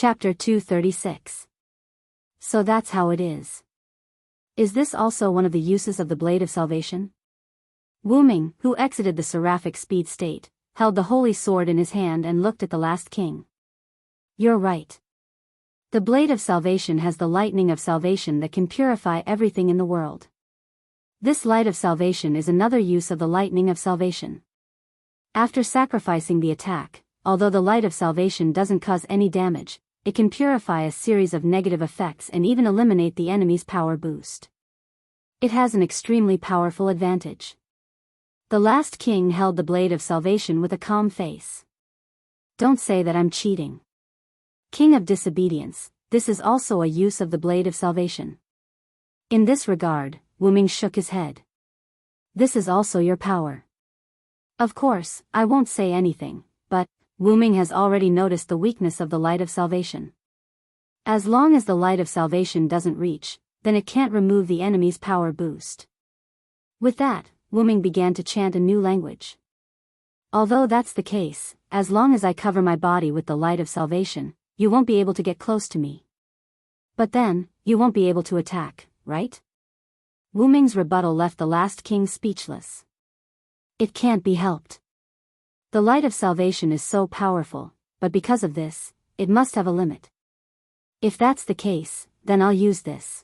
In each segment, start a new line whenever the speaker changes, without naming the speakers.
Chapter 236. So that's how it is. Is this also one of the uses of the Blade of Salvation? Wu Ming, who exited the seraphic speed state, held the holy sword in his hand and looked at the last king. You're right. The Blade of Salvation has the lightning of salvation that can purify everything in the world. This light of salvation is another use of the lightning of salvation. After sacrificing the attack, although the light of salvation doesn't cause any damage, it can purify a series of negative effects and even eliminate the enemy's power boost. It has an extremely powerful advantage. The last king held the Blade of Salvation with a calm face. Don't say that I'm cheating. King of Disobedience, this is also a use of the Blade of Salvation. In this regard, Wu Ming shook his head. This is also your power. Of course, I won't say anything, but Wu Ming has already noticed the weakness of the light of salvation. As long as the light of salvation doesn't reach, then it can't remove the enemy's power boost. With that, Wu Ming began to chant a new language. Although that's the case, as long as I cover my body with the light of salvation, you won't be able to get close to me. But then, you won't be able to attack, right? Wu Ming's rebuttal left the last king speechless. It can't be helped. The light of salvation is so powerful, but because of this, it must have a limit. If that's the case, then I'll use this.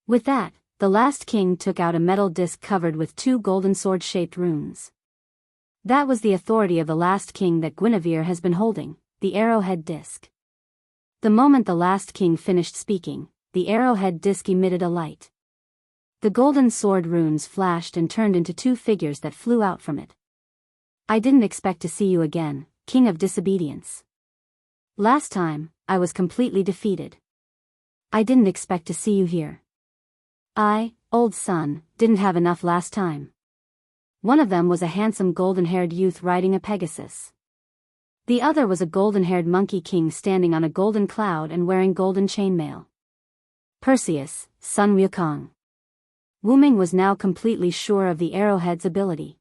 With that, the last king took out a metal disc covered with 2 golden sword-shaped runes. That was the authority of the last king that Guinevere has been holding, the arrowhead disc. The moment the last king finished speaking, the arrowhead disc emitted a light. The golden sword runes flashed and turned into 2 figures that flew out from it. I didn't expect to see you again, King of Disobedience. Last time, I was completely defeated. I didn't expect to see you here. I, old son, didn't have enough last time. One of them was a handsome golden-haired youth riding a Pegasus. The other was a golden-haired monkey king standing on a golden cloud and wearing golden chainmail. Perseus, son Wukong. Wu Ming was now completely sure of the arrowhead's ability.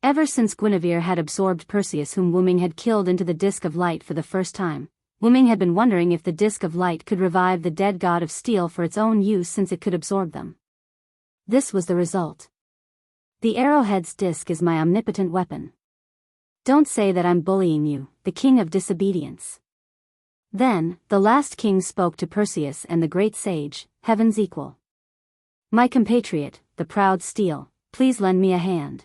Ever since Guinevere had absorbed Perseus, whom Wu Ming had killed, into the Disc of Light for the first time, Wu Ming had been wondering if the Disc of Light could revive the dead god of steel for its own use, since it could absorb them. This was the result. The arrowhead's disc is my omnipotent weapon. Don't say that I'm bullying you, the King of Disobedience. Then, the last king spoke to Perseus and the great sage, Heaven's equal. My compatriot, the proud steel, please lend me a hand.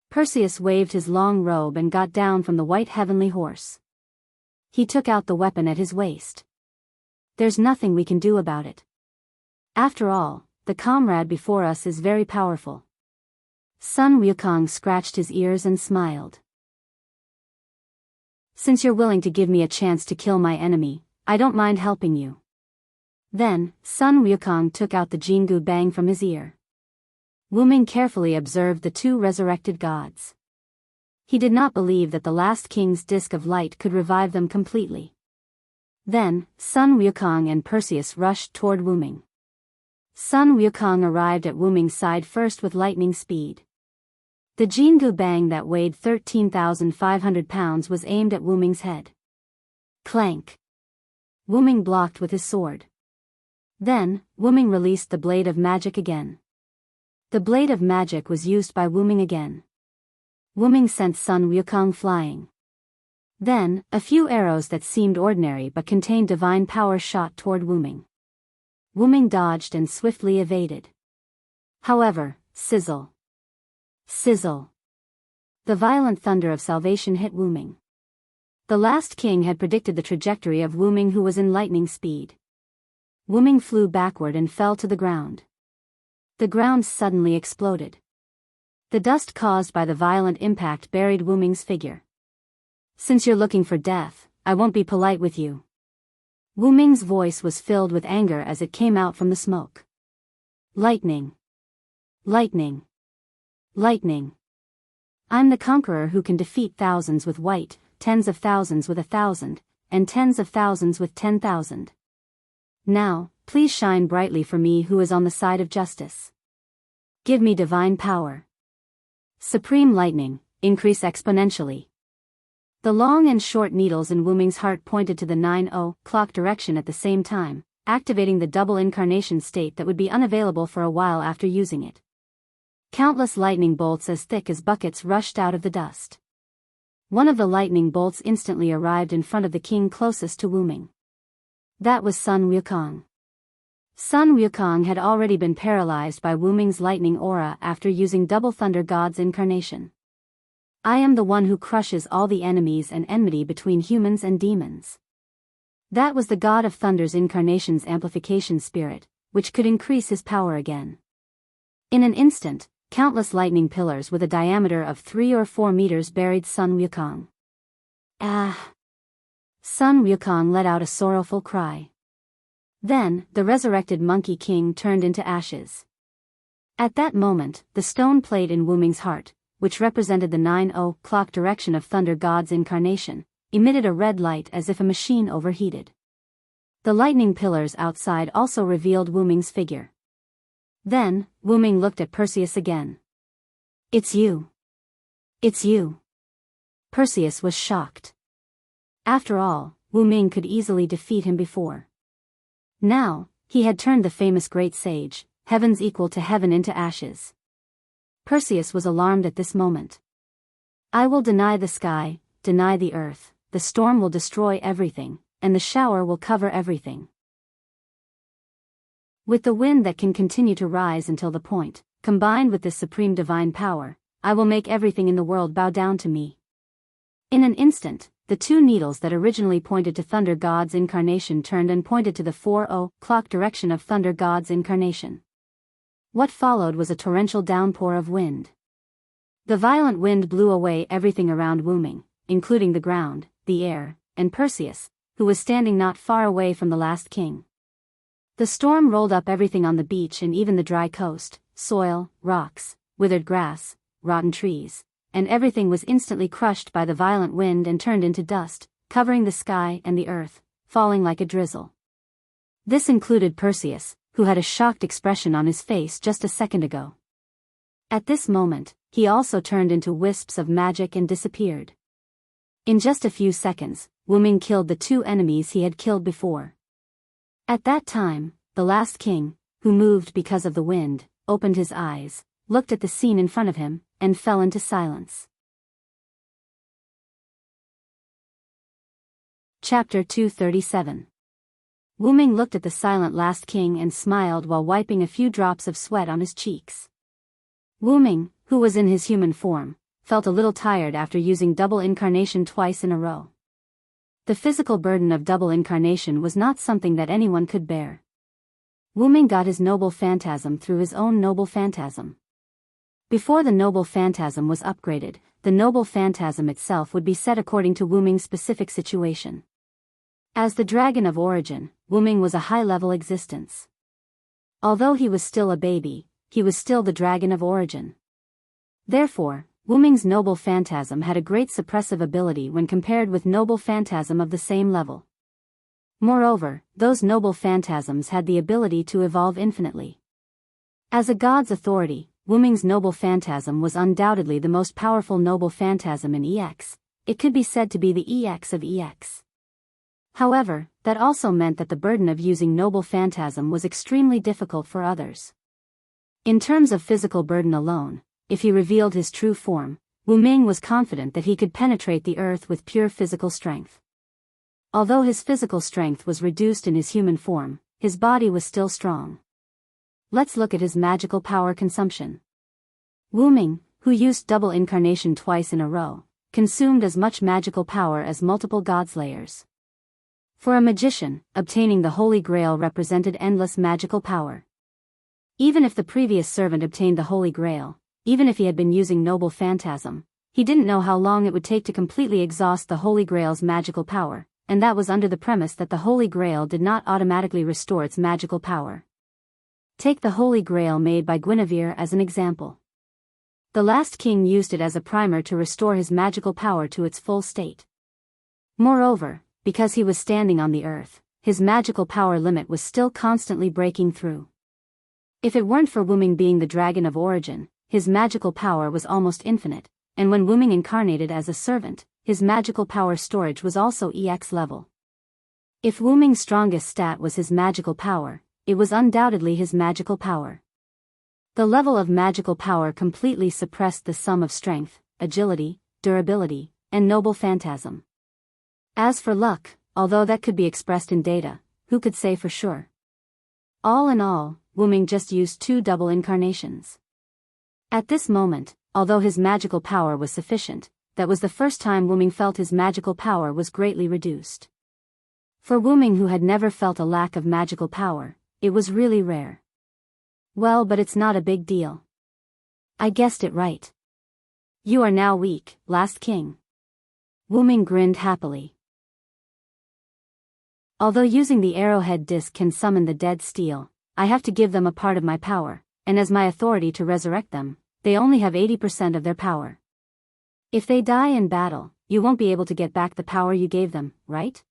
Perseus waved his long robe and got down from the white heavenly horse. He took out the weapon at his waist. There's nothing we can do about it. After all, the comrade before us is very powerful. Sun Wukong scratched his ears and smiled. Since you're willing to give me a chance to kill my enemy, I don't mind helping you. Then, Sun Wukong took out the Jingu Bang from his ear. Wu Ming carefully observed the 2 resurrected gods. He did not believe that the last king's disc of light could revive them completely. Then, Sun Wukong and Perseus rushed toward Wu Ming. Sun Wukong arrived at Wu Ming's side first with lightning speed. The Jingu Bang that weighed 13,500 pounds was aimed at Wu Ming's head. Clank! Wu Ming blocked with his sword. Then, Wu Ming released the Blade of Magic again. The Blade of Magic was used by Wu Ming again. Wu Ming sent Sun Wukong flying. Then, a few arrows that seemed ordinary but contained divine power shot toward Wu Ming. Wu Ming dodged and swiftly evaded. However, sizzle. Sizzle. The violent thunder of salvation hit Wu Ming. The last king had predicted the trajectory of Wu Ming, who was in lightning speed. Wu Ming flew backward and fell to the ground. The ground suddenly exploded. The dust caused by the violent impact buried Wu Ming's figure. Since you're looking for death, I won't be polite with you. Wu Ming's voice was filled with anger as it came out from the smoke. Lightning. Lightning. Lightning. I'm the conqueror who can defeat thousands with white, tens of thousands with 1,000, and tens of thousands with 10,000. Now, please shine brightly for me, who is on the side of justice. Give me divine power. Supreme lightning, increase exponentially. The long and short needles in Wuming's heart pointed to the 9 o'clock direction at the same time, activating the double incarnation state that would be unavailable for a while after using it. Countless lightning bolts as thick as buckets rushed out of the dust. One of the lightning bolts instantly arrived in front of the king closest to Wuming. That was Sun Wukong. Sun Wukong had already been paralyzed by Wuming's lightning aura after using Double Thunder God's incarnation. I am the one who crushes all the enemies and enmity between humans and demons. That was the God of Thunder's incarnation's amplification spirit, which could increase his power again. In an instant, countless lightning pillars with a diameter of 3 or 4 meters buried Sun Wukong. Ah! Sun Wukong let out a sorrowful cry. Then, the resurrected Monkey King turned into ashes. At that moment, the stone plate in Wuming's heart, which represented the 9 o'clock direction of Thunder God's incarnation, emitted a red light as if a machine overheated. The lightning pillars outside also revealed Wuming's figure. Then, Wuming looked at Perseus again. "It's you. It's you." Perseus was shocked. After all, Wuming could easily defeat him before. Now, he had turned the famous great sage, heaven's equal to heaven, into ashes. Perseus was alarmed at this moment. "I will deny the sky, deny the earth, the storm will destroy everything, and the shower will cover everything. With the wind that can continue to rise until the point, combined with this supreme divine power, I will make everything in the world bow down to me." In an instant, the two needles that originally pointed to Thunder God's incarnation turned and pointed to the 4 o'clock direction of Thunder God's incarnation. What followed was a torrential downpour of wind. The violent wind blew away everything around Wuming, including the ground, the air, and Perseus, who was standing not far away from the last king. The storm rolled up everything on the beach and even the dry coast, soil, rocks, withered grass, rotten trees, and everything was instantly crushed by the violent wind and turned into dust, covering the sky and the earth, falling like a drizzle. This included Perseus, who had a shocked expression on his face just a second ago. At this moment, he also turned into wisps of magic and disappeared. In just a few seconds, Wuming killed the two enemies he had killed before. At that time, the last king, who moved because of the wind, opened his eyes, looked at the scene in front of him, and fell into silence. Chapter 237. Wuming looked at the silent last king and smiled while wiping a few drops of sweat on his cheeks. Wuming, who was in his human form, felt a little tired after using double incarnation twice in a row. The physical burden of double incarnation was not something that anyone could bear. Wuming got his noble phantasm through his own noble phantasm. Before the noble phantasm was upgraded, the noble phantasm itself would be set according to Wuming's specific situation. As the dragon of origin, Wuming was a high-level existence. Although he was still a baby, he was still the dragon of origin. Therefore, Wuming's noble phantasm had a great suppressive ability when compared with noble phantasm of the same level. Moreover, those noble phantasms had the ability to evolve infinitely. As a god's authority, Wuming's noble phantasm was undoubtedly the most powerful noble phantasm in EX. It could be said to be the EX of EX. However, that also meant that the burden of using noble phantasm was extremely difficult for others. In terms of physical burden alone, if he revealed his true form, Wuming was confident that he could penetrate the earth with pure physical strength. Although his physical strength was reduced in his human form, his body was still strong. Let's look at his magical power consumption. Wuming, who used double incarnation twice in a row, consumed as much magical power as multiple godslayers. For a magician, obtaining the Holy Grail represented endless magical power. Even if the previous servant obtained the Holy Grail, even if he had been using noble phantasm, he didn't know how long it would take to completely exhaust the Holy Grail's magical power, and that was under the premise that the Holy Grail did not automatically restore its magical power. Take the Holy Grail made by Guinevere as an example. The last king used it as a primer to restore his magical power to its full state. Moreover, because he was standing on the earth, his magical power limit was still constantly breaking through. If it weren't for Wuming being the dragon of origin, his magical power was almost infinite, and when Wuming incarnated as a servant, his magical power storage was also EX level. If Wu Ming's strongest stat was his magical power, it was undoubtedly his magical power. The level of magical power completely suppressed the sum of strength, agility, durability, and noble phantasm. As for luck, although that could be expressed in data, who could say for sure? All in all, Wu Ming just used 2 double incarnations. At this moment, although his magical power was sufficient, that was the first time Wu Ming felt his magical power was greatly reduced. For Wu Ming, who had never felt a lack of magical power, it was really rare. Well, but it's not a big deal. I guessed it right. You are now weak, last king. Wu Ming grinned happily. Although using the arrowhead disc can summon the dead steel, I have to give them a part of my power, and as my authority to resurrect them, they only have 80% of their power. If they die in battle, you won't be able to get back the power you gave them, right?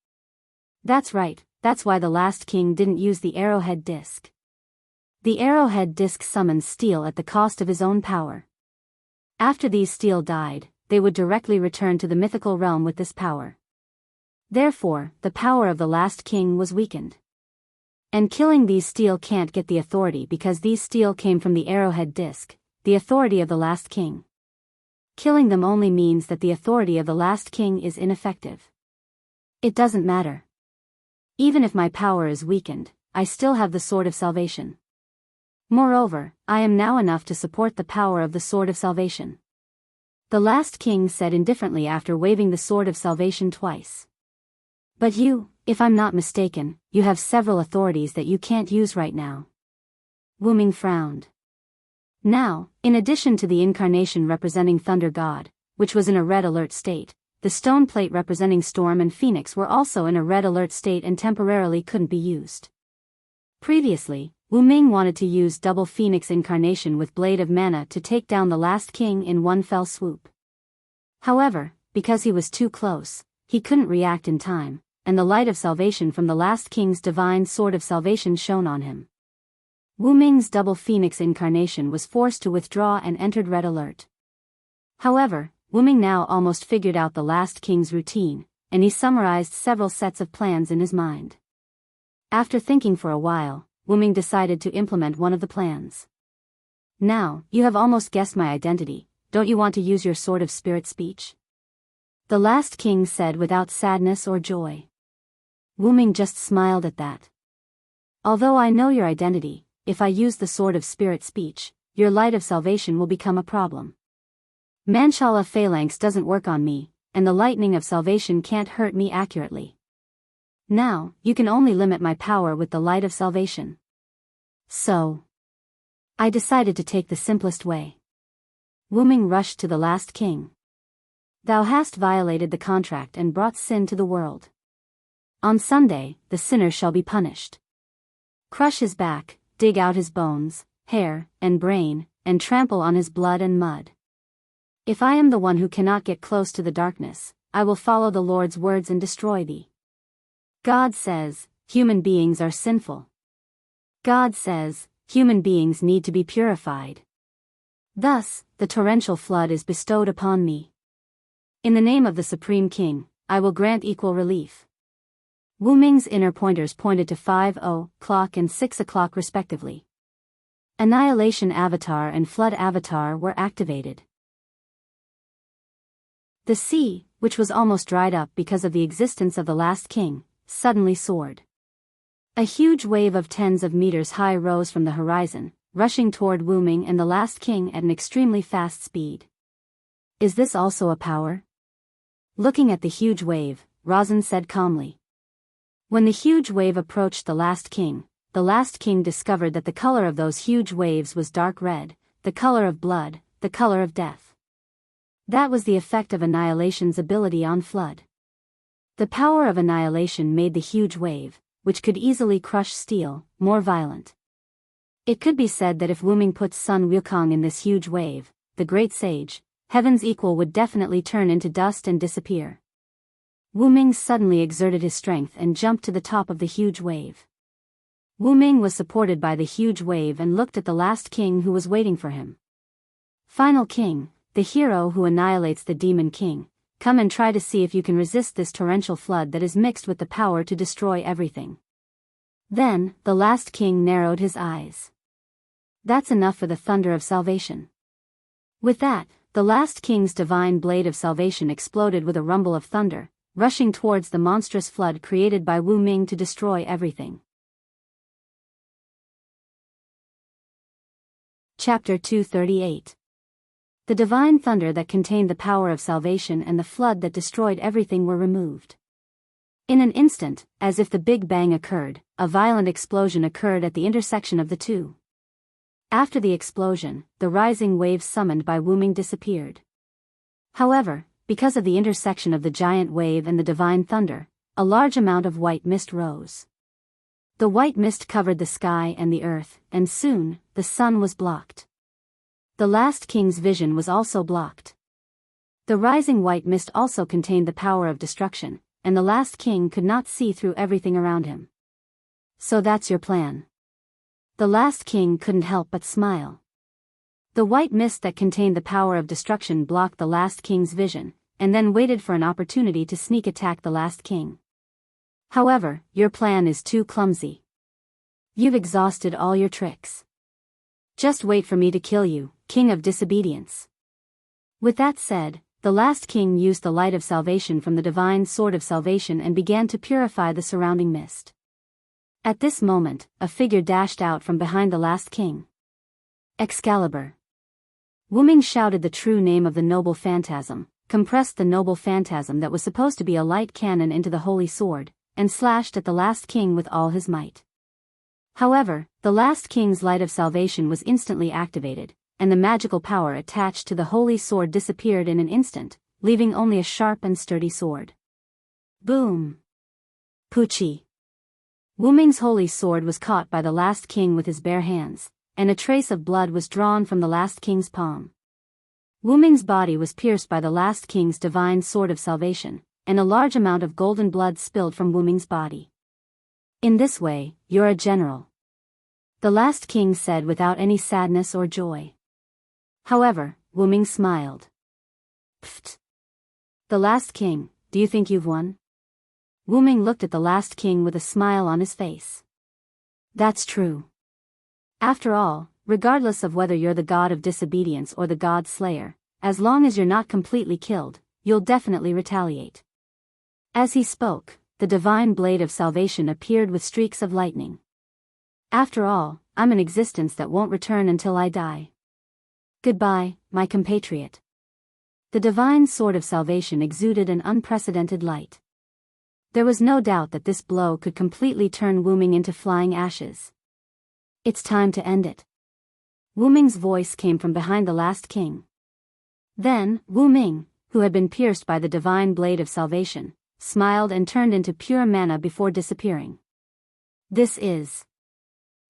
That's right, that's why the last king didn't use the arrowhead disc. The arrowhead disc summons steel at the cost of his own power. After these steel died, they would directly return to the mythical realm with this power. Therefore, the power of the last king was weakened. And killing these steel can't get the authority because these steel came from the arrowhead disc, the authority of the last king. Killing them only means that the authority of the last king is ineffective. It doesn't matter. Even if my power is weakened, I still have the Sword of Salvation. Moreover, I am now enough to support the power of the Sword of Salvation. The last king said indifferently after waving the Sword of Salvation twice. But you, if I'm not mistaken, you have several authorities that you can't use right now. Wu Ming frowned. Now, in addition to the incarnation representing Thunder God, which was in a red alert state, the stone plate representing Storm and Phoenix were also in a red alert state and temporarily couldn't be used. Previously, Wu Ming wanted to use double Phoenix incarnation with Blade of Mana to take down the last king in one fell swoop. However, because he was too close, he couldn't react in time, and the light of salvation from the last king's divine Sword of Salvation shone on him. Wu Ming's double Phoenix incarnation was forced to withdraw and entered red alert. However, Wu Ming now almost figured out the last king's routine, and he summarized several sets of plans in his mind. After thinking for a while, Wu Ming decided to implement one of the plans. Now, you have almost guessed my identity, don't you want to use your Sword of Spirit speech? The last king said without sadness or joy. Wu Ming just smiled at that. Although I know your identity, if I use the Sword of Spirit speech, your light of salvation will become a problem. Manshala Phalanx doesn't work on me, and the lightning of salvation can't hurt me accurately. Now, you can only limit my power with the light of salvation. So, I decided to take the simplest way. Wu Ming rushed to the last king. Thou hast violated the contract and brought sin to the world. On Sunday, the sinner shall be punished. Crush his back, dig out his bones, hair, and brain, and trample on his blood and mud. If I am the one who cannot get close to the darkness, I will follow the Lord's words and destroy thee. God says, human beings are sinful. God says, human beings need to be purified. Thus, the torrential flood is bestowed upon me. In the name of the Supreme King, I will grant equal relief. Wu Ming's inner pointers pointed to 5:00 and 6:00 respectively. Annihilation Avatar and Flood Avatar were activated. The sea, which was almost dried up because of the existence of the last king, suddenly soared. A huge wave of tens of meters high rose from the horizon, rushing toward Wu Ming and the last king at an extremely fast speed. Is this also a power? Looking at the huge wave, Rosin said calmly. When the huge wave approached the last king discovered that the color of those huge waves was dark red, the color of blood, the color of death. That was the effect of Annihilation's ability on Flood. The power of Annihilation made the huge wave, which could easily crush steel, more violent. It could be said that if Wu Ming puts Sun Wukong in this huge wave, the great sage, Heaven's equal would definitely turn into dust and disappear. Wu Ming suddenly exerted his strength and jumped to the top of the huge wave. Wu Ming was supported by the huge wave and looked at the last king who was waiting for him. Final King, the hero who annihilates the Demon King, come and try to see if you can resist this torrential flood that is mixed with the power to destroy everything." Then, the last king narrowed his eyes. "That's enough for the thunder of salvation." With that, the last king's divine blade of salvation exploded with a rumble of thunder, rushing towards the monstrous flood created by Wu Ming to destroy everything. Chapter 238. The divine thunder that contained the power of salvation and the flood that destroyed everything were removed. In an instant, as if the Big Bang occurred, a violent explosion occurred at the intersection of the two. After the explosion, the rising waves summoned by Wu Ming disappeared. However, because of the intersection of the giant wave and the divine thunder, a large amount of white mist rose. The white mist covered the sky and the earth, and soon, the sun was blocked. The last king's vision was also blocked. The rising white mist also contained the power of destruction, and the last king could not see through everything around him. "So that's your plan." The last king couldn't help but smile. The white mist that contained the power of destruction blocked the last king's vision, and then waited for an opportunity to sneak attack the last king. "However, your plan is too clumsy. You've exhausted all your tricks. Just wait for me to kill you, king of disobedience." With that said, the last king used the light of salvation from the divine sword of salvation and began to purify the surrounding mist. At this moment, a figure dashed out from behind the last king. Excalibur. Wu Ming shouted the true name of the noble phantasm, compressed the noble phantasm that was supposed to be a light cannon into the holy sword, and slashed at the last king with all his might. However, the last king's light of salvation was instantly activated, and the magical power attached to the holy sword disappeared in an instant, leaving only a sharp and sturdy sword. Boom! Poochie! Wu Ming's holy sword was caught by the last king with his bare hands, and a trace of blood was drawn from the last king's palm. Wu Ming's body was pierced by the last king's divine sword of salvation, and a large amount of golden blood spilled from Wu Ming's body. "In this way, you're a general," the last king said without any sadness or joy. However, Wu Ming smiled. "Pfft! The last king, do you think you've won?" Wu Ming looked at the last king with a smile on his face. "That's true. After all, regardless of whether you're the god of disobedience or the god slayer, as long as you're not completely killed, you'll definitely retaliate." As he spoke, the divine blade of salvation appeared with streaks of lightning. "After all, I'm an existence that won't return until I die. Goodbye, my compatriot." The divine sword of salvation exuded an unprecedented light. There was no doubt that this blow could completely turn Wu Ming into flying ashes. "It's time to end it." Wu Ming's voice came from behind the last king. Then, Wu Ming, who had been pierced by the divine blade of salvation, smiled and turned into pure mana before disappearing. "This is..."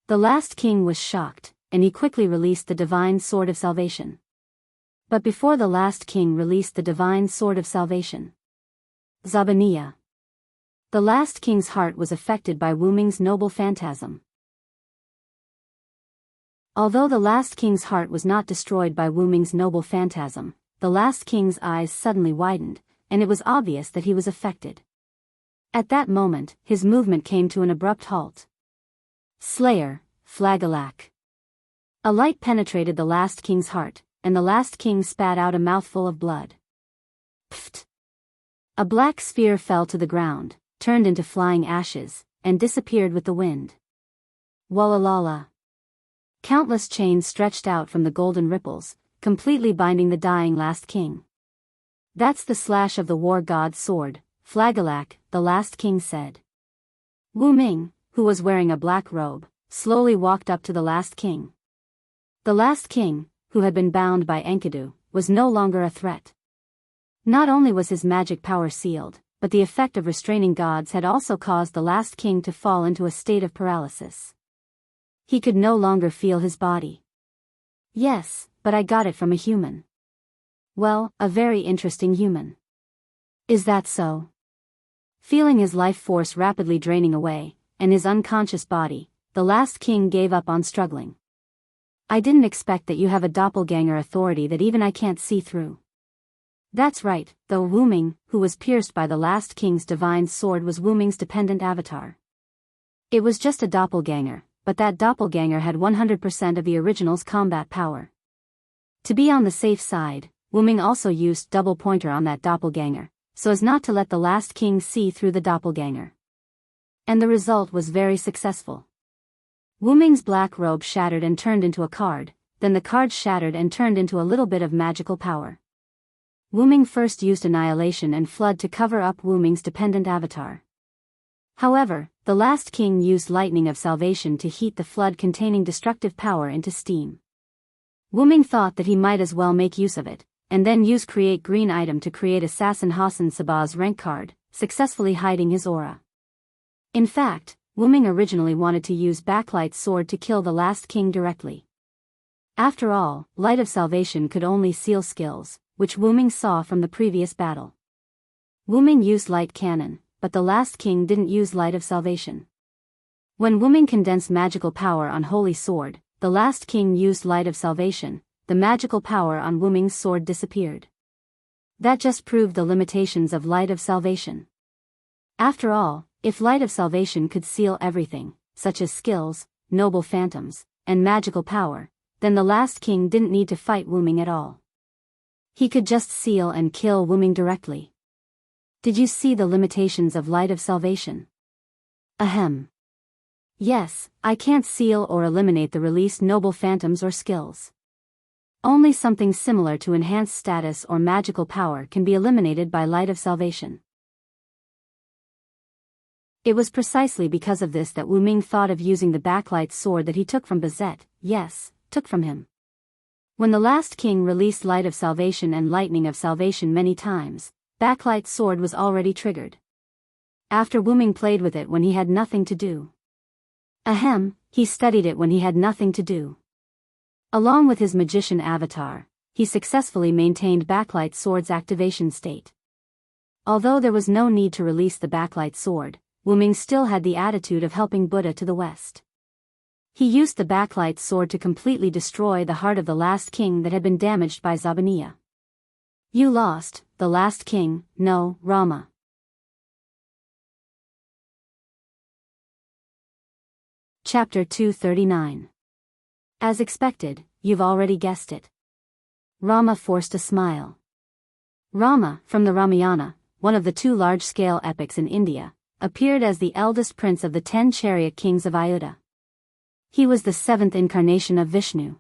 The last king was shocked, and he quickly released the divine sword of salvation. But before the last king released the divine sword of salvation, Zabaniya. The last king's heart was affected by Wu Ming's noble phantasm. Although the last king's heart was not destroyed by Wu Ming's noble phantasm, the last king's eyes suddenly widened, and it was obvious that he was affected. At that moment, his movement came to an abrupt halt. Slayer, Flagalak. A light penetrated the last king's heart, and the last king spat out a mouthful of blood. Pfft! A black sphere fell to the ground, turned into flying ashes, and disappeared with the wind. Wallalala. Countless chains stretched out from the golden ripples, completely binding the dying last king. "That's the slash of the war god's sword, Flagalak," the last king said. Wu Ming, who was wearing a black robe, slowly walked up to the last king. The last king, who had been bound by Enkidu, was no longer a threat. Not only was his magic power sealed, but the effect of restraining gods had also caused the last king to fall into a state of paralysis. He could no longer feel his body. "Yes, but I got it from a human." "Well, a very interesting human." "Is that so?" Feeling his life force rapidly draining away, and his unconscious body, the last king gave up on struggling. "I didn't expect that you have a doppelganger authority that even I can't see through." That's right, though Wu Ming, who was pierced by the last king's divine sword, was Wu Ming's dependent avatar. It was just a doppelganger, but that doppelganger had 100% of the original's combat power. To be on the safe side, Wu Ming also used double pointer on that doppelganger, so as not to let the last king see through the doppelganger. And the result was very successful. Wu Ming's black robe shattered and turned into a card, then the card shattered and turned into a little bit of magical power. Wu Ming first used annihilation and flood to cover up Wu Ming's dependent avatar. However, the last king used lightning of salvation to heat the flood containing destructive power into steam. Wu Ming thought that he might as well make use of it, and then use create green item to create Assassin Hassan Sabah's rank card, successfully hiding his aura. In fact, Wu Ming originally wanted to use Backlight's sword to kill the last king directly. After all, Light of Salvation could only seal skills, which Wu Ming saw from the previous battle. Wu Ming used Light Cannon, but the last king didn't use Light of Salvation. When Wu Ming condensed magical power on Holy Sword, the last king used Light of Salvation, the magical power on Wu Ming's sword disappeared. That just proved the limitations of Light of Salvation. After all, if Light of Salvation could seal everything, such as skills, noble phantoms, and magical power, then the last king didn't need to fight Wu Ming at all. He could just seal and kill Wu Ming directly. Did you see the limitations of Light of Salvation? Ahem. Yes, I can't seal or eliminate the released noble phantoms or skills. Only something similar to enhanced status or magical power can be eliminated by Light of Salvation. It was precisely because of this that Wu Ming thought of using the backlight sword that he took from Bazette, yes, took from him. When the last king released Light of Salvation and Lightning of Salvation many times, backlight sword was already triggered. After Wu Ming played with it when he had nothing to do. Ahem, he studied it when he had nothing to do. Along with his magician avatar, he successfully maintained backlight sword's activation state. Although there was no need to release the backlight sword, Wu Ming still had the attitude of helping Buddha to the west. He used the backlight sword to completely destroy the heart of the last king that had been damaged by Zabaniya. You lost, the last king, no, Rama. Chapter 239. As expected, you've already guessed it. Rama forced a smile. Rama, from the Ramayana, one of the two large-scale epics in India, appeared as the eldest prince of the 10 chariot kings of Ayodhya. He was the 7th incarnation of Vishnu.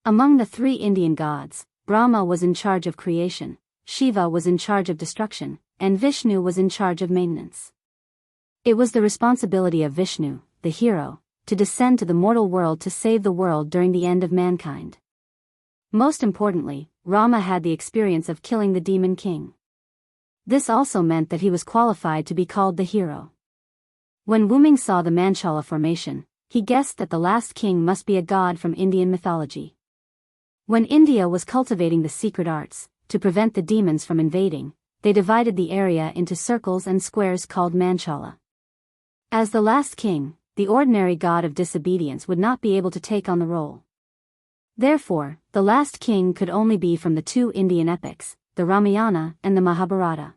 Among the 3 Indian gods, Brahma was in charge of creation, Shiva was in charge of destruction, and Vishnu was in charge of maintenance. It was the responsibility of Vishnu, the hero, to descend to the mortal world to save the world during the end of mankind. Most importantly, Rama had the experience of killing the demon king. This also meant that he was qualified to be called the hero. When Wu Ming saw the Manchala formation, he guessed that the last king must be a god from Indian mythology. When India was cultivating the secret arts, to prevent the demons from invading, they divided the area into circles and squares called Manchala. As the last king, the ordinary god of disobedience would not be able to take on the role. Therefore, the last king could only be from the 2 Indian epics, the Ramayana and the Mahabharata.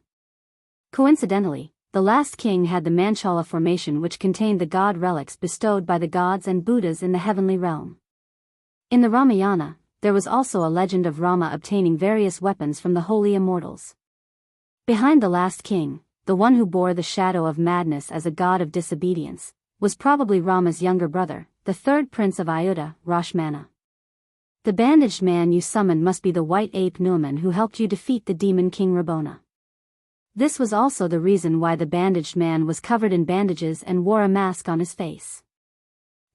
Coincidentally, the last king had the Manchala formation, which contained the god relics bestowed by the gods and Buddhas in the heavenly realm. In the Ramayana, there was also a legend of Rama obtaining various weapons from the holy immortals. Behind the last king, the one who bore the shadow of madness as a god of disobedience, was probably Rama's younger brother, the 3rd prince of Ayodhya, Rashmana. The bandaged man you summoned must be the white ape Numan who helped you defeat the demon king Rabona. This was also the reason why the bandaged man was covered in bandages and wore a mask on his face.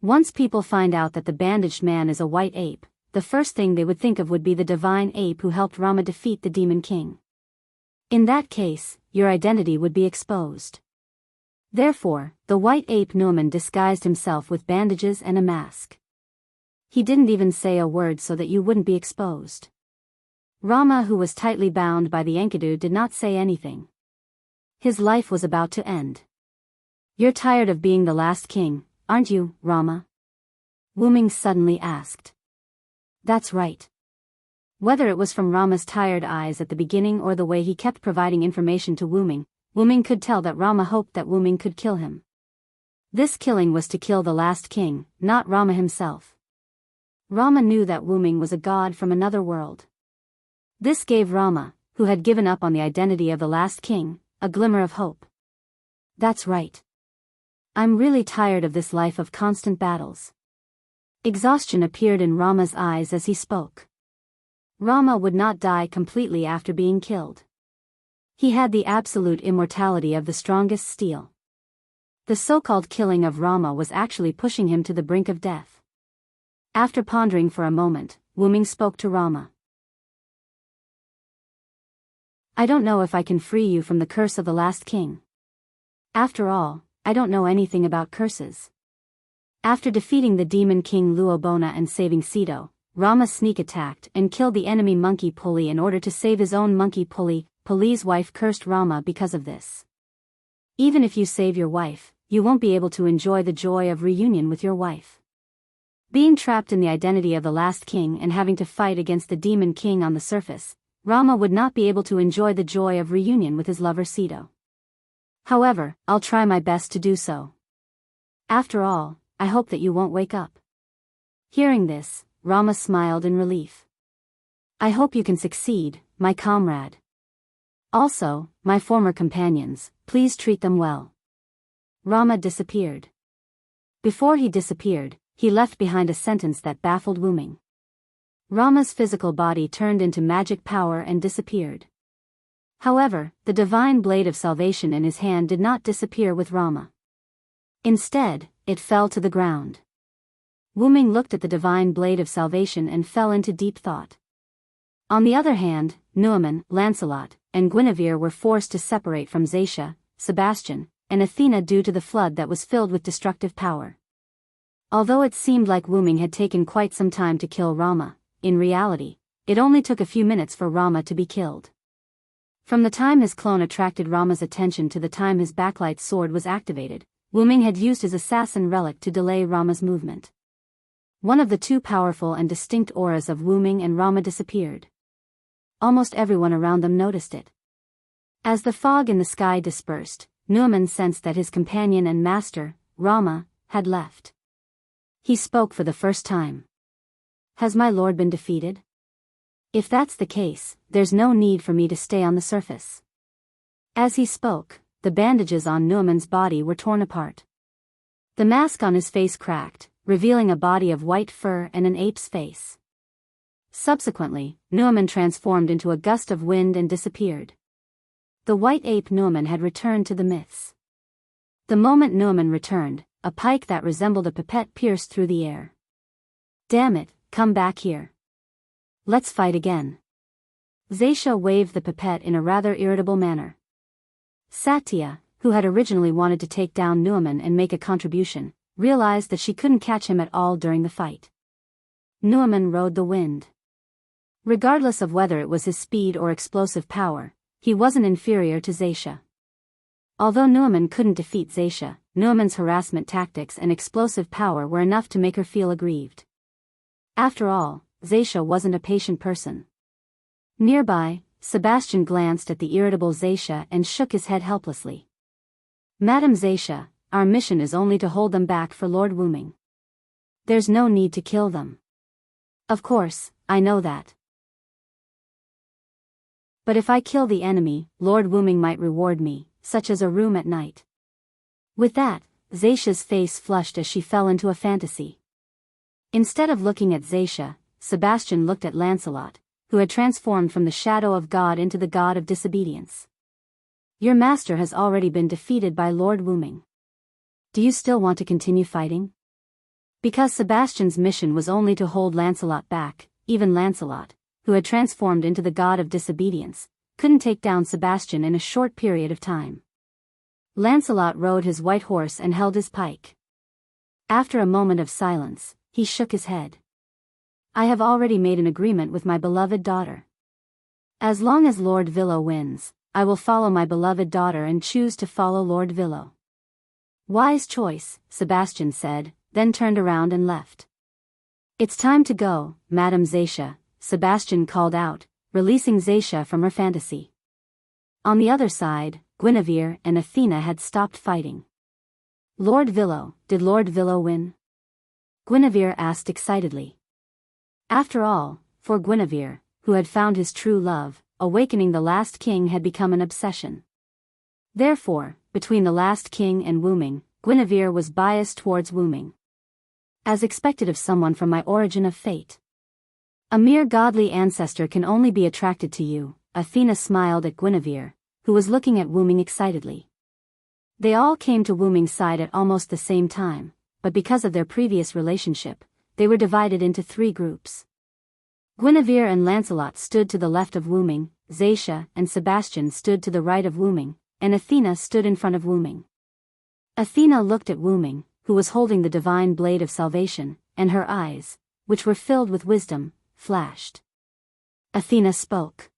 Once people find out that the bandaged man is a white ape, the first thing they would think of would be the divine ape who helped Rama defeat the demon king. In that case, your identity would be exposed. Therefore, the white ape Numan disguised himself with bandages and a mask. He didn't even say a word so that you wouldn't be exposed. Rama, who was tightly bound by the Enkidu, did not say anything. His life was about to end. You're tired of being the last king, aren't you, Rama? Wu Ming suddenly asked. That's right. Whether it was from Rama's tired eyes at the beginning or the way he kept providing information to Wuming could tell that Rama hoped that Wuming could kill him. This killing was to kill the last king, not Rama himself. Rama knew that Wuming was a god from another world. This gave Rama, who had given up on the identity of the last king, a glimmer of hope. That's right. I'm really tired of this life of constant battles. Exhaustion appeared in Rama's eyes as he spoke. Rama would not die completely after being killed. He had the absolute immortality of the strongest steel. The so-called killing of Rama was actually pushing him to the brink of death. After pondering for a moment, Wuming spoke to Rama. I don't know if I can free you from the curse of the last king. After all, I don't know anything about curses. After defeating the demon king Luobona and saving Sito, Rama sneak attacked and killed the enemy monkey Puli in order to save his own monkey Puli. Puli's wife cursed Rama because of this. Even if you save your wife, you won't be able to enjoy the joy of reunion with your wife. Being trapped in the identity of the last king and having to fight against the demon king on the surface, Rama would not be able to enjoy the joy of reunion with his lover Sito. However, I'll try my best to do so. After all, I hope that you won't wake up. Hearing this, Rama smiled in relief. I hope you can succeed, my comrade. Also, my former companions, please treat them well. Rama disappeared. Before he disappeared, he left behind a sentence that baffled Wuming. Rama's physical body turned into magic power and disappeared. However, the divine blade of salvation in his hand did not disappear with Rama. Instead, it fell to the ground. Wuming looked at the divine blade of salvation and fell into deep thought. On the other hand, Nuaman, Lancelot, and Guinevere were forced to separate from Zaisha, Sebastian, and Athena due to the flood that was filled with destructive power. Although it seemed like Wuming had taken quite some time to kill Rama, in reality, it only took a few minutes for Rama to be killed. From the time his clone attracted Rama's attention to the time his backlight sword was activated, Wuming had used his assassin relic to delay Rama's movement. One of the two powerful and distinct auras of Wuming and Rama disappeared. Almost everyone around them noticed it. As the fog in the sky dispersed, Nuaman sensed that his companion and master, Rama, had left. He spoke for the first time. Has my lord been defeated? If that's the case, there's no need for me to stay on the surface. As he spoke, the bandages on Nuaman's body were torn apart. The mask on his face cracked, revealing a body of white fur and an ape's face. Subsequently, Nuaman transformed into a gust of wind and disappeared. The white ape Nuaman had returned to the myths. The moment Nuaman returned, a pike that resembled a pipette pierced through the air. Damn it, come back here. Let's fight again. Zaisha waved the pipette in a rather irritable manner. Satya, who had originally wanted to take down Nuaman and make a contribution, realized that she couldn't catch him at all during the fight. Nuaman rode the wind. Regardless of whether it was his speed or explosive power, he wasn't inferior to Zaisha. Although Nuaman couldn't defeat Zaisha, Nuaman's harassment tactics and explosive power were enough to make her feel aggrieved. After all, Zaisha wasn't a patient person. Nearby, Sebastian glanced at the irritable Zaisha and shook his head helplessly. Madam Zaisha, our mission is only to hold them back for Lord Wuming. There's no need to kill them. Of course, I know that. But if I kill the enemy, Lord Wuming might reward me, such as a room at night. With that, Zaisha's face flushed as she fell into a fantasy. Instead of looking at Zaisha, Sebastian looked at Lancelot, who had transformed from the shadow of God into the god of disobedience. Your master has already been defeated by Lord Wuming. Do you still want to continue fighting? Because Sebastian's mission was only to hold Lancelot back, even Lancelot, who had transformed into the god of disobedience, couldn't take down Sebastian in a short period of time. Lancelot rode his white horse and held his pike. After a moment of silence, he shook his head. I have already made an agreement with my beloved daughter. As long as Lord Villo wins, I will follow my beloved daughter and choose to follow Lord Villo. Wise choice, Sebastian said, then turned around and left. It's time to go, Madam Zaisha, Sebastian called out, releasing Zaisha from her fantasy. On the other side, Guinevere and Athena had stopped fighting. Lord Villo, did Lord Villo win? Guinevere asked excitedly. After all, for Guinevere, who had found his true love, awakening the last king had become an obsession. Therefore, between the last king and Wuming, Guinevere was biased towards Wuming. As expected of someone from my origin of fate. A mere godly ancestor can only be attracted to you, Athena smiled at Guinevere, who was looking at Wuming excitedly. They all came to Wuming's side at almost the same time, but because of their previous relationship, they were divided into 3 groups. Guinevere and Lancelot stood to the left of Wuming, Zaisha and Sebastian stood to the right of Wuming, and Athena stood in front of Wuming. Athena looked at Wuming, who was holding the divine blade of salvation, and her eyes, which were filled with wisdom, flashed. Athena spoke.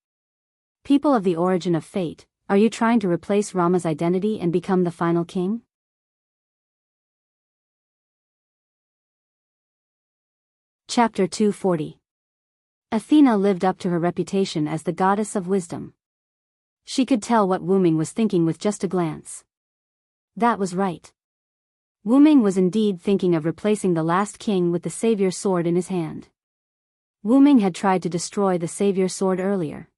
People of the origin of fate, are you trying to replace Rama's identity and become the final king? Chapter 240. Athena lived up to her reputation as the goddess of wisdom. She could tell what Wuming was thinking with just a glance. That was right. Wuming was indeed thinking of replacing the last king with the savior sword in his hand. Wuming had tried to destroy the savior sword earlier.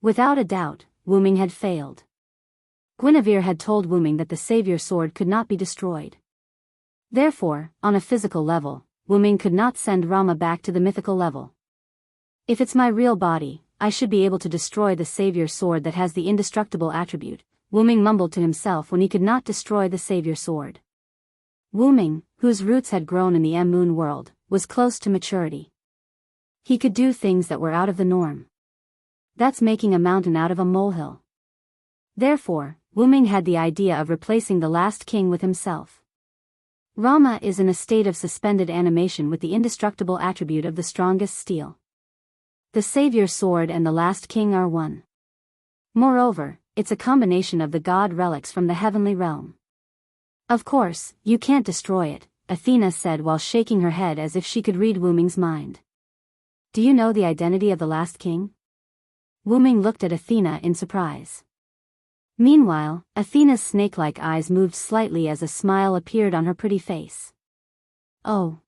Without a doubt, Wuming had failed. Guinevere had told Wuming that the savior sword could not be destroyed. Therefore, on a physical level, Wuming could not send Rama back to the mythical level. If it's my real body, I should be able to destroy the savior sword that has the indestructible attribute, Wuming mumbled to himself when he could not destroy the savior sword. Wuming, whose roots had grown in the Moon world, was close to maturity. He could do things that were out of the norm. That's making a mountain out of a molehill. Therefore, Wuming had the idea of replacing the last king with himself. Rama is in a state of suspended animation with the indestructible attribute of the strongest steel. The savior sword and the last king are one. Moreover, it's a combination of the god relics from the heavenly realm. Of course, you can't destroy it, Athena said while shaking her head as if she could read Wuming's mind. Do you know the identity of the last king? Wuming looked at Athena in surprise. Meanwhile, Athena's snake-like eyes moved slightly as a smile appeared on her pretty face. Oh.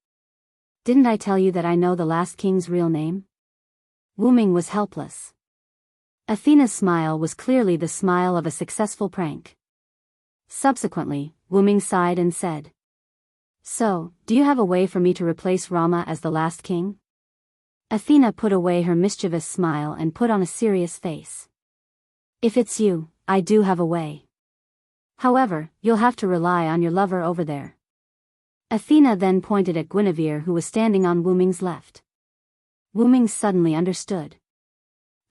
Didn't I tell you that I know the last king's real name? Wuming was helpless. Athena's smile was clearly the smile of a successful prank. Subsequently, Wuming sighed and said, So, do you have a way for me to replace Rama as the last king? Athena put away her mischievous smile and put on a serious face. If it's you, I do have a way. However, you'll have to rely on your lover over there. Athena then pointed at Guinevere who was standing on Wuming's left. Wuming suddenly understood.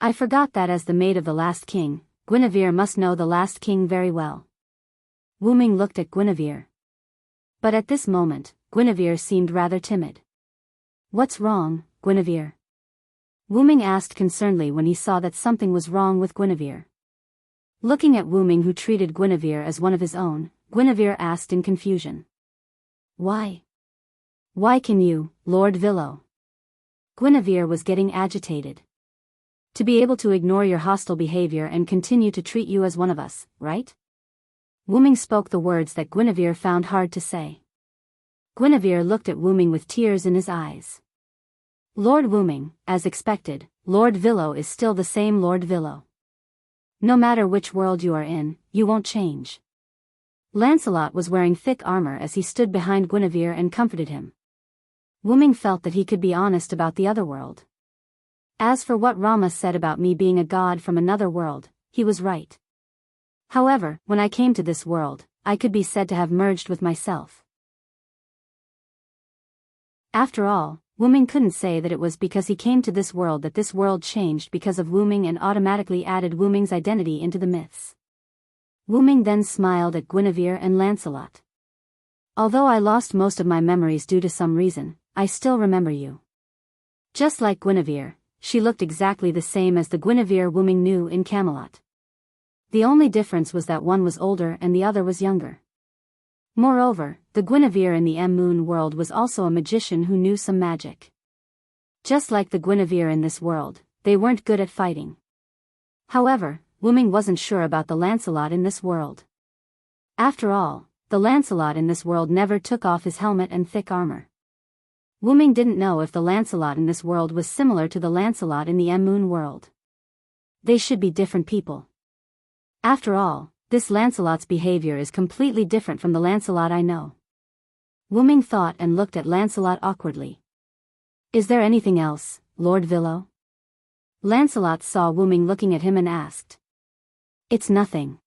I forgot that as the maid of the last king, Guinevere must know the last king very well. Wuming looked at Guinevere. But at this moment, Guinevere seemed rather timid. What's wrong, Guinevere? Wuming asked concernedly when he saw that something was wrong with Guinevere. Looking at Wuming who treated Guinevere as one of his own, Guinevere asked in confusion. Why? Why can you, Lord Villo? Guinevere was getting agitated. To be able to ignore your hostile behavior and continue to treat you as one of us, right? Wuming spoke the words that Guinevere found hard to say. Guinevere looked at Wuming with tears in his eyes. Lord Wuming, as expected, Lord Villo is still the same Lord Villo. No matter which world you are in, you won't change. Lancelot was wearing thick armor as he stood behind Guinevere and comforted him. Wuming felt that he could be honest about the other world. As for what Rama said about me being a god from another world, he was right. However, when I came to this world, I could be said to have merged with myself. After all, Wuming couldn't say that it was because he came to this world that this world changed because of Wuming and automatically added Wuming's identity into the myths. Wuming then smiled at Guinevere and Lancelot. Although I lost most of my memories due to some reason, I still remember you. Just like Guinevere, she looked exactly the same as the Guinevere Wuming knew in Camelot. The only difference was that one was older and the other was younger. Moreover, the Guinevere in the Moon world was also a magician who knew some magic. Just like the Guinevere in this world, they weren't good at fighting. However, Wooming wasn't sure about the Lancelot in this world. After all, the Lancelot in this world never took off his helmet and thick armor. Wooming didn't know if the Lancelot in this world was similar to the Lancelot in the Moon world. They should be different people. After all, this Lancelot's behavior is completely different from the Lancelot I know. Wooming thought and looked at Lancelot awkwardly. Is there anything else, Lord Villo? Lancelot saw Wooming looking at him and asked. It's nothing.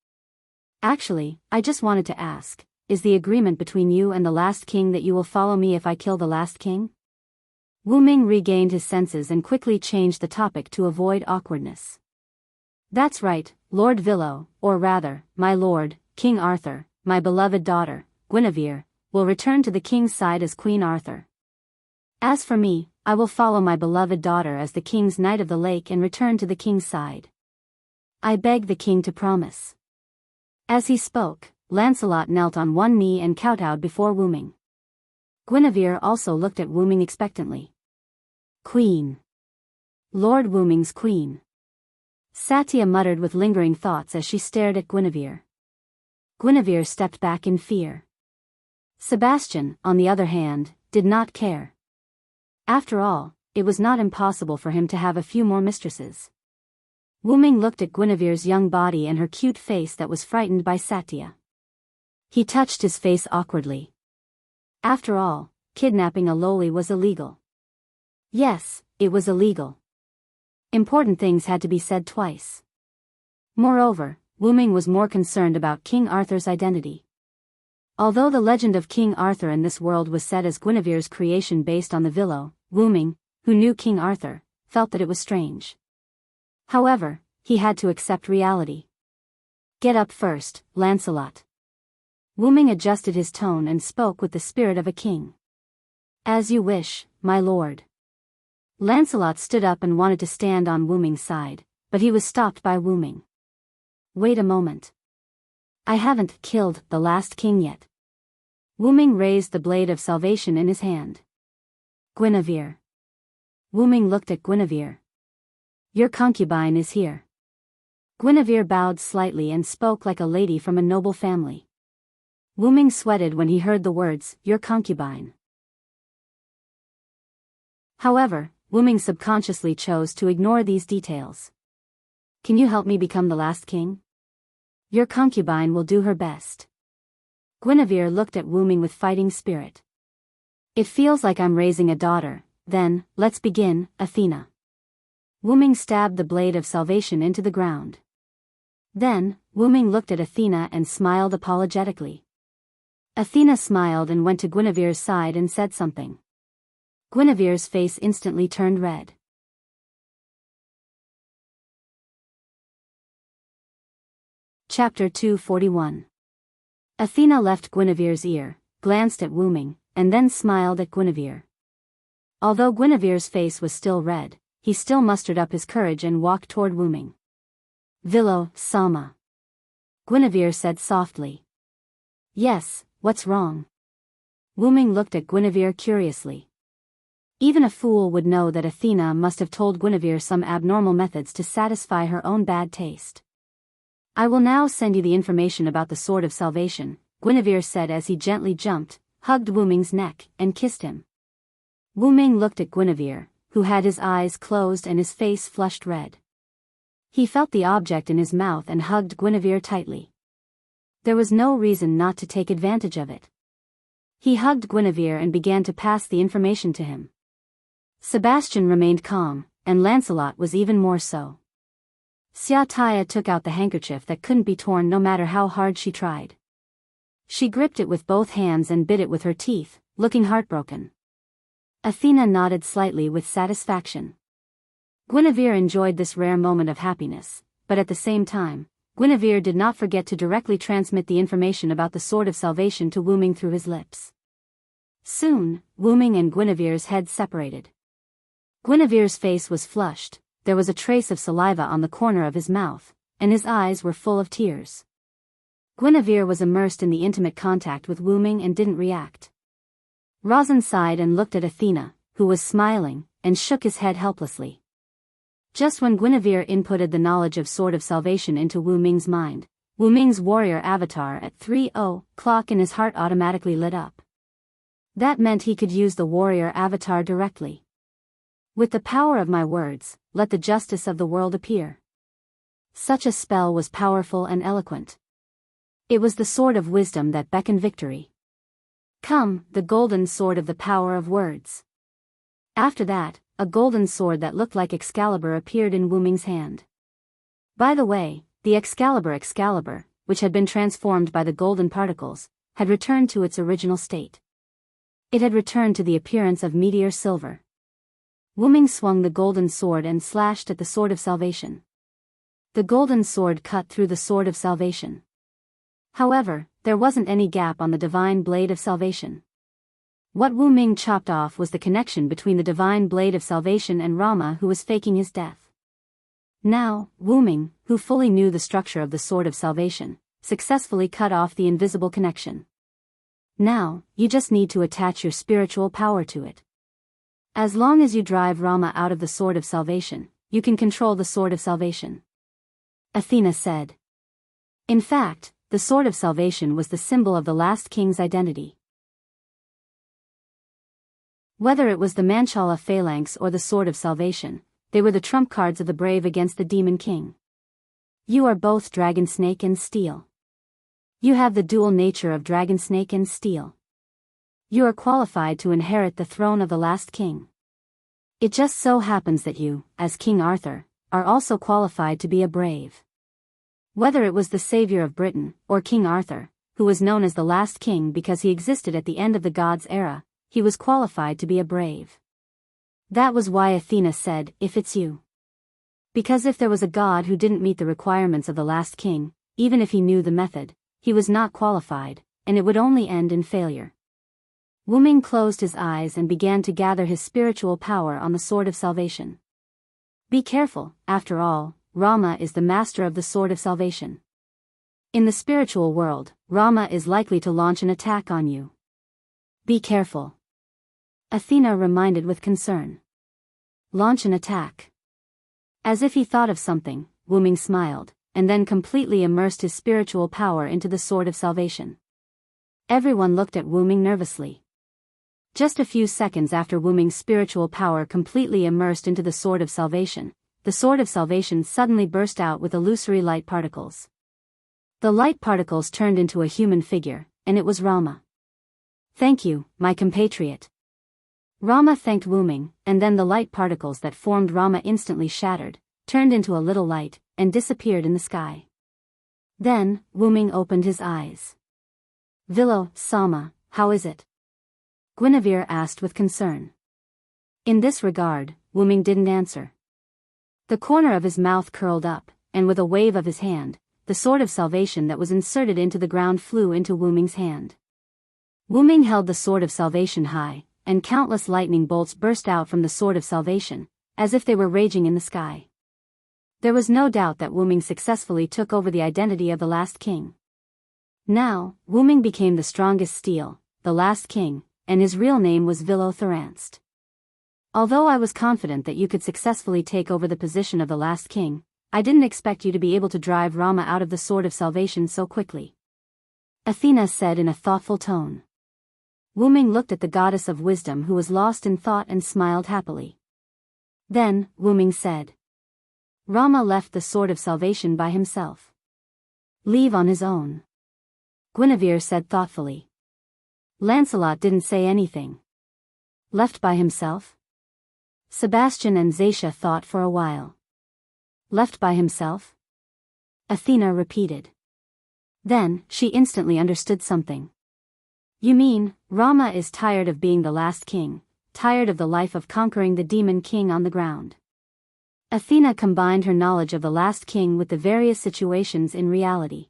Actually, I just wanted to ask, is the agreement between you and the last king that you will follow me if I kill the last king? Wooming regained his senses and quickly changed the topic to avoid awkwardness. That's right, Lord Villo, or rather, my lord, King Arthur, my beloved daughter, Guinevere, will return to the king's side as Queen Arthur. As for me, I will follow my beloved daughter as the king's knight of the lake and return to the king's side. I beg the king to promise. As he spoke, Lancelot knelt on one knee and kowtowed before Wooming. Guinevere also looked at Wooming expectantly. Queen. Lord Wooming's queen. Satya muttered with lingering thoughts as she stared at Guinevere. Guinevere stepped back in fear. Sebastian, on the other hand, did not care. After all, it was not impossible for him to have a few more mistresses. Wooming looked at Guinevere's young body and her cute face that was frightened by Satya. He touched his face awkwardly. After all, kidnapping a loli was illegal. Yes, it was illegal. Important things had to be said twice. Moreover, Wooming was more concerned about King Arthur's identity. Although the legend of King Arthur in this world was set as Guinevere's creation based on the Villo, Wooming, who knew King Arthur, felt that it was strange. However, he had to accept reality. Get up first, Lancelot. Wooming adjusted his tone and spoke with the spirit of a king. As you wish, my lord. Lancelot stood up and wanted to stand on Wooming's side, but he was stopped by Wooming. Wait a moment. I haven't killed the last king yet. Wooming raised the blade of salvation in his hand. Guinevere. Wooming looked at Guinevere. Your concubine is here. Guinevere bowed slightly and spoke like a lady from a noble family. Wooming sweated when he heard the words, your concubine. However, Wooming subconsciously chose to ignore these details. Can you help me become the last king? Your concubine will do her best. Guinevere looked at Wooming with fighting spirit. It feels like I'm raising a daughter, then, let's begin, Athena. Wooming stabbed the blade of salvation into the ground. Then, Wooming looked at Athena and smiled apologetically. Athena smiled and went to Guinevere's side and said something. Guinevere's face instantly turned red. Chapter 241. Athena left Guinevere's ear, glanced at Wooming, and then smiled at Guinevere. Although Guinevere's face was still red, he still mustered up his courage and walked toward Wooming. Villo, Sama. Guinevere said softly. Yes, what's wrong? Wooming looked at Guinevere curiously. Even a fool would know that Athena must have told Guinevere some abnormal methods to satisfy her own bad taste. I will now send you the information about the Sword of Salvation, Guinevere said as he gently jumped, hugged Wooming's neck, and kissed him. Wooming looked at Guinevere, who had his eyes closed and his face flushed red. He felt the object in his mouth and hugged Guinevere tightly. There was no reason not to take advantage of it. He hugged Guinevere and began to pass the information to him. Sebastian remained calm, and Lancelot was even more so. Satya took out the handkerchief that couldn't be torn no matter how hard she tried. She gripped it with both hands and bit it with her teeth, looking heartbroken. Athena nodded slightly with satisfaction. Guinevere enjoyed this rare moment of happiness, but at the same time, Guinevere did not forget to directly transmit the information about the Sword of Salvation to Wooming through his lips. Soon, Wooming and Guinevere's heads separated. Guinevere's face was flushed, there was a trace of saliva on the corner of his mouth, and his eyes were full of tears. Guinevere was immersed in the intimate contact with Wooming and didn't react. Rosin sighed and looked at Athena, who was smiling, and shook his head helplessly. Just when Guinevere inputted the knowledge of Sword of Salvation into Wu Ming's mind, Wu Ming's warrior avatar at 3:00 in his heart automatically lit up. That meant he could use the warrior avatar directly. With the power of my words, let the justice of the world appear. Such a spell was powerful and eloquent. It was the sword of wisdom that beckoned victory. Come, the golden sword of the power of words. After that, a golden sword that looked like Excalibur appeared in Wu Ming's hand. By the way, the Excalibur, which had been transformed by the golden particles, had returned to its original state. It had returned to the appearance of meteor silver. Wu Ming swung the golden sword and slashed at the Sword of Salvation. The golden sword cut through the Sword of Salvation. However, there wasn't any gap on the divine blade of salvation. What Wu Ming chopped off was the connection between the divine blade of salvation and Rama, who was faking his death. Now, Wu Ming, who fully knew the structure of the Sword of Salvation, successfully cut off the invisible connection. Now, you just need to attach your spiritual power to it. As long as you drive Rama out of the Sword of Salvation, you can control the Sword of Salvation. Athena said. In fact, the Sword of Salvation was the symbol of the last king's identity. Whether it was the Manchala phalanx or the Sword of Salvation, they were the trump cards of the brave against the Demon King. You are both Dragon Snake and Steel. You have the dual nature of Dragon Snake and Steel. You are qualified to inherit the throne of the last king. It just so happens that you, as King Arthur, are also qualified to be a brave. Whether it was the savior of Britain, or King Arthur, who was known as the last king because he existed at the end of the gods' era, he was qualified to be a brave. That was why Athena said, if it's you. Because if there was a god who didn't meet the requirements of the last king, even if he knew the method, he was not qualified, and it would only end in failure. Wu Ming closed his eyes and began to gather his spiritual power on the Sword of Salvation. Be careful, after all, Rama is the master of the Sword of Salvation. In the spiritual world, Rama is likely to launch an attack on you. Be careful. Athena reminded with concern. Launch an attack. As if he thought of something, Wu Ming smiled, and then completely immersed his spiritual power into the Sword of Salvation. Everyone looked at Wu Ming nervously. Just a few seconds after Wu Ming's spiritual power completely immersed into the Sword of Salvation, the Sword of Salvation suddenly burst out with illusory light particles. The light particles turned into a human figure, and it was Rama. Thank you, my compatriot. Rama thanked Wu Ming, and then the light particles that formed Rama instantly shattered, turned into a little light, and disappeared in the sky. Then, Wu Ming opened his eyes. Vilo, Sama, how is it? Guinevere asked with concern. In this regard, Wu Ming didn't answer. The corner of his mouth curled up, and with a wave of his hand, the Sword of Salvation that was inserted into the ground flew into Wu Ming's hand. Wu Ming held the Sword of Salvation high, and countless lightning bolts burst out from the Sword of Salvation, as if they were raging in the sky. There was no doubt that Wu Ming successfully took over the identity of the last king. Now, Wu Ming became the strongest steel, the last king, and his real name was Vilo Thoranst. Although I was confident that you could successfully take over the position of the last king, I didn't expect you to be able to drive Rama out of the Sword of Salvation so quickly. Athena said in a thoughtful tone. Wu Ming looked at the goddess of wisdom who was lost in thought and smiled happily. Then, Wu Ming said. Rama left the Sword of Salvation by himself. Leave on his own. Guinevere said thoughtfully. Lancelot didn't say anything. Left by himself? Sebastian and Zacia thought for a while. Left by himself? Athena repeated. Then, she instantly understood something. You mean, Rama is tired of being the last king, tired of the life of conquering the demon king on the ground. Athena combined her knowledge of the last king with the various situations in reality.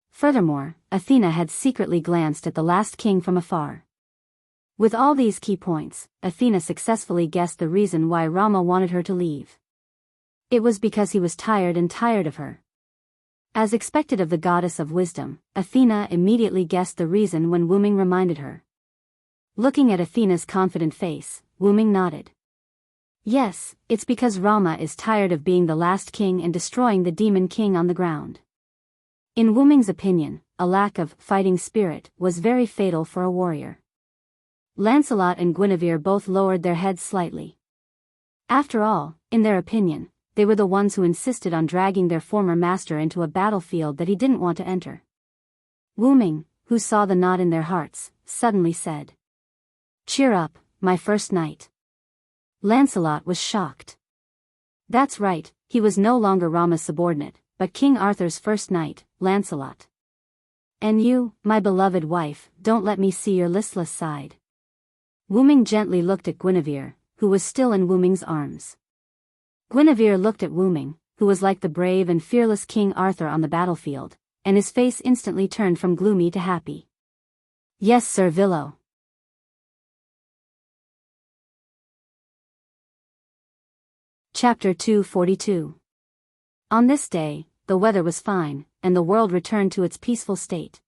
Furthermore, Athena had secretly glanced at the last king from afar. With all these key points, Athena successfully guessed the reason why Rama wanted her to leave. It was because he was tired of her. As expected of the goddess of wisdom, Athena immediately guessed the reason when Wu Ming reminded her. Looking at Athena's confident face, Wuming nodded. Yes, it's because Rama is tired of being the last king and destroying the demon king on the ground. In Wuming's opinion, a lack of fighting spirit was very fatal for a warrior. Lancelot and Guinevere both lowered their heads slightly. After all, in their opinion, they were the ones who insisted on dragging their former master into a battlefield that he didn't want to enter. Wuming, who saw the knot in their hearts, suddenly said, "Cheer up, my first knight." Lancelot was shocked. That's right, he was no longer Rama's subordinate, but King Arthur's first knight, Lancelot. "And you, my beloved wife, don't let me see your listless side." Wuming gently looked at Guinevere, who was still in Wuming's arms. Guinevere looked at Wuming, who was like the brave and fearless King Arthur on the battlefield, and his face instantly turned from gloomy to happy. "Yes, Sir Villo." Chapter 242. On this day, the weather was fine, and the world returned to its peaceful state.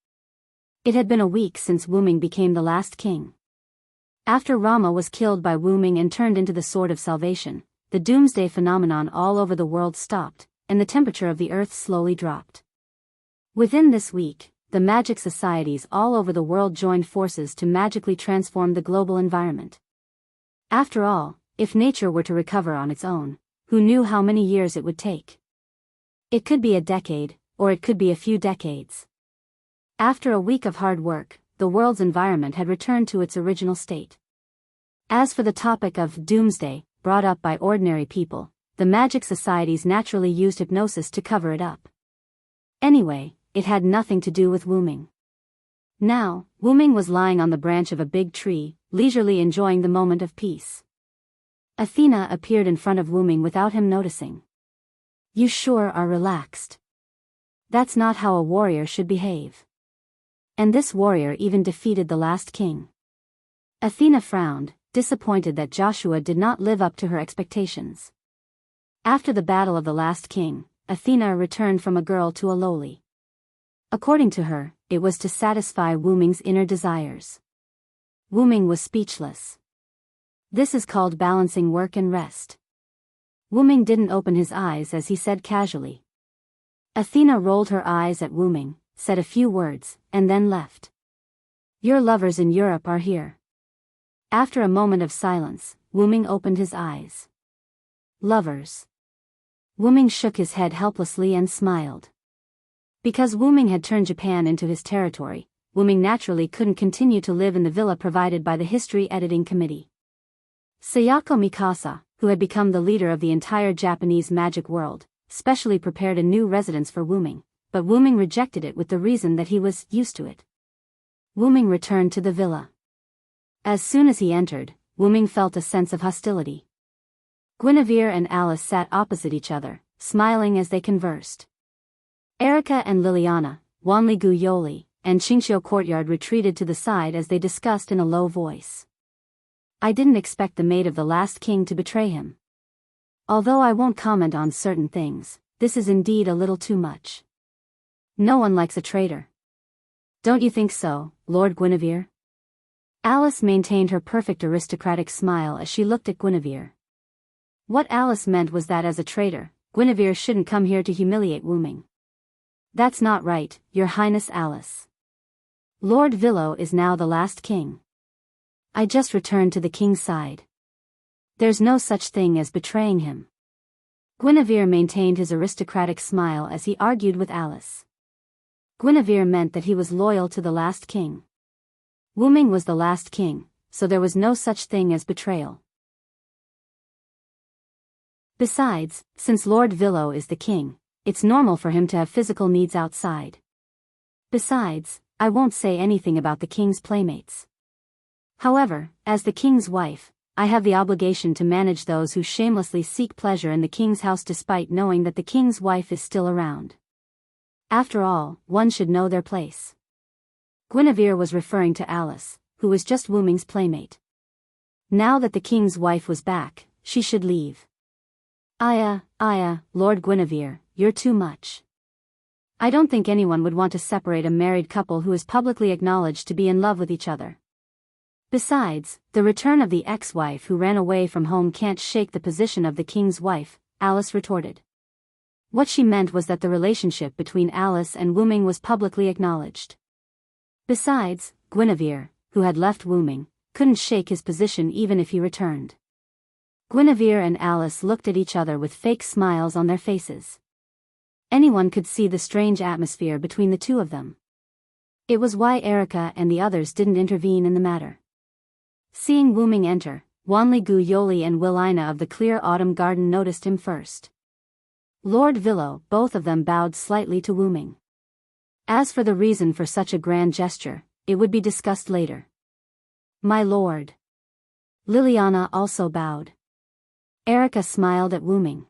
It had been a week since Wuming became the last king. After Rama was killed by Wuming and turned into the Sword of Salvation, the doomsday phenomenon all over the world stopped, and the temperature of the earth slowly dropped. Within this week, the magic societies all over the world joined forces to magically transform the global environment. After all, if nature were to recover on its own, who knew how many years it would take? It could be a decade, or it could be a few decades. After a week of hard work, the world's environment had returned to its original state. As for the topic of doomsday, brought up by ordinary people, the magic societies naturally used hypnosis to cover it up. Anyway, it had nothing to do with Wuming. Now, Wuming was lying on the branch of a big tree, leisurely enjoying the moment of peace. Athena appeared in front of Wuming without him noticing. "You sure are relaxed. That's not how a warrior should behave." And this warrior even defeated the last king. Athena frowned, disappointed that Joshua did not live up to her expectations. After the battle of the last king, Athena returned from a girl to a lowly. According to her, it was to satisfy Wuming's inner desires. Wuming was speechless. This is called balancing work and rest. Wuming didn't open his eyes as he said casually. Athena rolled her eyes at Wuming, said a few words, and then left. "Your lovers in Europe are here." After a moment of silence, Wuming opened his eyes. "Lovers?" Wuming shook his head helplessly and smiled. Because Wuming had turned Japan into his territory, Wuming naturally couldn't continue to live in the villa provided by the History Editing Committee. Sayako Mikasa, who had become the leader of the entire Japanese magic world, specially prepared a new residence for Wuming, but Wuming rejected it with the reason that he was used to it. Wuming returned to the villa. As soon as he entered, Wuming felt a sense of hostility. Guinevere and Alice sat opposite each other, smiling as they conversed. Erica and Liliana, Wanli Yoli, and Qingxiu Courtyard retreated to the side as they discussed in a low voice. "I didn't expect the maid of the last king to betray him. Although I won't comment on certain things, this is indeed a little too much. No one likes a traitor. Don't you think so, Lord Guinevere?" Alice maintained her perfect aristocratic smile as she looked at Guinevere. What Alice meant was that as a traitor, Guinevere shouldn't come here to humiliate Wuming. "That's not right, Your Highness Alice. Lord Villo is now the last king. I just returned to the king's side. There's no such thing as betraying him." Guinevere maintained his aristocratic smile as he argued with Alice. Guinevere meant that he was loyal to the last king. Wuming was the last king, so there was no such thing as betrayal. Besides, since Lord Villo is the king, it's normal for him to have physical needs outside. Besides, I won't say anything about the king's playmates. However, as the king's wife, I have the obligation to manage those who shamelessly seek pleasure in the king's house despite knowing that the king's wife is still around. After all, one should know their place. Guinevere was referring to Alice, who was just Wuming's playmate. Now that the king's wife was back, she should leave. Lord Guinevere, you're too much. I don't think anyone would want to separate a married couple who is publicly acknowledged to be in love with each other. Besides, the return of the ex-wife who ran away from home can't shake the position of the king's wife, Alice retorted. What she meant was that the relationship between Alice and Wooming was publicly acknowledged. Besides, Guinevere, who had left Wooming, couldn't shake his position even if he returned. Guinevere and Alice looked at each other with fake smiles on their faces. Anyone could see the strange atmosphere between the two of them. It was why Erica and the others didn't intervene in the matter. Seeing Wooming enter, Wanli Yoli and Willina of the Clear Autumn Garden noticed him first. Lord Villo, both of them bowed slightly to Wooming. As for the reason for such a grand gesture, it would be discussed later. My lord. Liliana also bowed. Erica smiled at Wooming.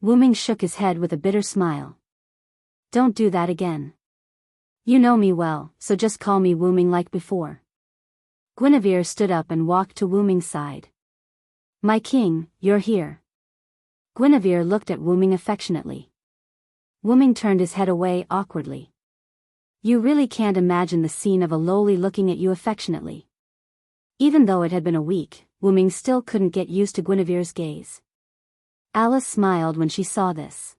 Wooming shook his head with a bitter smile. Don't do that again. You know me well, so just call me Wooming like before. Guinevere stood up and walked to Wooming's side. My king, you're here. Guinevere looked at Wooming affectionately. Wooming turned his head away awkwardly. You really can't imagine the scene of a lowly looking at you affectionately. Even though it had been a week, Wooming still couldn't get used to Guinevere's gaze. Alice smiled when she saw this.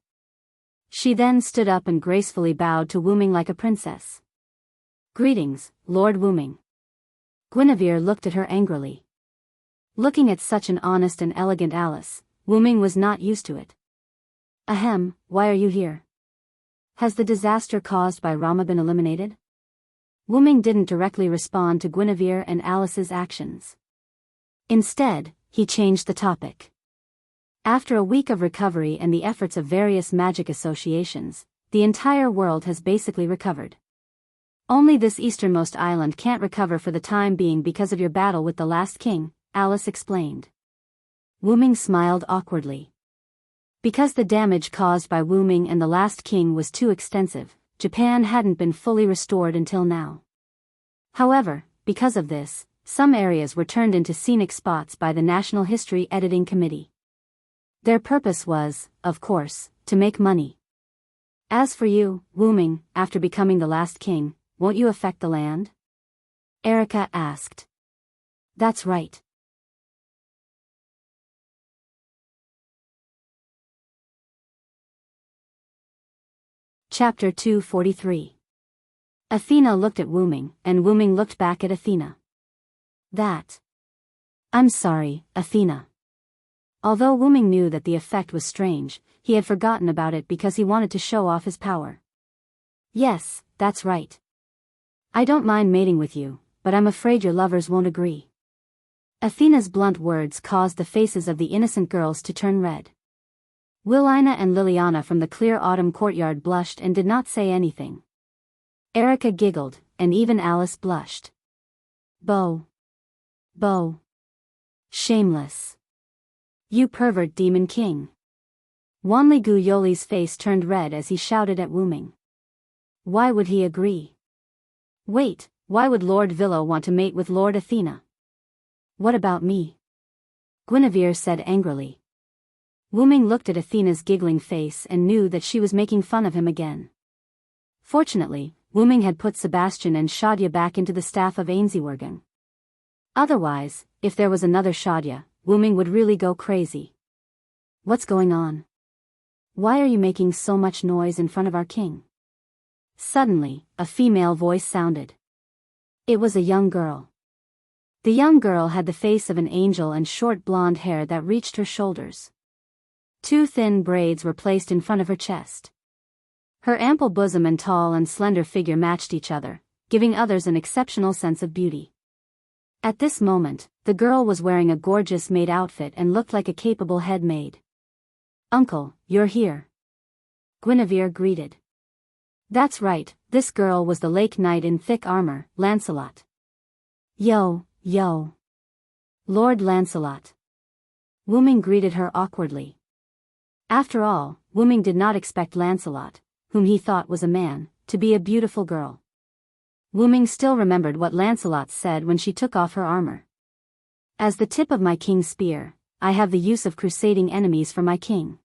She then stood up and gracefully bowed to Wooming like a princess. Greetings, Lord Wooming. Guinevere looked at her angrily. Looking at such an honest and elegant Alice, Wooming was not used to it. Ahem, why are you here? Has the disaster caused by Rama been eliminated? Wooming didn't directly respond to Guinevere and Alice's actions. Instead, he changed the topic. After a week of recovery and the efforts of various magic associations, the entire world has basically recovered. Only this easternmost island can't recover for the time being because of your battle with the last king, Alice explained. Wooming smiled awkwardly. Because the damage caused by Wooming and the last king was too extensive, Japan hadn't been fully restored until now. However, because of this, some areas were turned into scenic spots by the National History Editing Committee. Their purpose was, of course, to make money. As for you, Wooming, after becoming the last king, won't you affect the land? Erica asked. That's right. Chapter 243. Athena looked at Wooming, and Wooming looked back at Athena. I'm sorry, Athena. Although Wooming knew that the effect was strange, he had forgotten about it because he wanted to show off his power. Yes, that's right. I don't mind mating with you, but I'm afraid your lovers won't agree. Athena's blunt words caused the faces of the innocent girls to turn red. Willina and Liliana from the Clear Autumn courtyard blushed and did not say anything. Erica giggled, and even Alice blushed. Bo. Shameless. You pervert demon king. Wanli Yoli's face turned red as he shouted at Wooming. Why would he agree? Wait, why would Lord Villo want to mate with Lord Athena? What about me? Guinevere said angrily. Wooming looked at Athena's giggling face and knew that she was making fun of him again. Fortunately, Wooming had put Sebastian and Shadya back into the staff of Ainsiewergen. Otherwise, if there was another Shadya, Wooming would really go crazy. What's going on? Why are you making so much noise in front of our king? Suddenly, a female voice sounded. It was a young girl. The young girl had the face of an angel and short blonde hair that reached her shoulders. Two thin braids were placed in front of her chest. Her ample bosom and tall and slender figure matched each other, giving others an exceptional sense of beauty. At this moment, the girl was wearing a gorgeous maid outfit and looked like a capable head maid. Uncle, you're here. Guinevere greeted. That's right, this girl was the Lake Knight in thick armor, Lancelot. Yo. Lord Lancelot. Wooming greeted her awkwardly. After all, Wooming did not expect Lancelot, whom he thought was a man, to be a beautiful girl. Wooming still remembered what Lancelot said when she took off her armor. As the tip of my king's spear, I have the use of crusading enemies for my king.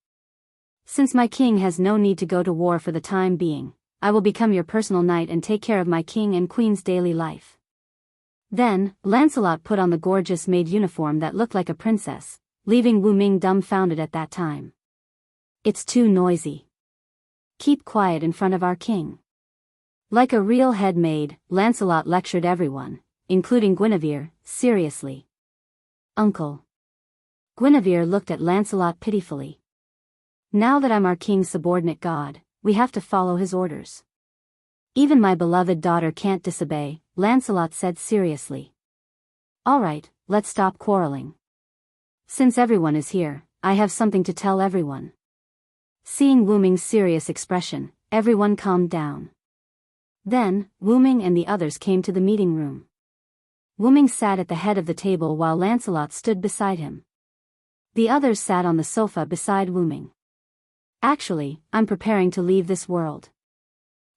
Since my king has no need to go to war for the time being, I will become your personal knight and take care of my king and queen's daily life. Then, Lancelot put on the gorgeous maid uniform that looked like a princess, leaving Wu Ming dumbfounded at that time. It's too noisy. Keep quiet in front of our king. Like a real head maid, Lancelot lectured everyone, including Guinevere, seriously. Uncle. Guinevere looked at Lancelot pitifully. Now that I'm our king's subordinate god, we have to follow his orders. Even my beloved daughter can't disobey, Lancelot said seriously. All right, let's stop quarreling. Since everyone is here, I have something to tell everyone. Seeing Wu Ming's serious expression, everyone calmed down. Then, Wu Ming and the others came to the meeting room. Wu Ming sat at the head of the table while Lancelot stood beside him. The others sat on the sofa beside Wu Ming. Actually, I'm preparing to leave this world.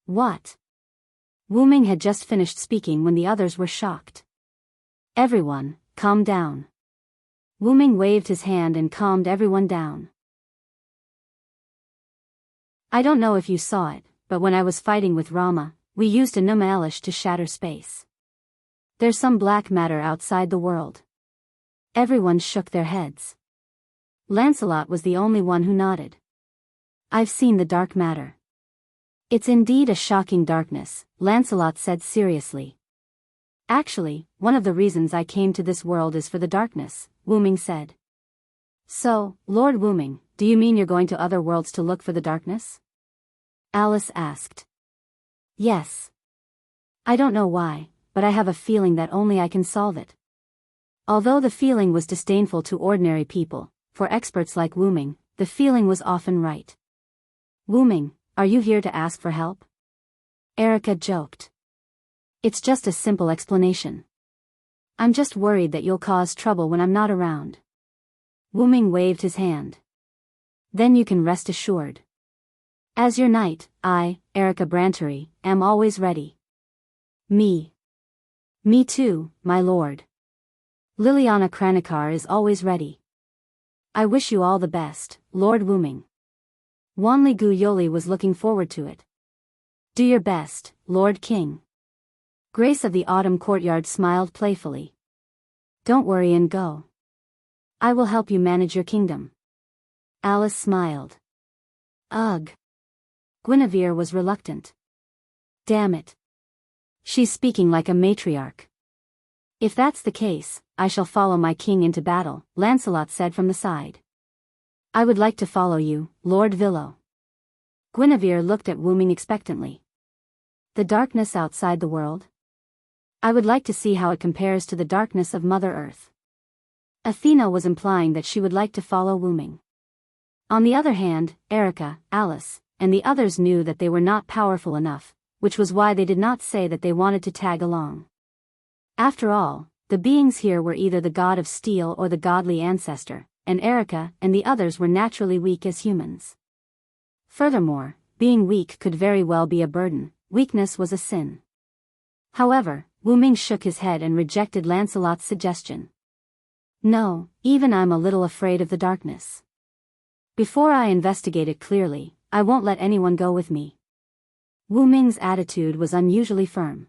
What? Wu Ming had just finished speaking when the others were shocked. Everyone, calm down. Wu Ming waved his hand and calmed everyone down. I don't know if you saw it, but when I was fighting with Rama, we used a Elish to shatter space. There's some black matter outside the world. Everyone shook their heads. Lancelot was the only one who nodded. I've seen the dark matter. It's indeed a shocking darkness, Lancelot said seriously. Actually, one of the reasons I came to this world is for the darkness, Wu Ming said. So, Lord Wu Ming, do you mean you're going to other worlds to look for the darkness? Alice asked. Yes. I don't know why, but I have a feeling that only I can solve it. Although the feeling was disdainful to ordinary people, for experts like Wu Ming, the feeling was often right. Wu Ming, are you here to ask for help? Erica joked. It's just a simple explanation. I'm just worried that you'll cause trouble when I'm not around. Wu Ming waved his hand. Then you can rest assured. As your knight, I, Erica Brantery, am always ready. Me too, my lord. Liliana Kranikar is always ready. I wish you all the best, Lord Wu Ming. Wanli Gu Yoli was looking forward to it. Do your best, Lord King. Grace of the Autumn Courtyard smiled playfully. Don't worry and go. I will help you manage your kingdom. Alice smiled. Ugh. Guinevere was reluctant. Damn it. She's speaking like a matriarch. If that's the case, I shall follow my king into battle, Lancelot said from the side. I would like to follow you, Lord Villo. Guinevere looked at Wu Ming expectantly. The darkness outside the world? I would like to see how it compares to the darkness of Mother Earth. Athena was implying that she would like to follow Wu Ming. On the other hand, Erica, Alice, and the others knew that they were not powerful enough, which was why they did not say that they wanted to tag along. After all, the beings here were either the god of steel or the godly ancestor, and Erica and the others were naturally weak as humans. Furthermore, being weak could very well be a burden. Weakness was a sin. However, Wu Ming shook his head and rejected Lancelot's suggestion. No, even I'm a little afraid of the darkness. Before I investigate it clearly, I won't let anyone go with me. Wu Ming's attitude was unusually firm.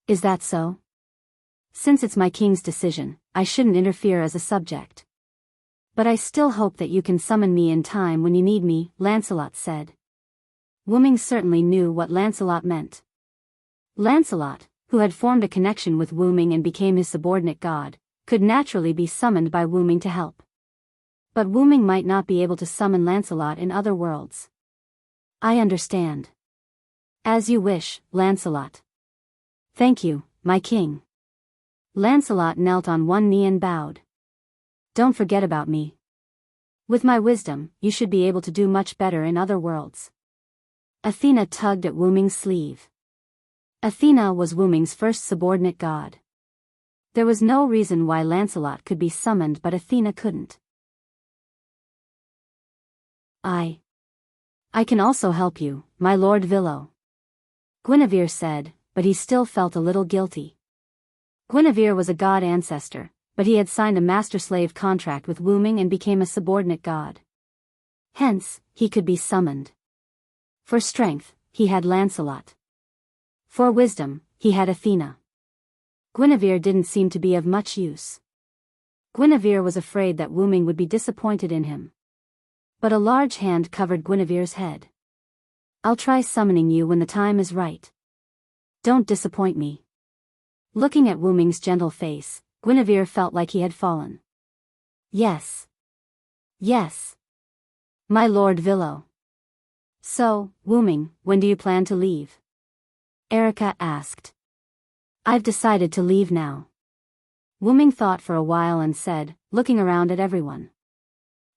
Is that so? Since it's my king's decision, I shouldn't interfere as a subject. But I still hope that you can summon me in time when you need me, Lancelot said. Wu Ming certainly knew what Lancelot meant. Lancelot, who had formed a connection with Wu Ming and became his subordinate god, could naturally be summoned by Wu Ming to help. But Wu Ming might not be able to summon Lancelot in other worlds. I understand. As you wish, Lancelot. Thank you, my king. Lancelot knelt on one knee and bowed. Don't forget about me. With my wisdom, you should be able to do much better in other worlds. Athena tugged at Wu Ming's sleeve. Athena was Wu Ming's first subordinate god. There was no reason why Lancelot could be summoned but Athena couldn't. I can also help you, my lord Villo. Guinevere said, but he still felt a little guilty. Guinevere was a god ancestor, but he had signed a master-slave contract with Wu Ming and became a subordinate god. Hence, he could be summoned. For strength, he had Lancelot. For wisdom, he had Athena. Guinevere didn't seem to be of much use. Guinevere was afraid that Wu Ming would be disappointed in him. But a large hand covered Guinevere's head. "I'll try summoning you when the time is right. Don't disappoint me." Looking at Wu Ming's gentle face, Guinevere felt like he had fallen. "Yes. Yes. My Lord Villo." "So, Wu Ming, when do you plan to leave?" Erica asked. "I've decided to leave now." Wu Ming thought for a while and said, looking around at everyone.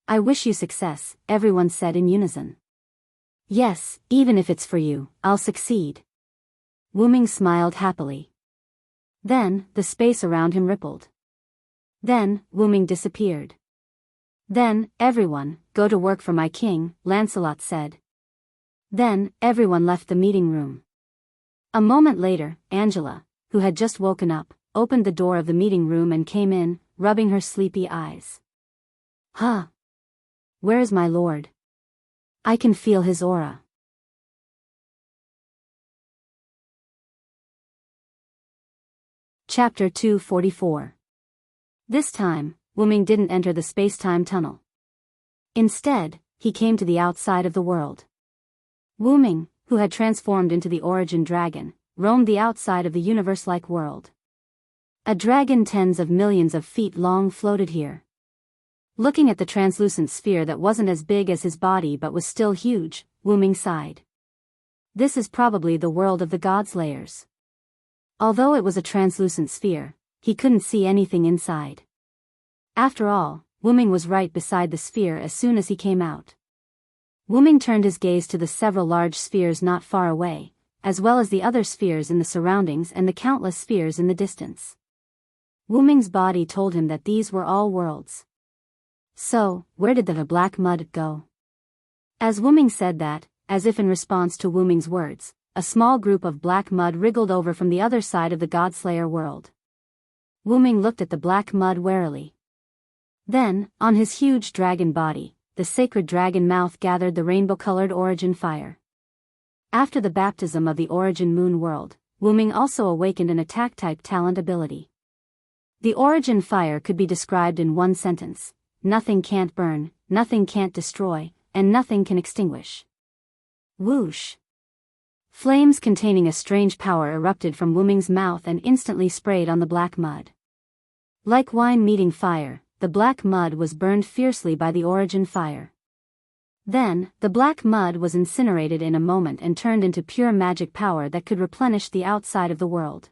"I wish you success," everyone said in unison. "Yes, even if it's for you, I'll succeed." Wu Ming smiled happily. Then, the space around him rippled. Then, Wu Ming disappeared. "Then, everyone, go to work for my king," Lancelot said. Then, everyone left the meeting room. A moment later, Angela, who had just woken up, opened the door of the meeting room and came in, rubbing her sleepy eyes. "Huh? Where is my lord? I can feel his aura." Chapter 244. This time, Wu Ming didn't enter the space-time tunnel. Instead, he came to the outside of the world. Wu Ming, who had transformed into the origin dragon, roamed the outside of the universe-like world. A dragon tens of millions of feet long floated here. Looking at the translucent sphere that wasn't as big as his body but was still huge, Wu Ming sighed. This is probably the world of the gods' layers. Although it was a translucent sphere, he couldn't see anything inside. After all, Wu Ming was right beside the sphere as soon as he came out. Wu Ming turned his gaze to the several large spheres not far away, as well as the other spheres in the surroundings and the countless spheres in the distance. Wu Ming's body told him that these were all worlds. So, where did the black mud go? As Wu Ming said that, as if in response to Wu Ming's words, a small group of black mud wriggled over from the other side of the Godslayer world. Wu Ming looked at the black mud warily. Then, on his huge dragon body, the sacred dragon mouth gathered the rainbow-colored origin fire. After the baptism of the origin moon world, Wu Ming also awakened an attack-type talent ability. The origin fire could be described in one sentence: nothing can't burn, nothing can't destroy, and nothing can extinguish. Whoosh! Flames containing a strange power erupted from Wu Ming's mouth and instantly sprayed on the black mud. Like wine meeting fire, the black mud was burned fiercely by the origin fire. Then, the black mud was incinerated in a moment and turned into pure magic power that could replenish the outside of the world.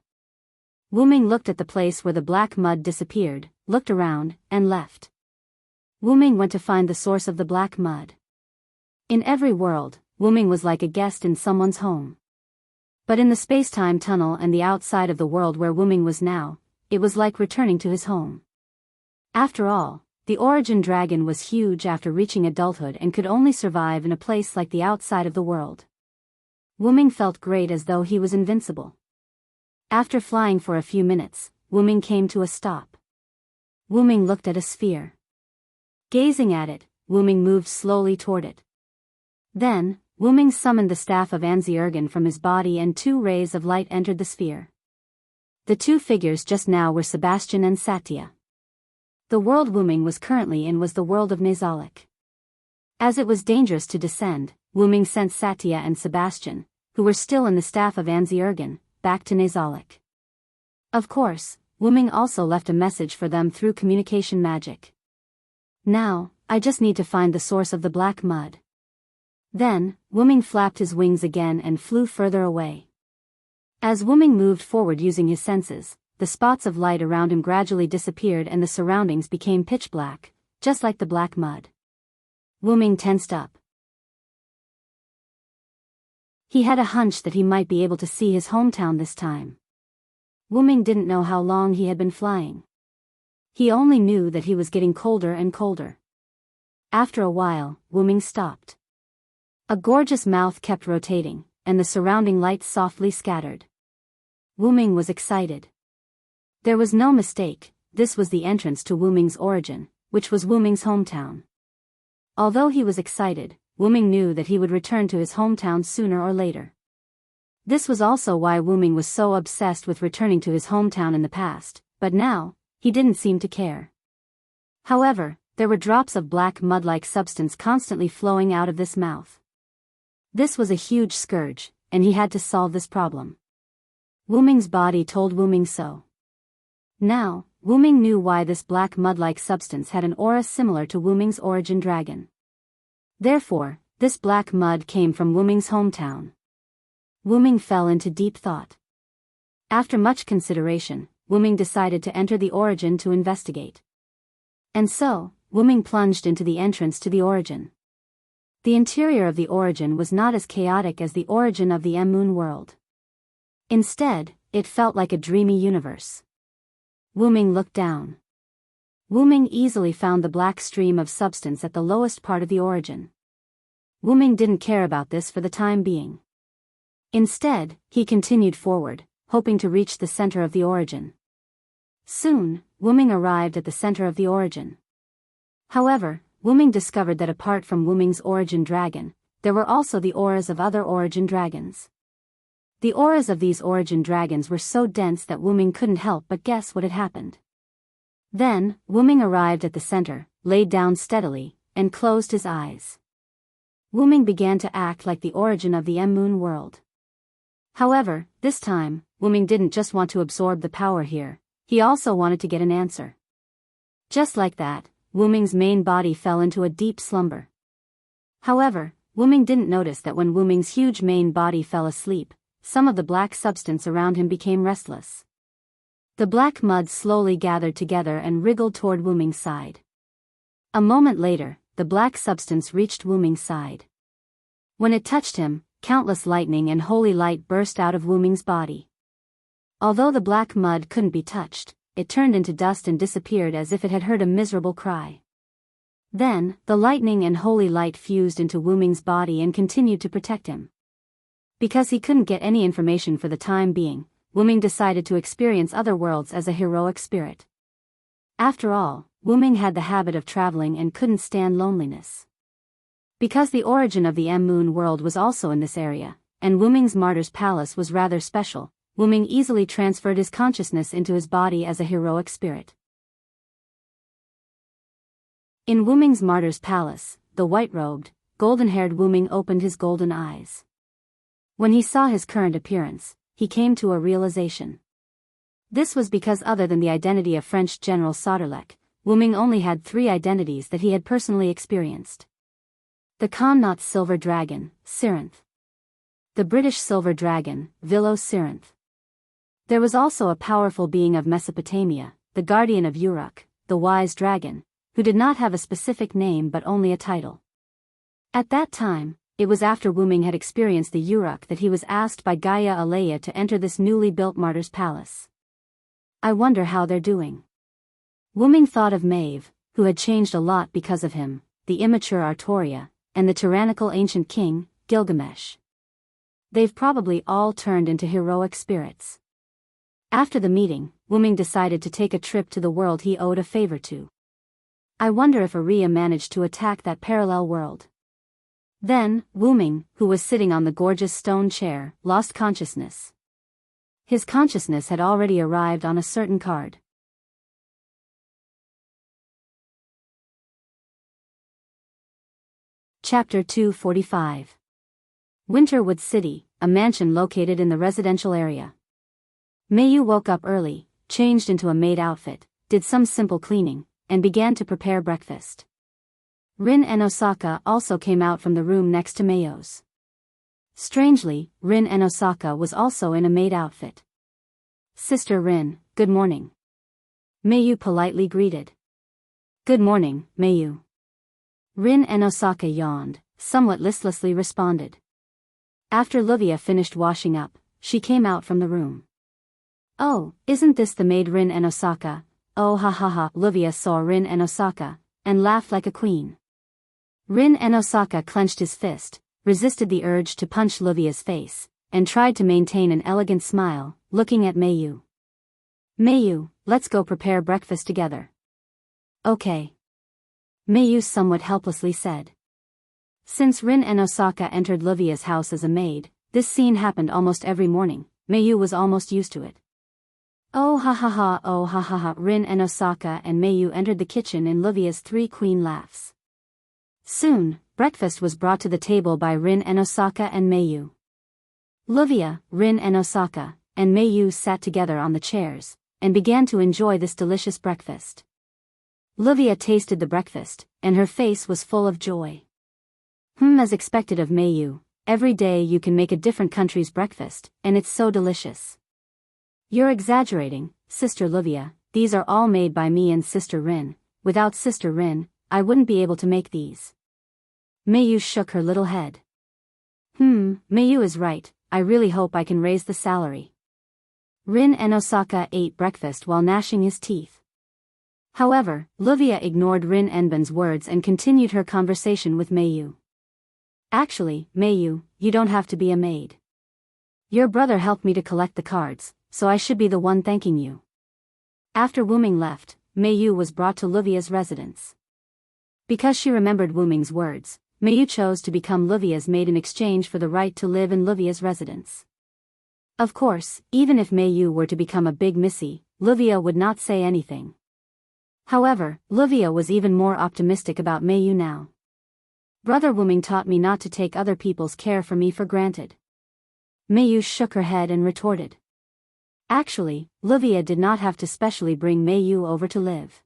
Wu Ming looked at the place where the black mud disappeared, looked around, and left. Wu Ming went to find the source of the black mud. In every world, Wu Ming was like a guest in someone's home. But in the space-time tunnel and the outside of the world where Wu Ming was now, it was like returning to his home. After all, the origin dragon was huge after reaching adulthood and could only survive in a place like the outside of the world. Wu Ming felt great as though he was invincible. After flying for a few minutes, Wu Ming came to a stop. Wu Ming looked at a sphere. Gazing at it, Wu Ming moved slowly toward it. Then, Wu Ming summoned the staff of Anziergen from his body and 2 rays of light entered the sphere. The 2 figures just now were Sebastian and Satya. The world Wu Ming was currently in was the world of Nazalik. As it was dangerous to descend, Wu Ming sent Satya and Sebastian, who were still in the staff of Anziergen, back to Nazalik. Of course, Wu Ming also left a message for them through communication magic. "Now, I just need to find the source of the black mud." Then, Wu Ming flapped his wings again and flew further away. As Wu Ming moved forward using his senses, the spots of light around him gradually disappeared and the surroundings became pitch black, just like the black mud. Wu Ming tensed up. He had a hunch that he might be able to see his hometown this time. Wu Ming didn't know how long he had been flying. He only knew that he was getting colder and colder. After a while, Wu Ming stopped. A gorgeous mouth kept rotating, and the surrounding lights softly scattered. Wu Ming was excited. There was no mistake, this was the entrance to Wu Ming's origin, which was Wu Ming's hometown. Although he was excited, Wu Ming knew that he would return to his hometown sooner or later. This was also why Wuming was so obsessed with returning to his hometown in the past, but now, he didn't seem to care. However, there were drops of black mud-like substance constantly flowing out of this mouth. This was a huge scourge, and he had to solve this problem. Wuming's body told Wuming so. Now, Wuming knew why this black mud-like substance had an aura similar to Wuming's origin dragon. Therefore, this black mud came from Wuming's hometown. Wuming fell into deep thought. After much consideration, Wuming decided to enter the origin to investigate. And so, Wuming plunged into the entrance to the origin. The interior of the origin was not as chaotic as the origin of the Moon world. Instead, it felt like a dreamy universe. Wuming looked down. Wuming easily found the black stream of substance at the lowest part of the origin. Wuming didn't care about this for the time being. Instead, he continued forward, hoping to reach the center of the origin. Soon, Wuming arrived at the center of the origin. However, Wuming discovered that apart from Wuming's origin dragon, there were also the auras of other origin dragons. The auras of these origin dragons were so dense that Wuming couldn't help but guess what had happened. Then, Wuming arrived at the center, laid down steadily, and closed his eyes. Wuming began to act like the origin of the Moon world. However, this time, Wuming didn't just want to absorb the power here, he also wanted to get an answer. Just like that, Wuming's main body fell into a deep slumber. However, Wuming didn't notice that when Wuming's huge main body fell asleep, some of the black substance around him became restless. The black mud slowly gathered together and wriggled toward Wuming's side. A moment later, the black substance reached Wuming's side. When it touched him, countless lightning and holy light burst out of Wuming's body. Although the black mud couldn't be touched, it turned into dust and disappeared as if it had heard a miserable cry. Then, the lightning and holy light fused into Wuming's body and continued to protect him. Because he couldn't get any information for the time being, Wuming decided to experience other worlds as a heroic spirit. After all, Wuming had the habit of traveling and couldn't stand loneliness. Because the origin of the Moon world was also in this area, and Wuming's martyr's palace was rather special, Wuming easily transferred his consciousness into his body as a heroic spirit. In Wuming's martyr's palace, the white-robed, golden-haired Wuming opened his golden eyes. When he saw his current appearance, he came to a realization. This was because other than the identity of French General Sauterlec, Wuming only had 3 identities that he had personally experienced. The Connaught Silver Dragon, Sirinth. The British Silver Dragon, Vilo Sirinth. There was also a powerful being of Mesopotamia, the Guardian of Uruk, the Wise Dragon, who did not have a specific name but only a title. At that time, it was after Wuming had experienced the Uruk that he was asked by Gaia Aleia to enter this newly built martyr's palace. I wonder how they're doing. Wuming thought of Maeve, who had changed a lot because of him, the immature Artoria, and the tyrannical ancient king, Gilgamesh. They've probably all turned into heroic spirits. After the meeting, Wuming decided to take a trip to the world he owed a favor to. I wonder if Aria managed to attack that parallel world. Then, Wuming, who was sitting on the gorgeous stone chair, lost consciousness. His consciousness had already arrived on a certain card. Chapter 245. Winterwood City, a mansion located in the residential area. Mayu woke up early, changed into a maid outfit, did some simple cleaning, and began to prepare breakfast. Rin and Osaka also came out from the room next to Mayu's. Strangely, Rin and Osaka was also in a maid outfit. Sister Rin, good morning. Mayu politely greeted. Good morning, Mayu. Rin and Osaka yawned, somewhat listlessly responded. After Livia finished washing up, she came out from the room. Oh, isn't this the maid Rin and Osaka? Oh ha ha ha. Livia saw Rin and Osaka, and laughed like a queen. Rin and Osaka clenched his fist, resisted the urge to punch Livia's face, and tried to maintain an elegant smile, looking at Mayu. Mayu, let's go prepare breakfast together. Okay. Mayu somewhat helplessly said. Since Rin and Osaka entered Livia's house as a maid, This scene happened almost every morning. Mayu was almost used to it. Oh ha ha ha, oh ha ha ha. Rin and Osaka and Mayu entered the kitchen in Livia's three queen laughs. Soon, breakfast was brought to the table by Rin and Osaka and Mayu. Livia, Rin and Osaka, and Mayu sat together on the chairs, and began to enjoy this delicious breakfast. Livia tasted the breakfast, and her face was full of joy. As expected of Mayu, every day you can make a different country's breakfast, and it's so delicious. You're exaggerating, Sister Livia, these are all made by me and Sister Rin. Without Sister Rin, I wouldn't be able to make these. Mayu shook her little head. Mayu is right, I really hope I can raise the salary. Rin and Osaka ate breakfast while gnashing his teeth. However, Livia ignored Rin Enben's words and continued her conversation with Mayu. Actually, Mayu, you don't have to be a maid. Your brother helped me to collect the cards, so I should be the one thanking you. After Wuming left, Mayu was brought to Livia's residence. Because she remembered Wuming's words, Mayu chose to become Livia's maid in exchange for the right to live in Livia's residence. Of course, even if Mayu were to become a big missy, Livia would not say anything. However, Livia was even more optimistic about Mayu now. Brother Wuming taught me not to take other people's care for me for granted. Mayu shook her head and retorted. Actually, Livia did not have to specially bring Mayu over to live.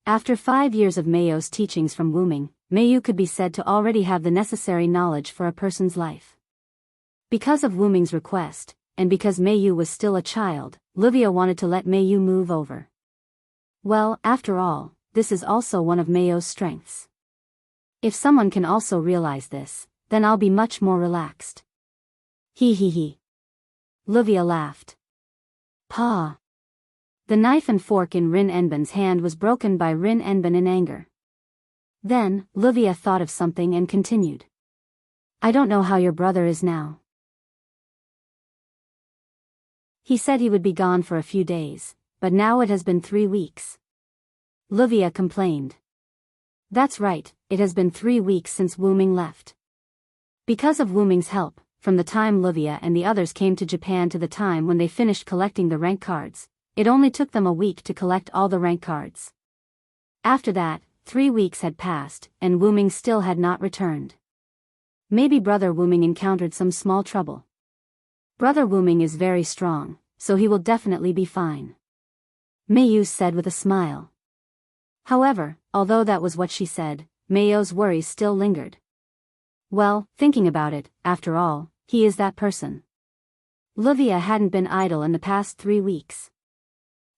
After 5 years of Mayu's teachings from Wuming, Mayu could be said to already have the necessary knowledge for a person's life. Because of Wuming's request, and because Mayu was still a child, Livia wanted to let Mayu move over. Well, after all, this is also one of Mayu's strengths. If someone can also realize this, then I'll be much more relaxed. He. Livia laughed. Pa. The knife and fork in Rin Enben's hand was broken by Rin Enben in anger. Then, Livia thought of something and continued. I don't know how your brother is now. He said he would be gone for a few days, but now it has been 3 weeks. Livia complained. That's right, it has been 3 weeks since Wuming left. Because of Wuming's help, from the time Livia and the others came to Japan to the time when they finished collecting the rank cards, it only took them a week to collect all the rank cards. After that, 3 weeks had passed, and Wuming still had not returned. Maybe Brother Wuming encountered some small trouble. Brother Wuming is very strong, so he will definitely be fine. Mayu said with a smile. However, although that was what she said, Mayu's worries still lingered. Well, thinking about it, after all, he is that person. Livia hadn't been idle in the past 3 weeks.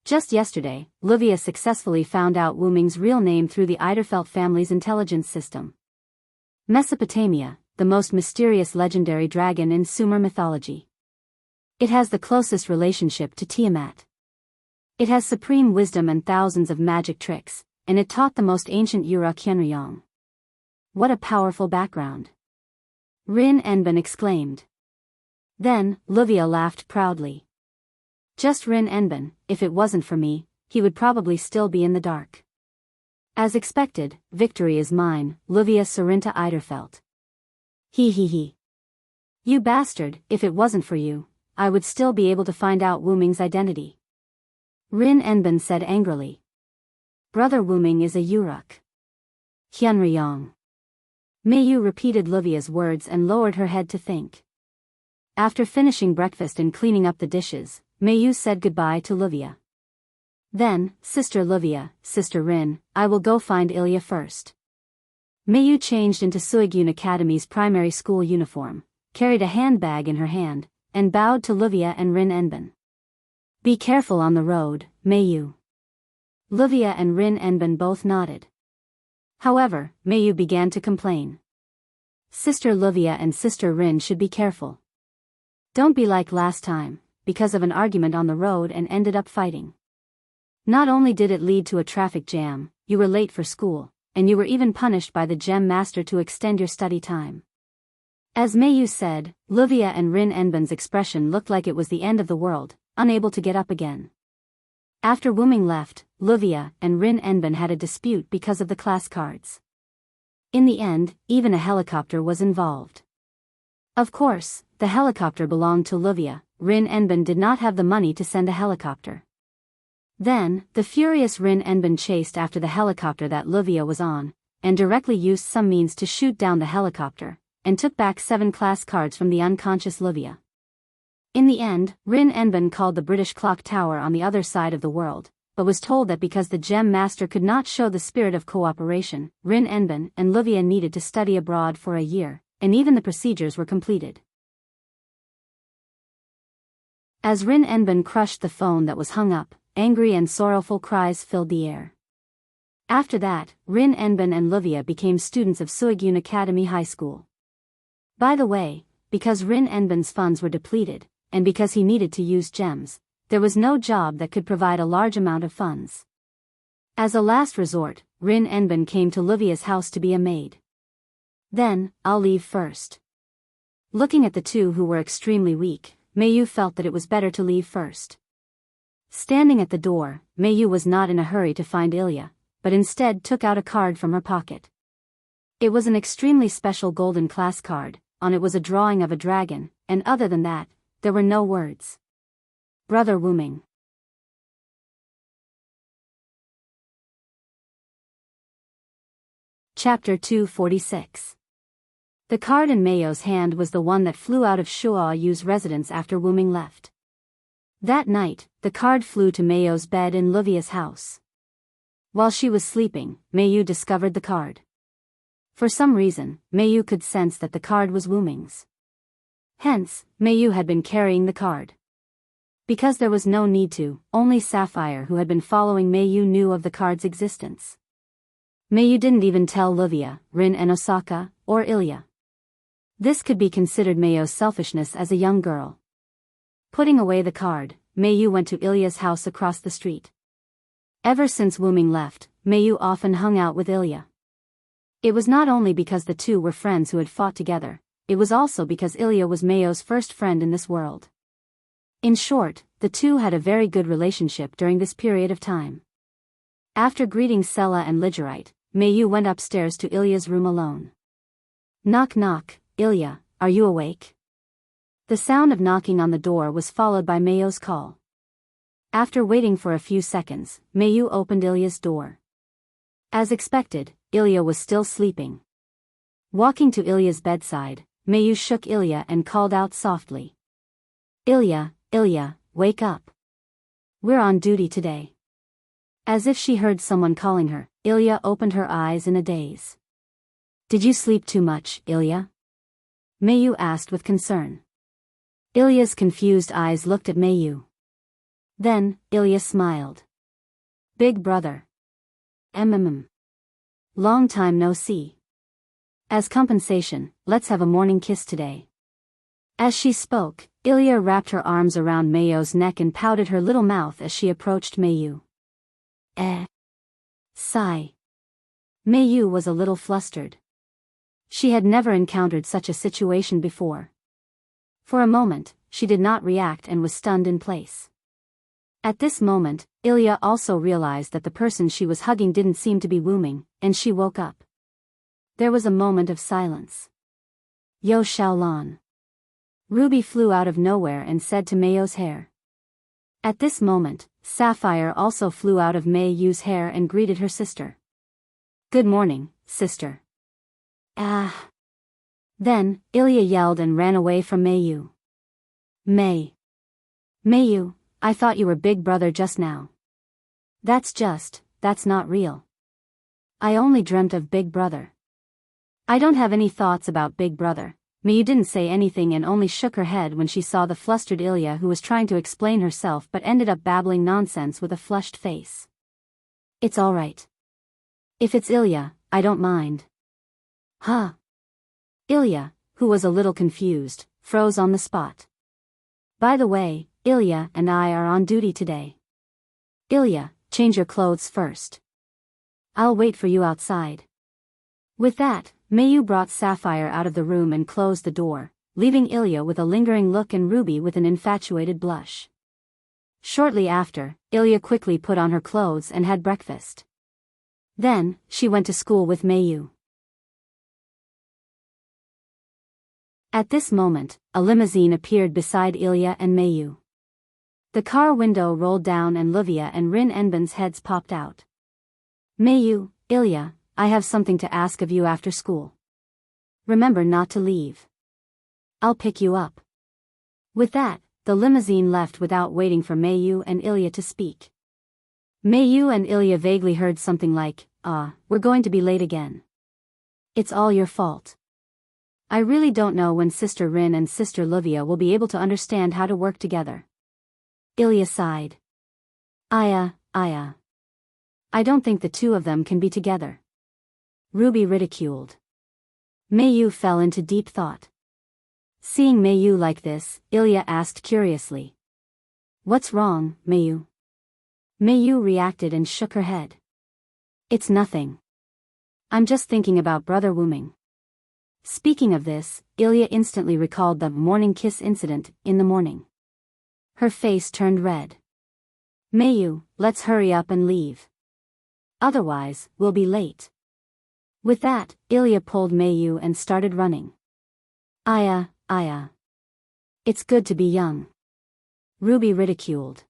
Just yesterday, Livia successfully found out Wuming's real name through the Eiderfelt family's intelligence system. Mesopotamia, the most mysterious legendary dragon in Sumer mythology. It has the closest relationship to Tiamat. It has supreme wisdom and thousands of magic tricks, and it taught the most ancient Yura Qianryong. What a powerful background. Rin Enben exclaimed. Then, Livia laughed proudly. Just Rin Enben, if it wasn't for me, he would probably still be in the dark. As expected, victory is mine, Livia Sarinta Eiderfelt. He. You bastard, if it wasn't for you, I would still be able to find out Wuming's identity. Rin Enben said angrily. Brother Wuming is a Yuruk. Qianryong. Mayu repeated Livia's words and lowered her head to think. After finishing breakfast and cleaning up the dishes, Mayu said goodbye to Livia. Then, Sister Livia, Sister Rin, I will go find Ilya first. Mayu changed into Suigyun Academy's primary school uniform, carried a handbag in her hand, and bowed to Livia and Rin Enben. Be careful on the road, Mayu. Livia and Rin Enben both nodded. However, Mayu began to complain. Sister Livia and Sister Rin should be careful. Don't be like last time, because of an argument on the road and ended up fighting. Not only did it lead to a traffic jam, you were late for school, and you were even punished by the gem master to extend your study time. As Mayu said, Livia and Rin Enben's expression looked like it was the end of the world, unable to get up again. After Wuming left, Livia and Rin Enben had a dispute because of the class cards. In the end, even a helicopter was involved. Of course, the helicopter belonged to Luvia. Rin Enbin did not have the money to send a helicopter. Then, the furious Rin Enbin chased after the helicopter that Luvia was on, and directly used some means to shoot down the helicopter, and took back 7 class cards from the unconscious Luvia. In the end, Rin Enbin called the British clock tower on the other side of the world, but was told that because the gem master could not show the spirit of cooperation, Rin Enbin and Luvia needed to study abroad for a year, and even the procedures were completed. As Rin Enbin crushed the phone that was hung up, angry and sorrowful cries filled the air. After that, Rin Enbin and Luvia became students of Suigyun Academy High School. By the way, because Rin Enbin's funds were depleted, and because he needed to use gems, there was no job that could provide a large amount of funds. As a last resort, Rin Enbin came to Luvia's house to be a maid. Then, I'll leave first. Looking at the two who were extremely weak, Meiyu felt that it was better to leave first. Standing at the door, Meiyu was not in a hurry to find Ilya, but instead took out a card from her pocket. It was an extremely special golden class card. On it was a drawing of a dragon, and other than that, there were no words. Brother Wuming. Chapter 246. The card in Meiyu's hand was the one that flew out of Shuo Yu's residence after Wuming left. That night, the card flew to Meiyu's bed in Luvia's house. While she was sleeping, Meiyu discovered the card. For some reason, Meiyu could sense that the card was Wuming's. Hence, Meiyu had been carrying the card. Because there was no need to, only Sapphire, who had been following Meiyu, knew of the card's existence. Meiyu didn't even tell Luvia, Rin and Osaka, or Ilya. This could be considered Meiyu's selfishness as a young girl. Putting away the card, Meiyu went to Ilya's house across the street. Ever since Wuming left, Meiyu often hung out with Ilya. It was not only because the two were friends who had fought together, it was also because Ilya was Meiyu's first friend in this world. In short, the two had a very good relationship during this period of time. After greeting Sela and Ligerite, Meiyu went upstairs to Ilya's room alone. Knock knock, Ilya, are you awake? The sound of knocking on the door was followed by Meiyu's call. After waiting for a few seconds, Meiyu opened Ilya's door. As expected, Ilya was still sleeping. Walking to Ilya's bedside, Meiyu shook Ilya and called out softly. Ilya, Ilya, wake up. We're on duty today. As if she heard someone calling her, Ilya opened her eyes in a daze. Did you sleep too much, Ilya? Meiyu asked with concern. Ilya's confused eyes looked at Meiyu. Then, Ilya smiled. Big brother. Long time no see. As compensation, let's have a morning kiss today. As she spoke, Ilya wrapped her arms around Meiyu's neck and pouted her little mouth as she approached Meiyu. Sigh. Meiyu was a little flustered. She had never encountered such a situation before. For a moment, she did not react and was stunned in place. At this moment, Ilya also realized that the person she was hugging didn't seem to be Wuming, and she woke up. There was a moment of silence. Yo Xiaolan. Ruby flew out of nowhere and said to Meiyu's hair. At this moment, Sapphire also flew out of Meiyu's hair and greeted her sister. Good morning, sister. Then, Ilya yelled and ran away from Meiyu. Meiyu, I thought you were Big Brother just now. That's not real. I only dreamt of Big Brother. I don't have any thoughts about Big Brother. Meiyu didn't say anything and only shook her head when she saw the flustered Ilya, who was trying to explain herself but ended up babbling nonsense with a flushed face. It's alright. If it's Ilya, I don't mind. Huh? Ilya, who was a little confused, froze on the spot. By the way, Ilya and I are on duty today. Ilya, change your clothes first. I'll wait for you outside. With that, Meiyu brought Sapphire out of the room and closed the door, leaving Ilya with a lingering look and Ruby with an infatuated blush. Shortly after, Ilya quickly put on her clothes and had breakfast. Then, she went to school with Meiyu. At this moment, a limousine appeared beside Ilya and Mayu. The car window rolled down and Livia and Rin Enben's heads popped out. Mayu, Ilya, I have something to ask of you after school. Remember not to leave. I'll pick you up. With that, the limousine left without waiting for Mayu and Ilya to speak. Mayu and Ilya vaguely heard something like, we're going to be late again. It's all your fault. I really don't know when Sister Rin and Sister Livia will be able to understand how to work together. Ilya sighed. I don't think the two of them can be together. Ruby ridiculed. Mayu fell into deep thought. Seeing Mayu like this, Ilya asked curiously. What's wrong, Mayu? Mayu reacted and shook her head. It's nothing. I'm just thinking about Brother Wuming. Speaking of this, Ilya instantly recalled the morning kiss incident in the morning. Her face turned red. Mayu, let's hurry up and leave. Otherwise, we'll be late. With that, Ilya pulled Mayu and started running. Aya. It's good to be young. Ruby ridiculed.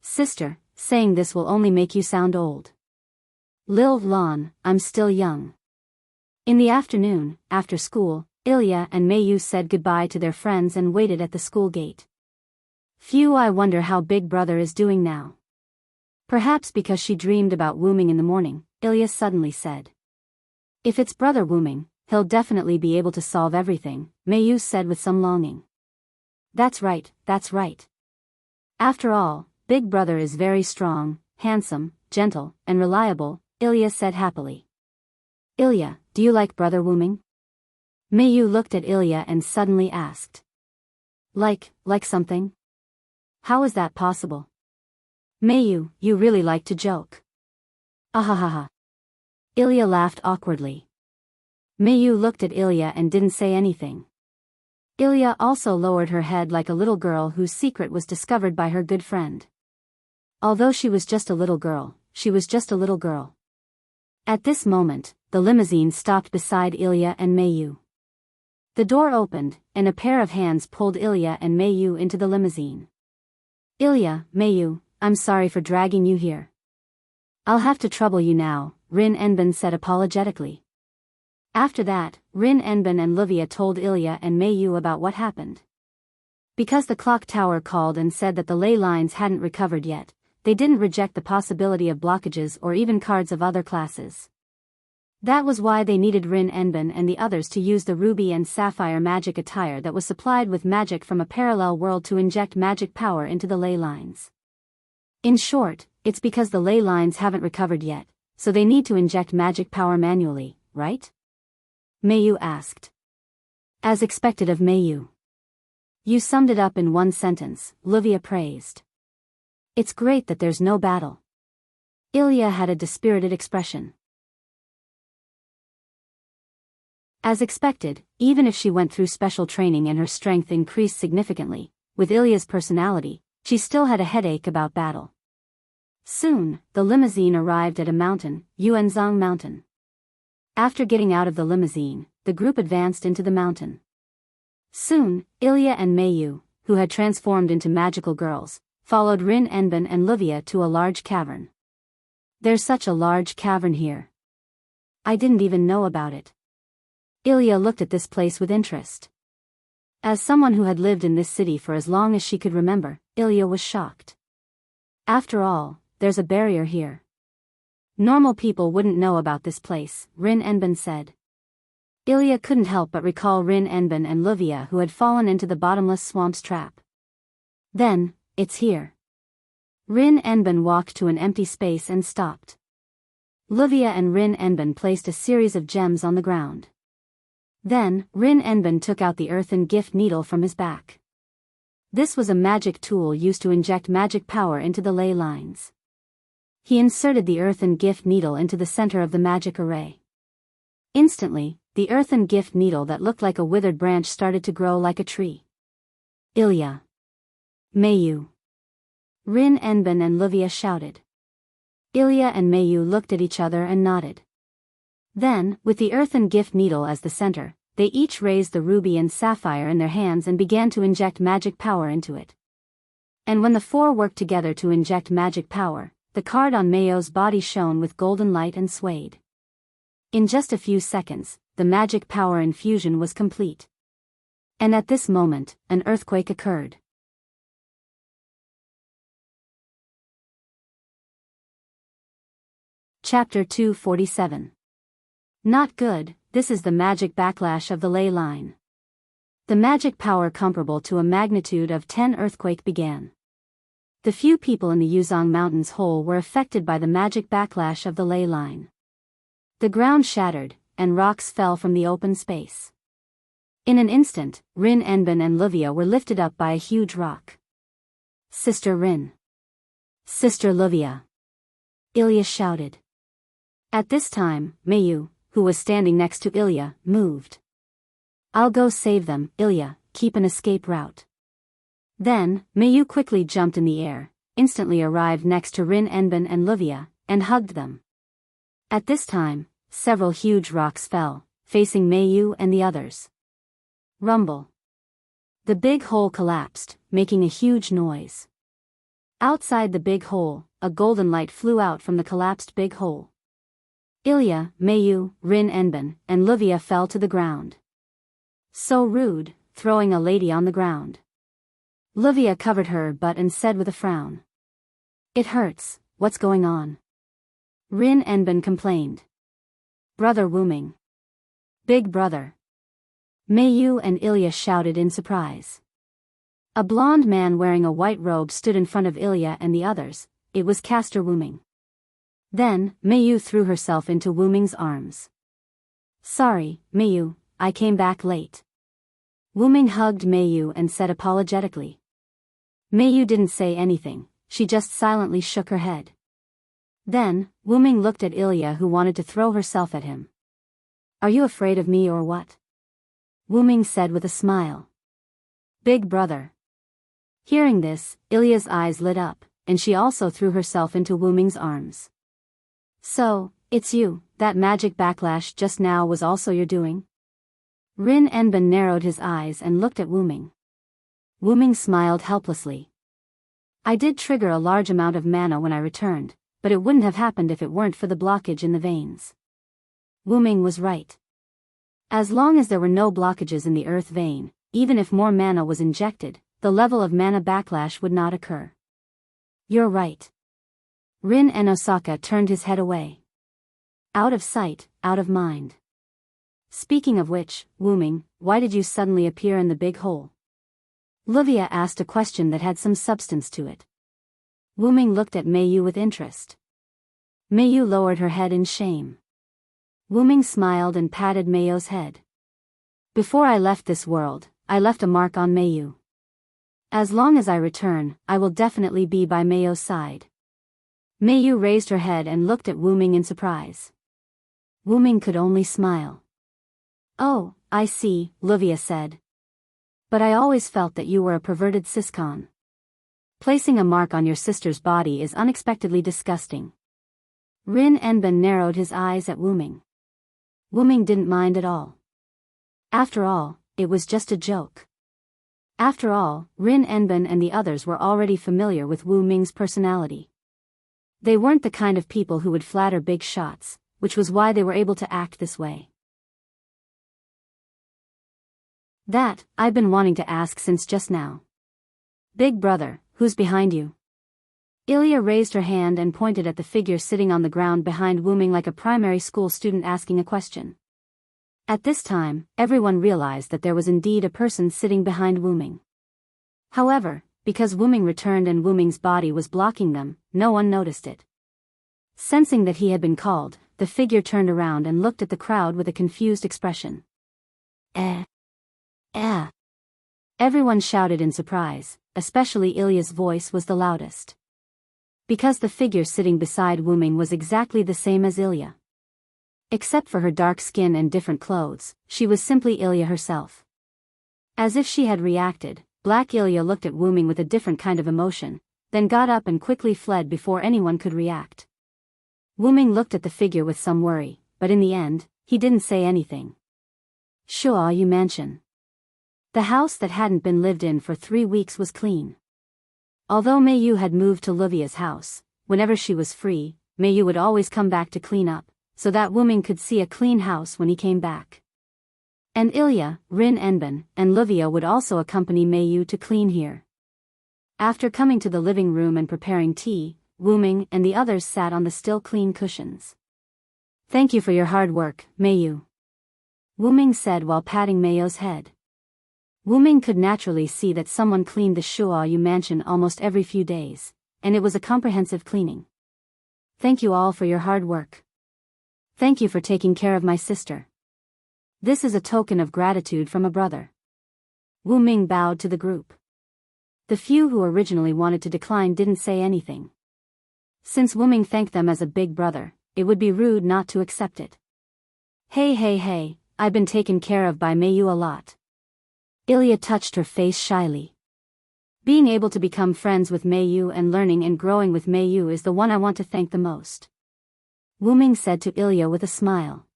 Sister, saying this will only make you sound old. Lil Lon, I'm still young. In the afternoon, after school, Ilya and Mayu said goodbye to their friends and waited at the school gate. Phew, I wonder how Big Brother is doing now. Perhaps because she dreamed about Wuming in the morning, Ilya suddenly said. If it's Brother Wuming, he'll definitely be able to solve everything, Mayu said with some longing. That's right. After all, Big Brother is very strong, handsome, gentle, and reliable, Ilya said happily. Ilya, do you like Brother Wuming? Mayu looked at Ilya and suddenly asked. Like something? How is that possible? Mayu, you really like to joke. Ahahaha. Ilya laughed awkwardly. Mayu looked at Ilya and didn't say anything. Ilya also lowered her head like a little girl whose secret was discovered by her good friend. Although she was just a little girl, she was just a little girl. At this moment, the limousine stopped beside Ilya and Mayu. The door opened, and a pair of hands pulled Ilya and Mayu into the limousine. Ilya, Mayu, I'm sorry for dragging you here. I'll have to trouble you now, Rin Enben said apologetically. After that, Rin Enben and Livia told Ilya and Mayu about what happened. Because the clock tower called and said that the ley lines hadn't recovered yet, they didn't reject the possibility of blockages or even cards of other classes. That was why they needed Rin Enben and the others to use the ruby and sapphire magic attire that was supplied with magic from a parallel world to inject magic power into the ley lines. In short, it's because the ley lines haven't recovered yet, so they need to inject magic power manually, right? Mayu asked. As expected of Mayu. You summed it up in one sentence, Livia praised. It's great that there's no battle. Ilya had a dispirited expression. As expected, even if she went through special training and her strength increased significantly, with Ilya's personality, she still had a headache about battle. Soon, the limousine arrived at a mountain, Yuanzhang Mountain. After getting out of the limousine, the group advanced into the mountain. Soon, Ilya and Mayu, who had transformed into magical girls, followed Rin Enben and Livia to a large cavern. There's such a large cavern here. I didn't even know about it. Ilya looked at this place with interest. As someone who had lived in this city for as long as she could remember, Ilya was shocked. After all, there's a barrier here. Normal people wouldn't know about this place, Rin Enben said. Ilya couldn't help but recall Rin Enben and Livia who had fallen into the bottomless swamp's trap. Then, it's here. Rin Enben walked to an empty space and stopped. Livia and Rin Enben placed a series of gems on the ground. Then, Rin Enben took out the earthen gift needle from his back. This was a magic tool used to inject magic power into the ley lines. He inserted the earthen gift needle into the center of the magic array. Instantly, the earthen gift needle that looked like a withered branch started to grow like a tree. Ilya. Mayu. Rin Enben and Livia shouted. Ilya and Mayu looked at each other and nodded. Then, with the earthen gift needle as the center, they each raised the ruby and sapphire in their hands and began to inject magic power into it. And when the four worked together to inject magic power, the card on Mayo's body shone with golden light and swayed. In just a few seconds, the magic power infusion was complete. And at this moment, an earthquake occurred. Chapter 247. Not good, this is the magic backlash of the ley line. The magic power comparable to a magnitude of 10 earthquake began. The few people in the Yuzong Mountains whole were affected by the magic backlash of the ley line. The ground shattered, and rocks fell from the open space. In an instant, Rin Enbin and Luvia were lifted up by a huge rock. Sister Rin. Sister Luvia. Ilya shouted. At this time, Mayu, who was standing next to Ilya, moved. I'll go save them, Ilya, keep an escape route. Then, Mayu quickly jumped in the air, instantly arrived next to Rin Enbin and Luvia, and hugged them. At this time, several huge rocks fell, facing Mayu and the others. Rumble. The big hole collapsed, making a huge noise. Outside the big hole, a golden light flew out from the collapsed big hole. Ilya, Mayu, Rin Enbin, and Luvia fell to the ground. So rude, throwing a lady on the ground. Luvia covered her butt and said with a frown. It hurts, what's going on? Rin Enbin complained. Brother Wuming. Big brother. Mayu and Ilya shouted in surprise. A blond man wearing a white robe stood in front of Ilya and the others. It was Caster Wuming. Then, Mayu threw herself into Wuming's arms. Sorry, Mayu, I came back late. Wuming hugged Mayu and said apologetically. Mayu didn't say anything, she just silently shook her head. Then, Wuming looked at Ilya who wanted to throw herself at him. Are you afraid of me or what? Wuming said with a smile. Big brother. Hearing this, Ilya's eyes lit up, and she also threw herself into Wuming's arms. So, it's you, that magic backlash just now was also your doing? Rin Enbin narrowed his eyes and looked at Wuming. Wuming smiled helplessly. I did trigger a large amount of mana when I returned, but it wouldn't have happened if it weren't for the blockage in the veins. Wuming was right. As long as there were no blockages in the earth vein, even if more mana was injected, the level of mana backlash would not occur. You're right. Rin Enosaka turned his head away. Out of sight, out of mind. Speaking of which, Wuming, why did you suddenly appear in the big hole? Luvia asked a question that had some substance to it. Wuming looked at Mayu with interest. Mayu lowered her head in shame. Wuming smiled and patted Mayu's head. Before I left this world, I left a mark on Mayu. As long as I return, I will definitely be by Mayu's side. Mayu raised her head and looked at Wuming in surprise. Wuming could only smile. Oh, I see, Luvia said. But I always felt that you were a perverted siscon. Placing a mark on your sister's body is unexpectedly disgusting. Rin Enbin narrowed his eyes at Wuming. Wuming didn't mind at all. After all, it was just a joke. After all, Rin Enbin and the others were already familiar with Wuming's personality. They weren't the kind of people who would flatter big shots, which was why they were able to act this way. That, I've been wanting to ask since just now. Big brother, who's behind you? Ilya raised her hand and pointed at the figure sitting on the ground behind Wuming like a primary school student asking a question. At this time, everyone realized that there was indeed a person sitting behind Wuming. However, because Wuming returned and Wuming's body was blocking them, no one noticed it. Sensing that he had been called, the figure turned around and looked at the crowd with a confused expression. Eh. Everyone shouted in surprise, especially Ilya's voice was the loudest. Because the figure sitting beside Wuming was exactly the same as Ilya. Except for her dark skin and different clothes, she was simply Ilya herself. As if she had reacted, Black Ilya looked at Wuming with a different kind of emotion, then got up and quickly fled before anyone could react. Wuming looked at the figure with some worry, but in the end, he didn't say anything. Shuayu Mansion. The house that hadn't been lived in for 3 weeks was clean. Although Meiyu had moved to Luvia's house, whenever she was free, Meiyu would always come back to clean up, so that Wuming could see a clean house when he came back. And Ilya, Rin Enben, and Luvia would also accompany Meiyu to clean here. After coming to the living room and preparing tea, Wuming and the others sat on the still clean cushions. "Thank you for your hard work, Meiyu," Wuming said while patting Meiyu's head. Wuming could naturally see that someone cleaned the Shuayu mansion almost every few days, and it was a comprehensive cleaning. "Thank you all for your hard work. Thank you for taking care of my sister. This is a token of gratitude from a brother." Wuming bowed to the group. The few who originally wanted to decline didn't say anything. Since Wuming thanked them as a big brother, it would be rude not to accept it. Hey, I've been taken care of by Meiyu a lot." Ilya touched her face shyly. "Being able to become friends with Meiyu and learning and growing with Meiyu is the one I want to thank the most," Wuming said to Ilya with a smile.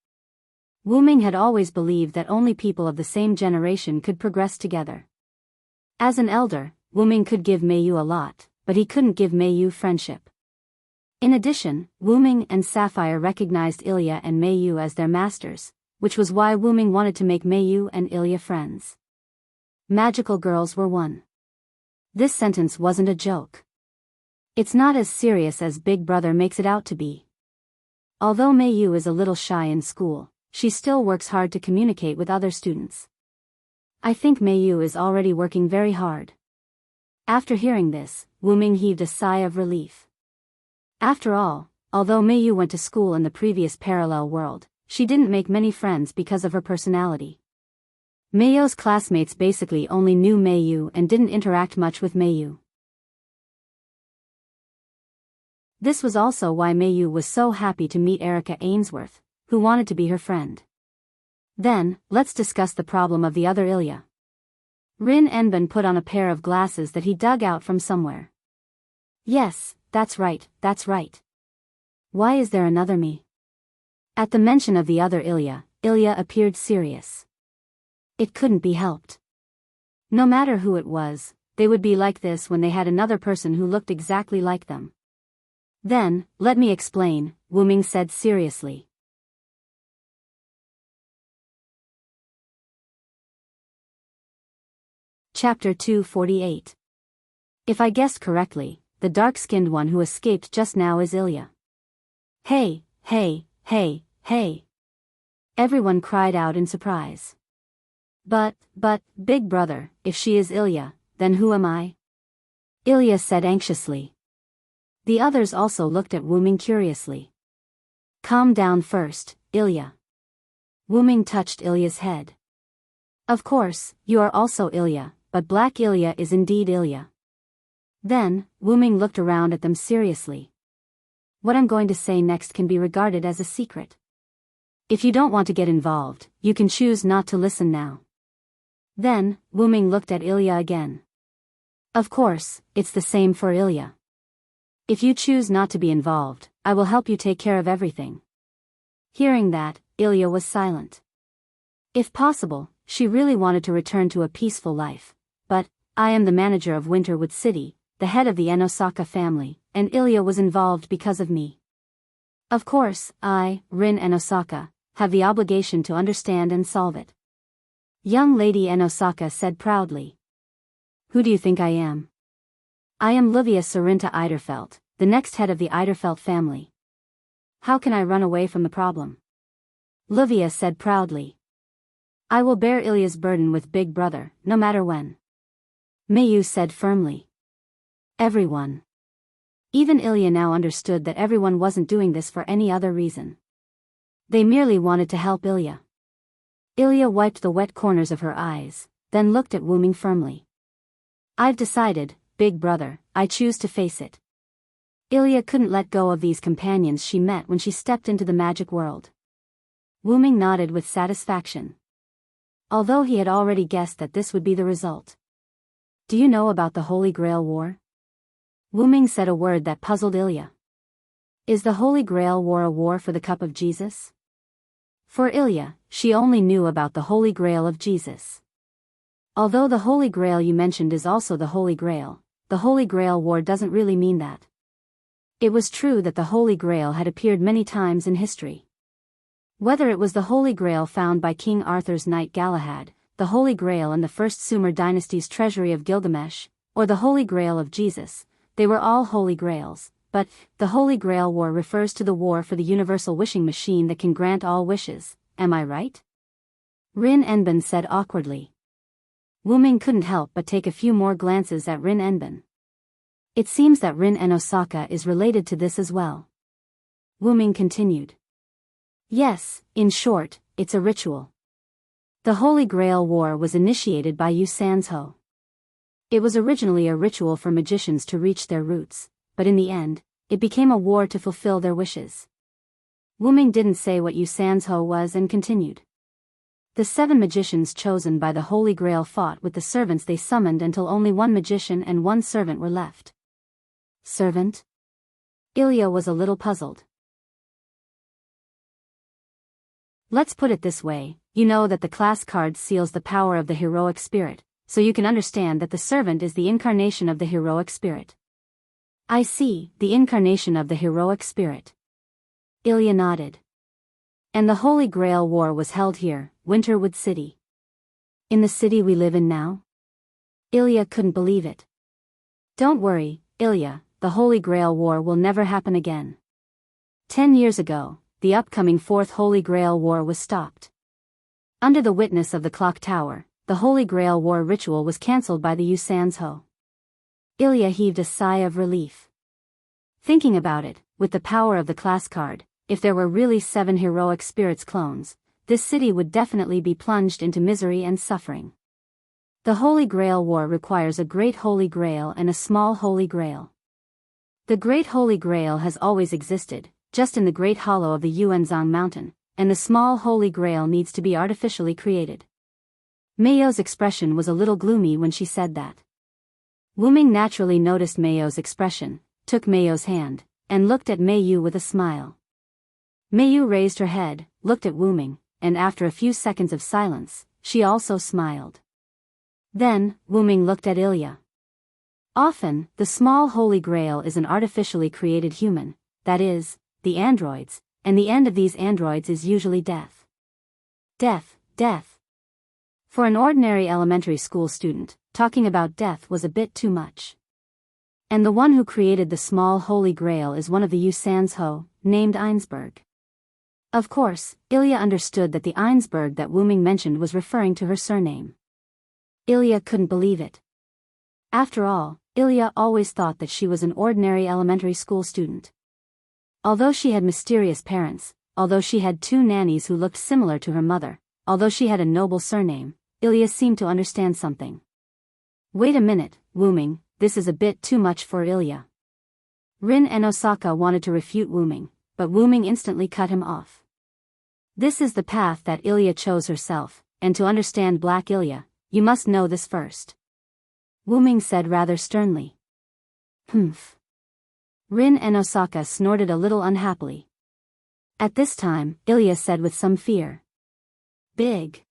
Wuming had always believed that only people of the same generation could progress together. As an elder, Wuming could give Meiyu a lot, but he couldn't give Meiyu friendship. In addition, Wuming and Sapphire recognized Ilya and Meiyu as their masters, which was why Wuming wanted to make Meiyu and Ilya friends. Magical girls were one. This sentence wasn't a joke. It's not as serious as Big Brother makes it out to be. Although Meiyu is a little shy in school, she still works hard to communicate with other students. I think Meiyu is already working very hard. After hearing this, Wuming heaved a sigh of relief. After all, although Meiyu went to school in the previous parallel world, she didn't make many friends because of her personality. Meiyu's classmates basically only knew Meiyu and didn't interact much with Meiyu. This was also why Meiyu was so happy to meet Erica Ainsworth, who wanted to be her friend. Then, let's discuss the problem of the other Ilya. Rin Enben put on a pair of glasses that he dug out from somewhere. "Yes, that's right. Why is there another me?" At the mention of the other Ilya, Ilya appeared serious. It couldn't be helped. No matter who it was, they would be like this when they had another person who looked exactly like them. "Then, let me explain," Wuming said seriously. Chapter 248. If I guessed correctly, the dark-skinned one who escaped just now is Ilya. Hey! Everyone cried out in surprise. But, Big Brother, if she is Ilya, then who am I?" Ilya said anxiously. The others also looked at Wuming curiously. "Calm down first, Ilya." Wuming touched Ilya's head. "Of course, you are also Ilya, but Black Ilya is indeed Ilya." Then, Wuming looked around at them seriously. "What I'm going to say next can be regarded as a secret. If you don't want to get involved, you can choose not to listen now." Then, Wuming looked at Ilya again. "Of course, it's the same for Ilya. If you choose not to be involved, I will help you take care of everything." Hearing that, Ilya was silent. If possible, she really wanted to return to a peaceful life, but, I am the manager of Winterwood City, the head of the Enosaka family, and Ilya was involved because of me. Of course, I, Rin Enosaka, have the obligation to understand and solve it. Young Lady Enosaka said proudly. "Who do you think I am?" "I am Livia Sarinta Eiderfelt, the next head of the Eiderfelt family. How can I run away from the problem?" Livia said proudly. "I will bear Ilya's burden with Big Brother, no matter when." Meiyu said firmly. Everyone. Even Ilya now understood that everyone wasn't doing this for any other reason. They merely wanted to help Ilya. Ilya wiped the wet corners of her eyes, then looked at Wuming firmly. "I've decided, Big Brother, I choose to face it." Ilya couldn't let go of these companions she met when she stepped into the magic world. Wuming nodded with satisfaction. Although he had already guessed that this would be the result. "Do you know about the Holy Grail War?" Wuming said a word that puzzled Ilya. "Is the Holy Grail War a war for the cup of Jesus?" For Ilya, she only knew about the Holy Grail of Jesus. Although the Holy Grail you mentioned is also the Holy Grail, the Holy Grail War doesn't really mean that. It was true that the Holy Grail had appeared many times in history. Whether it was the Holy Grail found by King Arthur's knight Galahad, the Holy Grail in the First Sumer dynasty's treasury of Gilgamesh, or the Holy Grail of Jesus, they were all Holy Grails, but the Holy Grail War refers to the war for the universal wishing machine that can grant all wishes, am I right? Rin Enbin said awkwardly. Wuming couldn't help but take a few more glances at Rin Enbin. It seems that Rin en Osaka is related to this as well. Wuming continued. Yes, in short, it's a ritual. The Holy Grail War was initiated by Yu Sanzho. It was originally a ritual for magicians to reach their roots, but in the end, it became a war to fulfill their wishes. Wuming didn't say what Yu Sanzho was and continued. The 7 magicians chosen by the Holy Grail fought with the servants they summoned until only 1 magician and 1 servant were left. Servant? Ilya was a little puzzled. Let's put it this way, you know that the class card seals the power of the heroic spirit, so you can understand that the servant is the incarnation of the heroic spirit. I see, the incarnation of the heroic spirit. Ilya nodded. And the Holy Grail War was held here, Winterwood City. In the city we live in now? Ilya couldn't believe it. Don't worry, Ilya, the Holy Grail War will never happen again. 10 years ago, the upcoming 4th Holy Grail War was stopped. Under the witness of the clock tower, the Holy Grail War ritual was cancelled by the Yu Sanzho. Ilya heaved a sigh of relief. Thinking about it, with the power of the class card, if there were really 7 heroic spirits clones, this city would definitely be plunged into misery and suffering. The Holy Grail War requires a great Holy Grail and a small Holy Grail. The Great Holy Grail has always existed, just in the Great Hollow of the Yuanzang Mountain, and the small Holy Grail needs to be artificially created. Mayo's expression was a little gloomy when she said that. Wuming naturally noticed Mayo's expression, took Mayo's hand, and looked at Mayu with a smile. Mayu raised her head, looked at Wuming, and after a few seconds of silence, she also smiled. Then, Wuming looked at Ilya. Often, the small Holy Grail is an artificially created human, that is, the androids, and the end of these androids is usually death. Death. For an ordinary elementary school student, talking about death was a bit too much. And the one who created the small Holy Grail is one of the Yu Sanzho, named Einsberg. Of course, Ilya understood that the Einsberg that Wuming mentioned was referring to her surname. Ilya couldn't believe it. After all, Ilya always thought that she was an ordinary elementary school student. Although she had mysterious parents, although she had 2 nannies who looked similar to her mother, although she had a noble surname, Ilya seemed to understand something. Wait a minute, Wuming, this is a bit too much for Ilya. Rin en Osaka wanted to refute Wuming, but Wuming instantly cut him off. This is the path that Ilya chose herself, and to understand Black Ilya, you must know this first. Wuming said rather sternly. Humph. Rin en Osaka snorted a little unhappily. At this time, Ilya said with some fear. Big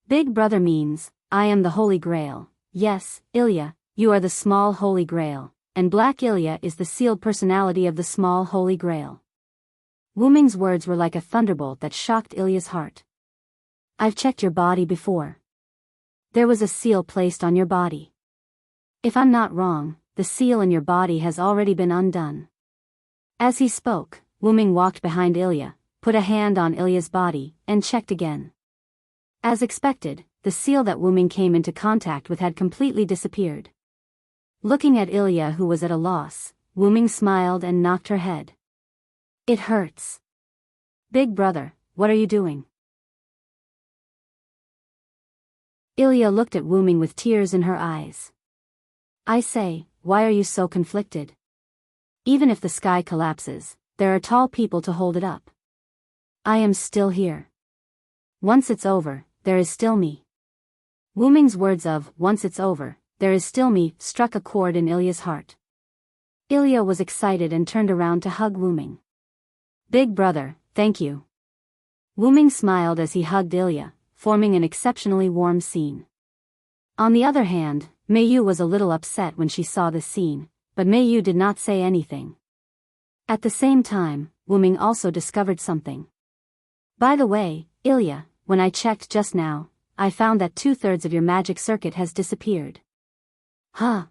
Brother means, I am the Holy Grail. Yes, Ilya, you are the small Holy Grail, and Black Ilya is the sealed personality of the small Holy Grail. Wuming's words were like a thunderbolt that shocked Ilya's heart. I've checked your body before. There was a seal placed on your body. If I'm not wrong, the seal in your body has already been undone. As he spoke, Wuming walked behind Ilya, put a hand on Ilya's body, and checked again. As expected, the seal that Wuming came into contact with had completely disappeared. Looking at Ilya, who was at a loss, Wuming smiled and knocked her head. It hurts. Big brother, what are you doing? Ilya looked at Wuming with tears in her eyes. I say, why are you so conflicted? Even if the sky collapses, there are tall people to hold it up. I am still here. Once it's over, there is still me. Wuming's words of, once it's over, there is still me, struck a chord in Ilya's heart. Ilya was excited and turned around to hug Wuming. Big brother, thank you. Wuming smiled as he hugged Ilya, forming an exceptionally warm scene. On the other hand, Meiyu was a little upset when she saw this scene, but Meiyu did not say anything. At the same time, Wuming also discovered something. By the way, Ilya, when I checked just now, I found that 2/3 of your magic circuit has disappeared. Huh?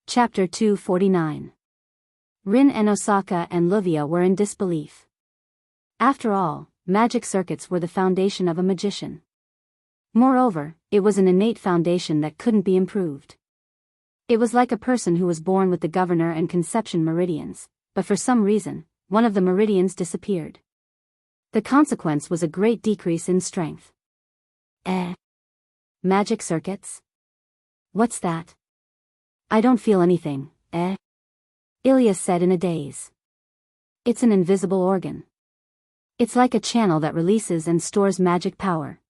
Chapter 249. Rin and Osaka and Livia were in disbelief. After all, magic circuits were the foundation of a magician. Moreover, it was an innate foundation that couldn't be improved. It was like a person who was born with the governor and conception meridians, but for some reason, one of the meridians disappeared. The consequence was a great decrease in strength. Magic circuits? What's that? I don't feel anything, Ilya said in a daze. It's an invisible organ. It's like a channel that releases and stores magic power.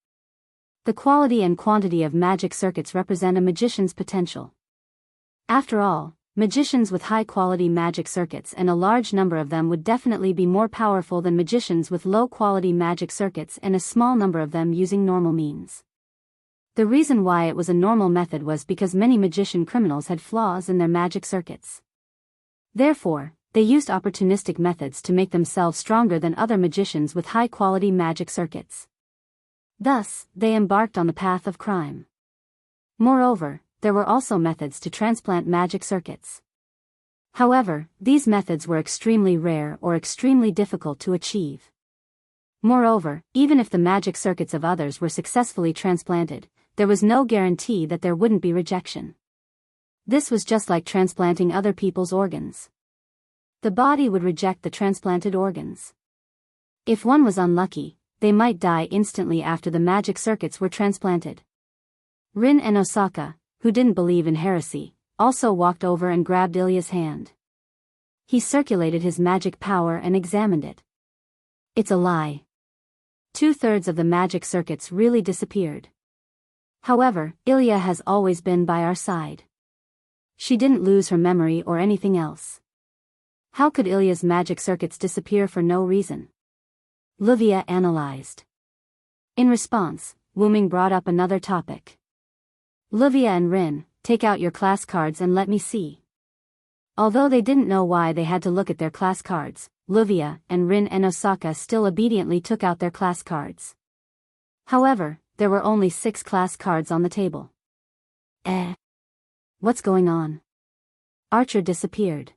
The quality and quantity of magic circuits represent a magician's potential. After all, magicians with high-quality magic circuits and a large number of them would definitely be more powerful than magicians with low-quality magic circuits and a small number of them using normal means. The reason why it was a normal method was because many magician criminals had flaws in their magic circuits. Therefore, they used opportunistic methods to make themselves stronger than other magicians with high-quality magic circuits. Thus, they embarked on the path of crime. Moreover, there were also methods to transplant magic circuits. However, these methods were extremely rare or extremely difficult to achieve. Moreover, even if the magic circuits of others were successfully transplanted, there was no guarantee that there wouldn't be rejection. This was just like transplanting other people's organs. The body would reject the transplanted organs. If one was unlucky, they might die instantly after the magic circuits were transplanted. Rin and Osaka, who didn't believe in heresy, also walked over and grabbed Ilya's hand. He circulated his magic power and examined it. It's a lie. 2/3 of the magic circuits really disappeared. However, Ilya has always been by our side. She didn't lose her memory or anything else. How could Ilya's magic circuits disappear for no reason? Livia analyzed. In response, Wuming brought up another topic. Livia and Rin, take out your class cards and let me see. Although they didn't know why they had to look at their class cards, Livia and Rin and Osaka still obediently took out their class cards. However, there were only 6 class cards on the table. What's going on? Archer disappeared.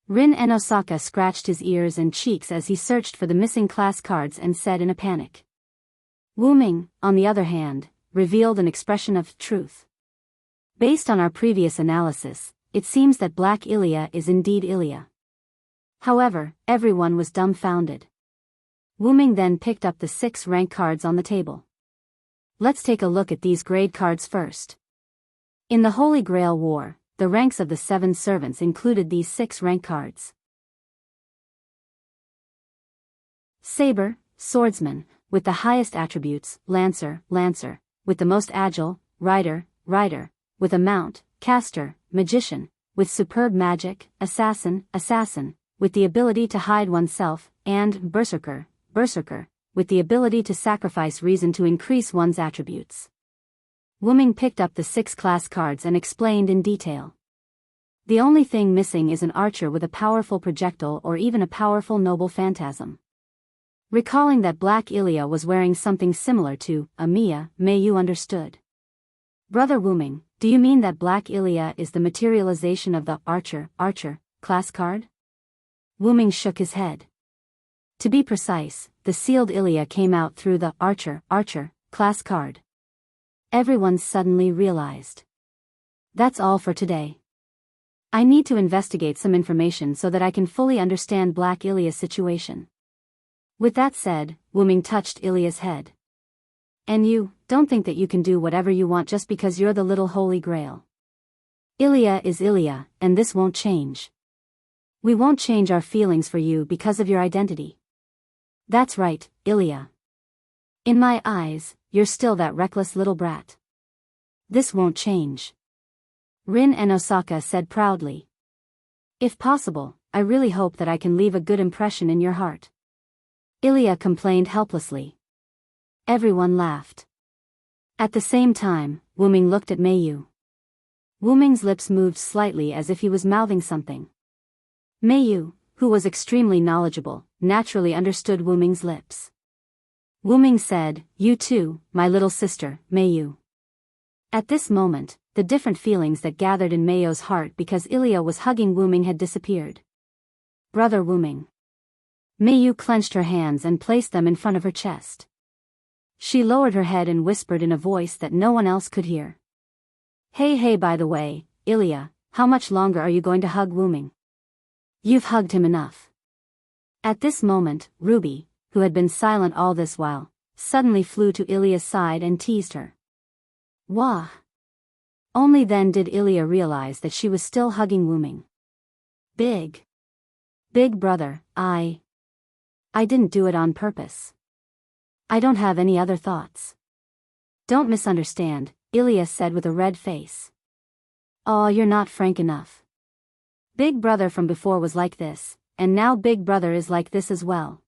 Rin and Osaka scratched his ears and cheeks as he searched for the missing class cards and said in a panic. Wuming, on the other hand, revealed an expression of truth. Based on our previous analysis, it seems that Black Ilya is indeed Ilya. However, everyone was dumbfounded. Wuming then picked up the 6 rank cards on the table. Let's take a look at these grade cards first. In the Holy Grail War, the ranks of the 7 servants included these 6 rank cards. Saber, swordsman, with the highest attributes, lancer, lancer, with the most agile, rider, rider, with a mount, caster, magician, with superb magic, assassin, assassin, with the ability to hide oneself, and berserker, berserker, with the ability to sacrifice reason to increase one's attributes. Wuming picked up the 6 class cards and explained in detail. The only thing missing is an archer with a powerful projectile or even a powerful noble phantasm. Recalling that Black Ilya was wearing something similar to Amiya, Meiyu understood. Brother Wuming, do you mean that Black Ilya is the materialization of the archer class card? Wuming shook his head. To be precise, the sealed Ilya came out through the archer class card. Everyone suddenly realized. That's all for today. I need to investigate some information so that I can fully understand Black Ilya's situation. With that said, Wuming touched Ilya's head. And you, don't think that you can do whatever you want just because you're the little Holy Grail. Ilya is Ilya, and this won't change. We won't change our feelings for you because of your identity. That's right, Ilya. In my eyes, you're still that reckless little brat. This won't change. Rin and Osaka said proudly. If possible, I really hope that I can leave a good impression in your heart. Ilya complained helplessly. Everyone laughed. At the same time, Wuming looked at Meiyu. Wuming's lips moved slightly as if he was mouthing something. Meiyu, who was extremely knowledgeable, naturally understood Wuming's lips. Wuming said, "You too, my little sister, Meiyu." At this moment, the different feelings that gathered in Meiyu's heart because Ilya was hugging Wuming had disappeared. Brother Wuming. Meiyu clenched her hands and placed them in front of her chest. She lowered her head and whispered in a voice that no one else could hear. Hey, by the way, Ilya, how much longer are you going to hug Wuming? You've hugged him enough. At this moment, Ruby, who had been silent all this while, suddenly flew to Ilya's side and teased her. Wah! Only then did Ilya realize that she was still hugging Wuming. Big brother, I didn't do it on purpose. I don't have any other thoughts. Don't misunderstand, Ilya said with a red face. Aw, you're not frank enough. Big brother from before was like this, and now big brother is like this as well.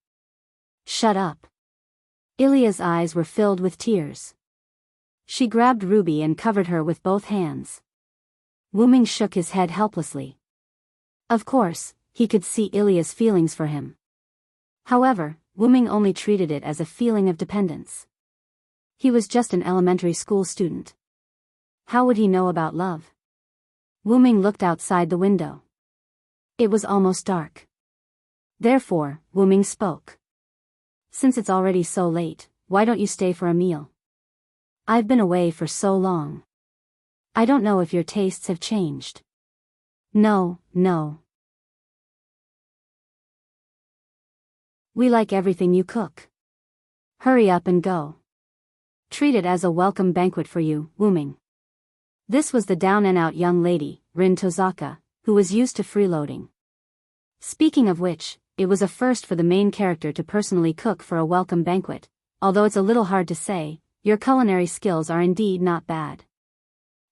Shut up. Ilya's eyes were filled with tears. She grabbed Ruby and covered her with both hands. Wuming shook his head helplessly. Of course, he could see Ilya's feelings for him. However, Wuming only treated it as a feeling of dependence. He was just an elementary school student. How would he know about love? Wuming looked outside the window. It was almost dark. Therefore, Wuming spoke. Since it's already so late, why don't you stay for a meal? I've been away for so long. I don't know if your tastes have changed. No. We like everything you cook. Hurry up and go. Treat it as a welcome banquet for you, Wuming. This was the down-and-out young lady, Rin Tozaka, who was used to freeloading. Speaking of which, it was a first for the main character to personally cook for a welcome banquet, although it's a little hard to say, your culinary skills are indeed not bad.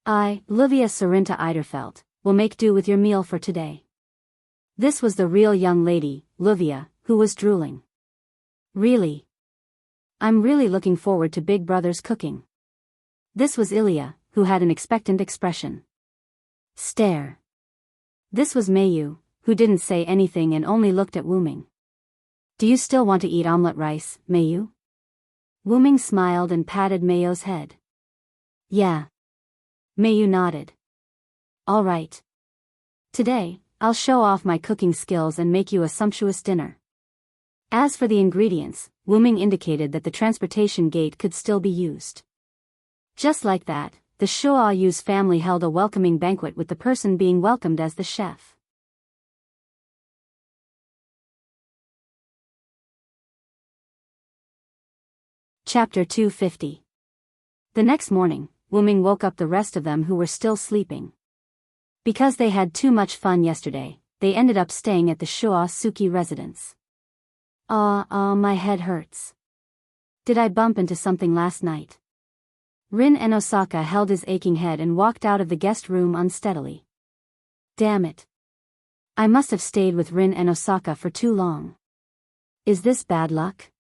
Livia Sarinta Eiderfeld, will make do with your meal for today. This was the real young lady, Livia, who was drooling. Really? I'm really looking forward to Big Brother's cooking. This was Ilya, who had an expectant expression. Stare. This was Meiyu, who didn't say anything and only looked at Wuming. Do you still want to eat omelette rice, Meiyu? Wuming smiled and patted Meiyu's head. Yeah. Meiyu nodded. All right. Today, I'll show off my cooking skills and make you a sumptuous dinner. As for the ingredients, Wuming indicated that the transportation gate could still be used. Just like that, the Shuo Yu's family held a welcoming banquet with the person being welcomed as the chef. Chapter 250. The next morning, Wuming woke up the rest of them who were still sleeping. Because they had too much fun yesterday, they ended up staying at the Shuo Suki residence. My head hurts. Did I bump into something last night? Rin and Osaka held his aching head and walked out of the guest room unsteadily. Damn it. I must have stayed with Rin and Osaka for too long. Is this bad luck?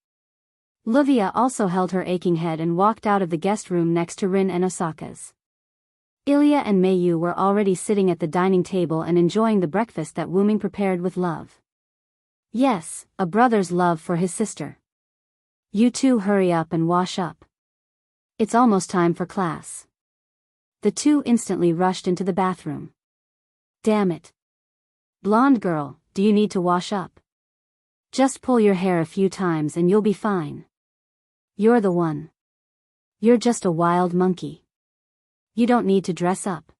Livia also held her aching head and walked out of the guest room next to Rin and Osaka's. Ilya and Meiyu were already sitting at the dining table and enjoying the breakfast that Wuming prepared with love. Yes, a brother's love for his sister. You two hurry up and wash up. It's almost time for class. The two instantly rushed into the bathroom. Damn it. Blonde girl, do you need to wash up? Just pull your hair a few times and you'll be fine. You're the one. You're just a wild monkey. You don't need to dress up.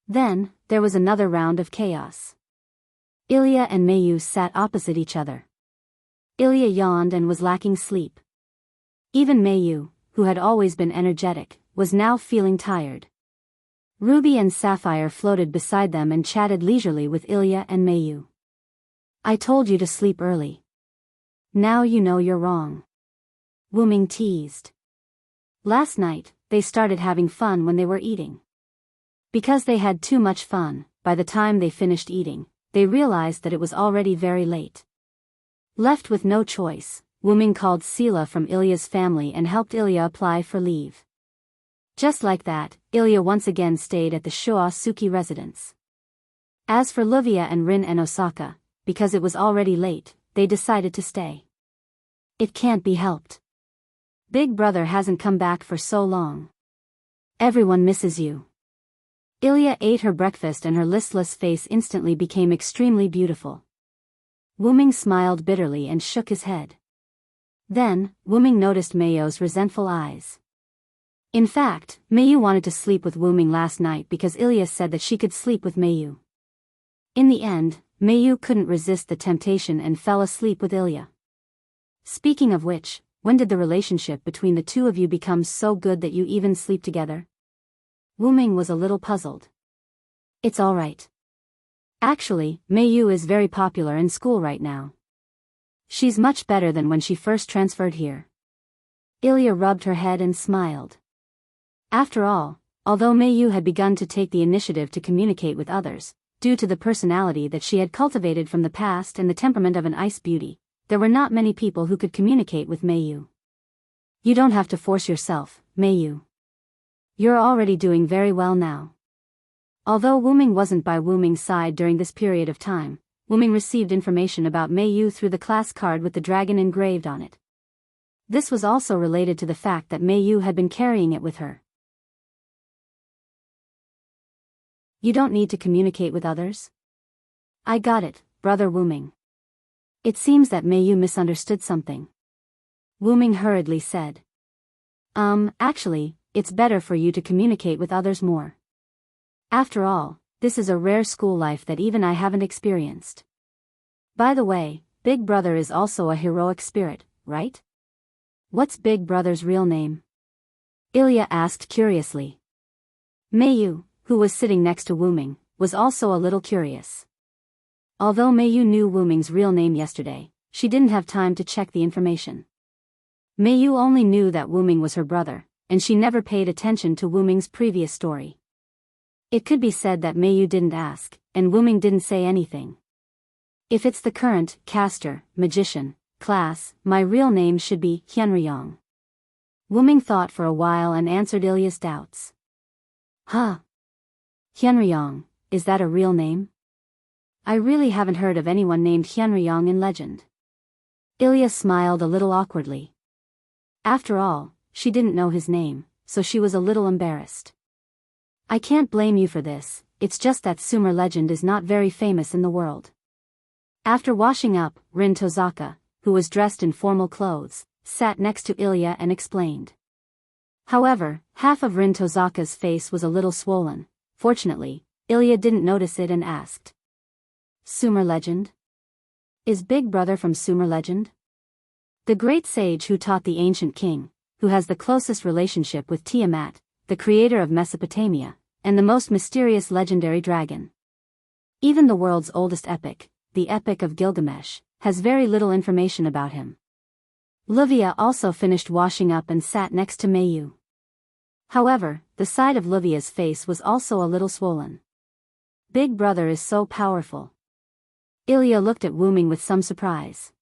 Then, there was another round of chaos. Ilya and Meiyu sat opposite each other. Ilya yawned and was lacking sleep. Even Meiyu, who had always been energetic, was now feeling tired. Ruby and Sapphire floated beside them and chatted leisurely with Ilya and Meiyu. I told you to sleep early. Now you know you're wrong. Wuming teased. Last night, they started having fun when they were eating. Because they had too much fun, by the time they finished eating, they realized that it was already very late. Left with no choice, Wuming called Sila from Ilya's family and helped Ilya apply for leave. Just like that, Ilya once again stayed at the Shuasuki residence. As for Luvia and Rin and Osaka, because it was already late, they decided to stay. It can't be helped. Big brother hasn't come back for so long. Everyone misses you. Ilya ate her breakfast and her listless face instantly became extremely beautiful. Wuming smiled bitterly and shook his head. Then, Wuming noticed Mayo's resentful eyes. In fact, Mayu wanted to sleep with Wuming last night because Ilya said that she could sleep with Mayu. In the end, Mayu couldn't resist the temptation and fell asleep with Ilya. Speaking of which, when did the relationship between the two of you become so good that you even sleep together? Wuming was a little puzzled. It's alright. Actually, Mayu is very popular in school right now. She's much better than when she first transferred here. Ilya rubbed her head and smiled. After all, although Mayu had begun to take the initiative to communicate with others, due to the personality that she had cultivated from the past and the temperament of an ice beauty, there were not many people who could communicate with Mayu. You don't have to force yourself, Mayu. You're already doing very well now. Although Wuming wasn't by Wuming's side during this period of time, Wuming received information about Mayu through the class card with the dragon engraved on it. This was also related to the fact that Mayu had been carrying it with her. You don't need to communicate with others? I got it, brother Wuming. It seems that Mayu misunderstood something. Wuming hurriedly said. Actually, it's better for you to communicate with others more. After all, this is a rare school life that even I haven't experienced. By the way, Big Brother is also a heroic spirit, right? What's Big Brother's real name? Ilya asked curiously. Mayu, who was sitting next to Wuming, was also a little curious. Although Mayu knew Wuming's real name yesterday, she didn't have time to check the information. Mayu only knew that Wuming was her brother, and she never paid attention to Wuming's previous story. It could be said that Mayu didn't ask, and Wuming didn't say anything. If it's the current caster, magician, class, my real name should be Hyunryong. Wuming thought for a while and answered Ilya's doubts. Huh? Hyunryong, is that a real name? I really haven't heard of anyone named Hyunryong in legend. Ilya smiled a little awkwardly. After all, she didn't know his name, so she was a little embarrassed. I can't blame you for this, it's just that Sumer legend is not very famous in the world. After washing up, Rin Tozaka, who was dressed in formal clothes, sat next to Ilya and explained. However, half of Rin Tozaka's face was a little swollen. Fortunately, Ilya didn't notice it and asked. Sumer legend? Is Big Brother from Sumer legend? The great sage who taught the ancient king, who has the closest relationship with Tiamat, the creator of Mesopotamia, and the most mysterious legendary dragon. Even the world's oldest epic, the Epic of Gilgamesh, has very little information about him. Luvia also finished washing up and sat next to Mayu. However, the side of Luvia's face was also a little swollen. Big Brother is so powerful. Ilya looked at Wuming with some surprise.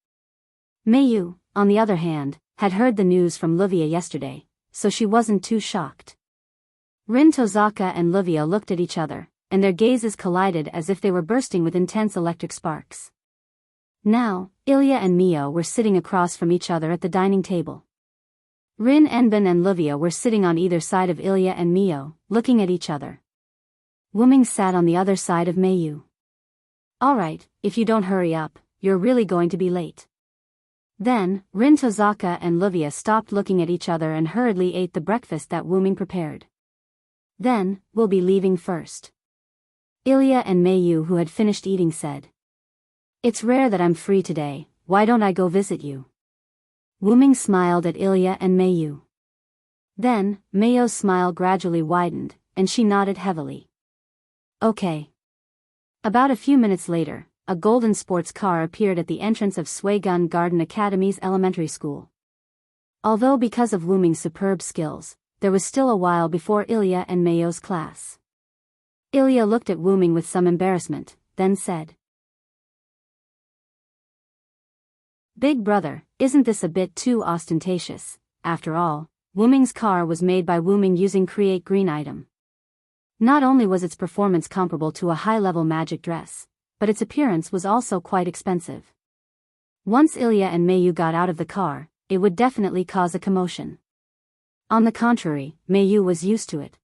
Mayu, on the other hand, had heard the news from Luvia yesterday, so she wasn't too shocked. Rin Tozaka and Luvia looked at each other, and their gazes collided as if they were bursting with intense electric sparks. Now, Ilya and Mio were sitting across from each other at the dining table. Rin Enbin and Luvia were sitting on either side of Ilya and Mio, looking at each other. Wuming sat on the other side of Mayu. Alright, if you don't hurry up, you're really going to be late. Then, Rin Tozaka and Luvia stopped looking at each other and hurriedly ate the breakfast that Wuming prepared. Then, we'll be leaving first. Ilya and Mayu, who had finished eating, said. It's rare that I'm free today, why don't I go visit you? Wuming smiled at Ilya and Mayu. Then, Mayo's smile gradually widened, and she nodded heavily. Okay. About a few minutes later, a golden sports car appeared at the entrance of Swaegun Garden Academy's elementary school. Although because of Wuming's superb skills, there was still a while before Ilya and Mayo's class. Ilya looked at Wuming with some embarrassment, then said. Big brother, isn't this a bit too ostentatious? After all, Wooming's car was made by Wooming using Create Green item. Not only was its performance comparable to a high-level magic dress, but its appearance was also quite expensive. Once Ilya and Mayu got out of the car, it would definitely cause a commotion. On the contrary, Mayu was used to it.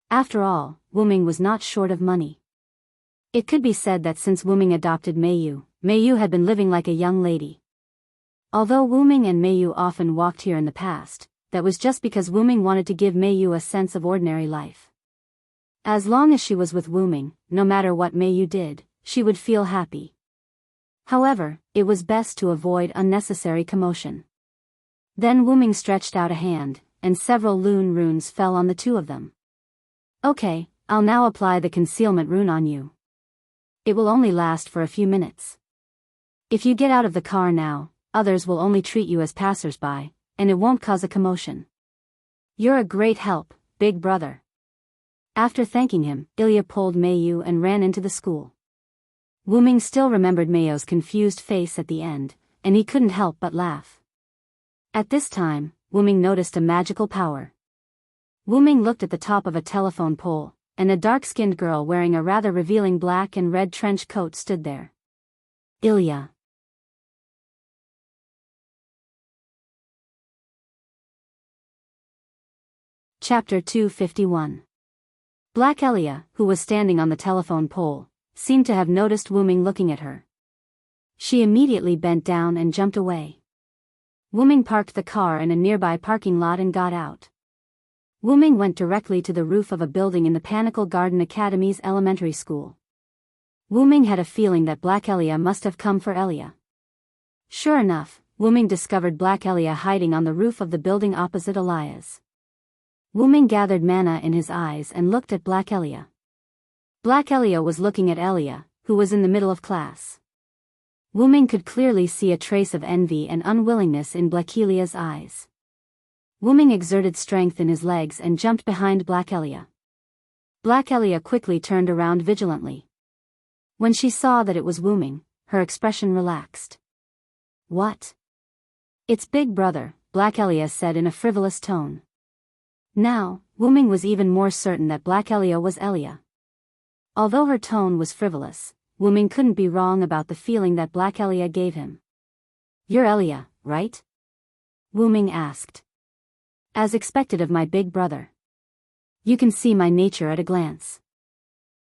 After all, Wooming was not short of money. It could be said that since Wooming adopted Mayu, Mayu had been living like a young lady. Although Wooming and Mayu often walked here in the past, that was just because Wooming wanted to give Mayu a sense of ordinary life. As long as she was with Wooming, no matter what Mayu did, she would feel happy. However, it was best to avoid unnecessary commotion. Then Wooming stretched out a hand, and several Lune runes fell on the two of them. Okay, I'll now apply the concealment rune on you. It will only last for a few minutes. If you get out of the car now, others will only treat you as passers-by, and it won't cause a commotion. You're a great help, big brother. After thanking him, Ilya pulled Mayu and ran into the school. Wooming still remembered Mayu's confused face at the end, and he couldn't help but laugh. At this time, Wooming noticed a magical power. Wooming looked at the top of a telephone pole, and a dark-skinned girl wearing a rather revealing black and red trench coat stood there. Ilya. Chapter 251. Black Ilya, who was standing on the telephone pole, seemed to have noticed Wooming looking at her. She immediately bent down and jumped away. Wooming parked the car in a nearby parking lot and got out. Wooming went directly to the roof of a building in the Panicle Garden Academy's elementary school. Wooming had a feeling that Black Ilya must have come for Ilya. Sure enough, Wooming discovered Black Ilya hiding on the roof of the building opposite Ilya's. Wooming gathered mana in his eyes and looked at Black Ilya. Black Ilya was looking at Ilya, who was in the middle of class. Wooming could clearly see a trace of envy and unwillingness in Black Ilya's eyes. Wooming exerted strength in his legs and jumped behind Black Ilya. Black Ilya quickly turned around vigilantly. When she saw that it was Wooming, her expression relaxed. What? It's Big Brother, Black Ilya said in a frivolous tone. Now, Wooming was even more certain that Black Ilya was Ilya. Although her tone was frivolous, Wooming couldn't be wrong about the feeling that Black Ilya gave him. You're Ilya, right? Wooming asked. As expected of my big brother. You can see my nature at a glance.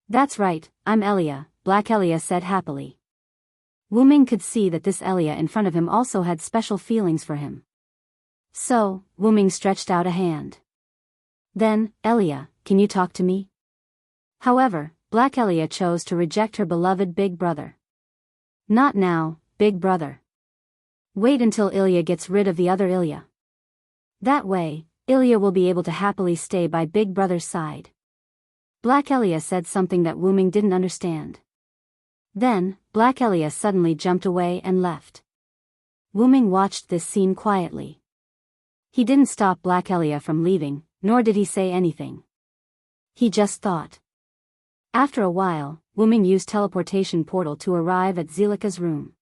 That's right, I'm Ilya, Black Ilya said happily. Wooming could see that this Ilya in front of him also had special feelings for him. So, Wooming stretched out a hand. Then, Ilya, can you talk to me? However, Black Ilya chose to reject her beloved big brother. Not now, big brother. Wait until Ilya gets rid of the other Ilya. That way, Ilya will be able to happily stay by big brother's side. Black Ilya said something that Wooming didn't understand. Then, Black Ilya suddenly jumped away and left. Wooming watched this scene quietly. He didn't stop Black Ilya from leaving, nor did he say anything. He just thought. After a while, Wooming used teleportation portal to arrive at Zelika's room.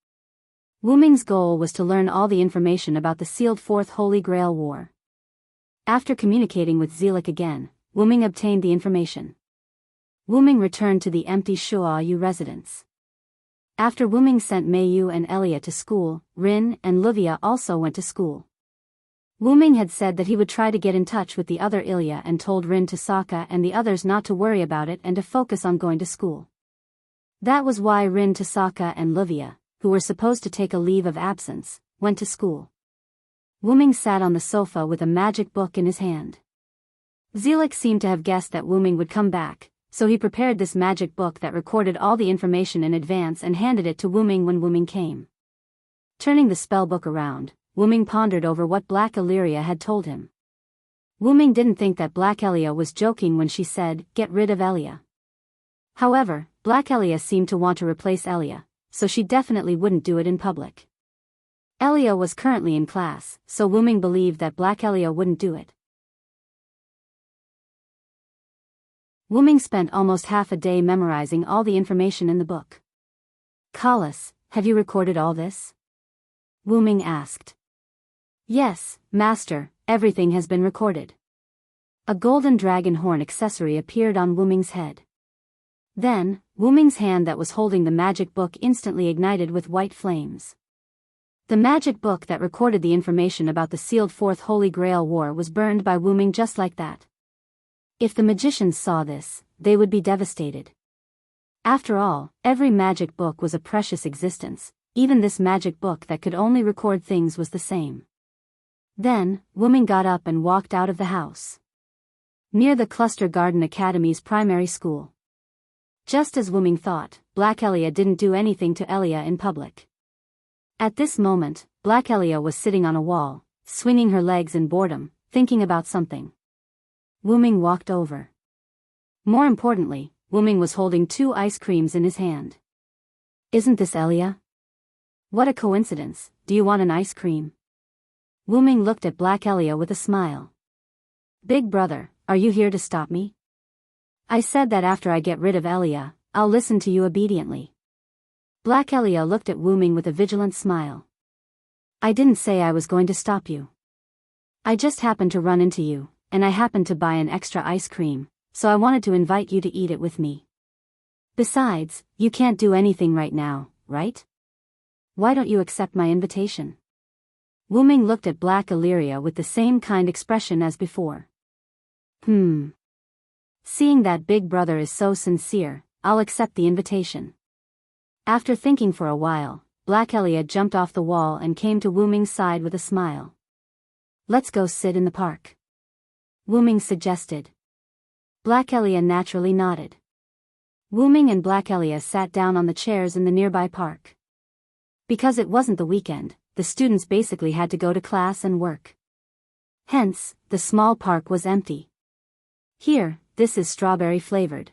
Wooming's goal was to learn all the information about the sealed Fourth Holy Grail War. After communicating with Zelika again, Wooming obtained the information. Wooming returned to the empty Shuayu residence. After Wooming sent Mayu and Ilya to school, Rin and Luvia also went to school. Wooming had said that he would try to get in touch with the other Ilya and told Rin Tasaka and the others not to worry about it and to focus on going to school. That was why Rin Tasaka and Luvia, who were supposed to take a leave of absence, went to school. Wooming sat on the sofa with a magic book in his hand. Zelik seemed to have guessed that Wooming would come back, so he prepared this magic book that recorded all the information in advance and handed it to Wooming when Wooming came. Turning the spellbook around, Wooming pondered over what Black Illyria had told him. Wooming didn't think that Black Ilya was joking when she said, "Get rid of Ilya." However, Black Ilya seemed to want to replace Ilya, so she definitely wouldn't do it in public. Ilya was currently in class, so Wooming believed that Black Ilya wouldn't do it. Wooming spent almost half a day memorizing all the information in the book. Kalas, have you recorded all this? Wu-Ming asked. Yes, master, everything has been recorded. A golden dragon horn accessory appeared on Wu-Ming's head. Then, Wu-Ming's hand that was holding the magic book instantly ignited with white flames. The magic book that recorded the information about the sealed Fourth Holy Grail War was burned by Wu-Ming just like that. If the magicians saw this, they would be devastated. After all, every magic book was a precious existence, even this magic book that could only record things was the same. Then, Wu-Ming got up and walked out of the house. Near the Cluster Garden Academy's primary school. Just as Wu-Ming thought, Black Elia didn't do anything to Elia in public. At this moment, Black Elia was sitting on a wall, swinging her legs in boredom, thinking about something. Wu-Ming walked over. More importantly, Wu-Ming was holding 2 ice creams in his hand. Isn't this Elia? What a coincidence, do you want an ice cream? Wu-Ming looked at Black Elia with a smile. Big brother, are you here to stop me? I said that after I get rid of Elia, I'll listen to you obediently. Black Elia looked at Wu-Ming with a vigilant smile. I didn't say I was going to stop you. I just happened to run into you, and I happened to buy an extra ice cream, so I wanted to invite you to eat it with me. Besides, you can't do anything right now, right? Why don't you accept my invitation? Wu-Ming looked at Black Elia with the same kind expression as before. Seeing that big brother is so sincere, I'll accept the invitation. After thinking for a while, Black Elia jumped off the wall and came to Wu-Ming's side with a smile. Let's go sit in the park. Wu-Ming suggested. Black Elia naturally nodded. Wu-Ming and Black Elia sat down on the chairs in the nearby park. Because it wasn't the weekend, the students basically had to go to class and work. Hence, the small park was empty. Here, this is strawberry flavored.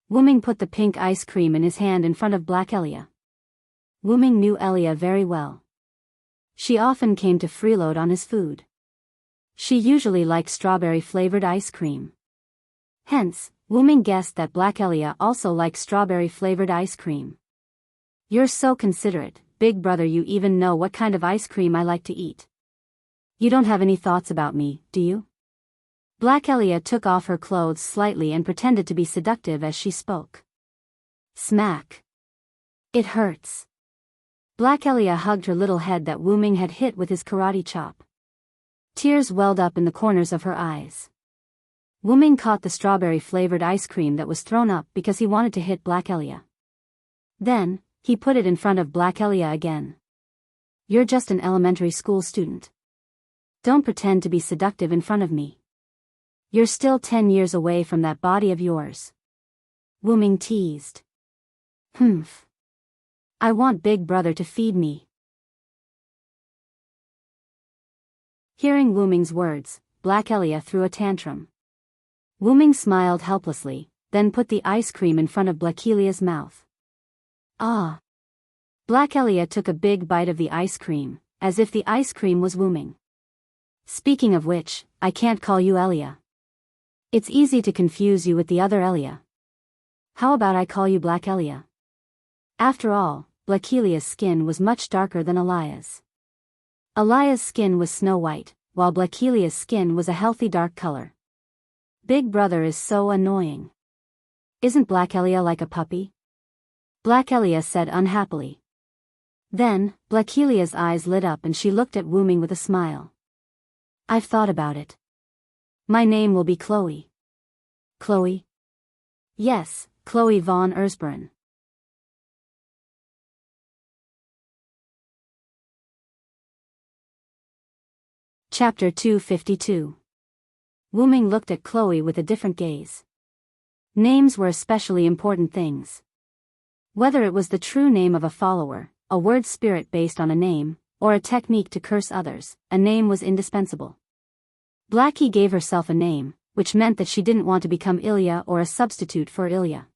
Wu-Ming put the pink ice cream in his hand in front of Black Elia. Wu-Ming knew Elia very well. She often came to freeload on his food. She usually liked strawberry flavored ice cream. Hence, Wu-Ming guessed that Black Elia also liked strawberry flavored ice cream. You're so considerate, big brother, you even know what kind of ice cream I like to eat. You don't have any thoughts about me, do you? Black Elia took off her clothes slightly and pretended to be seductive as she spoke. Smack. It hurts. Black Elia hugged her little head that Wu-Ming had hit with his karate chop. Tears welled up in the corners of her eyes. Wu-Ming caught the strawberry-flavored ice cream that was thrown up because he wanted to hit Black Elia. Then, he put it in front of Black Elia again. You're just an elementary school student. Don't pretend to be seductive in front of me. You're still 10 years away from that body of yours. Wu-Ming teased. I want big brother to feed me. Hearing Wu-Ming's words, Black Elia threw a tantrum. Wu-Ming smiled helplessly, then put the ice cream in front of Black Elia's mouth. Ah! Black Elia took a big bite of the ice cream, as if the ice cream was Wu-Ming. Speaking of which, I can't call you Elia. It's easy to confuse you with the other Elia. How about I call you Black Elia? After all, Black Elia's skin was much darker than Elia's. Elia's skin was snow white, while Black Elia's skin was a healthy dark color. Big brother is so annoying. Isn't Black Elia like a puppy? Black Elia said unhappily. Then, Black Elia's eyes lit up and she looked at Wu-Ming with a smile. I've thought about it. My name will be Chloe. Chloe? Yes, Chloe von Erzburn. Chapter 252. Wu-Ming looked at Chloe with a different gaze. Names were especially important things. Whether it was the true name of a follower, a word spirit based on a name, or a technique to curse others, a name was indispensable. Blackie gave herself a name, which meant that she didn't want to become Ilya or a substitute for Ilya.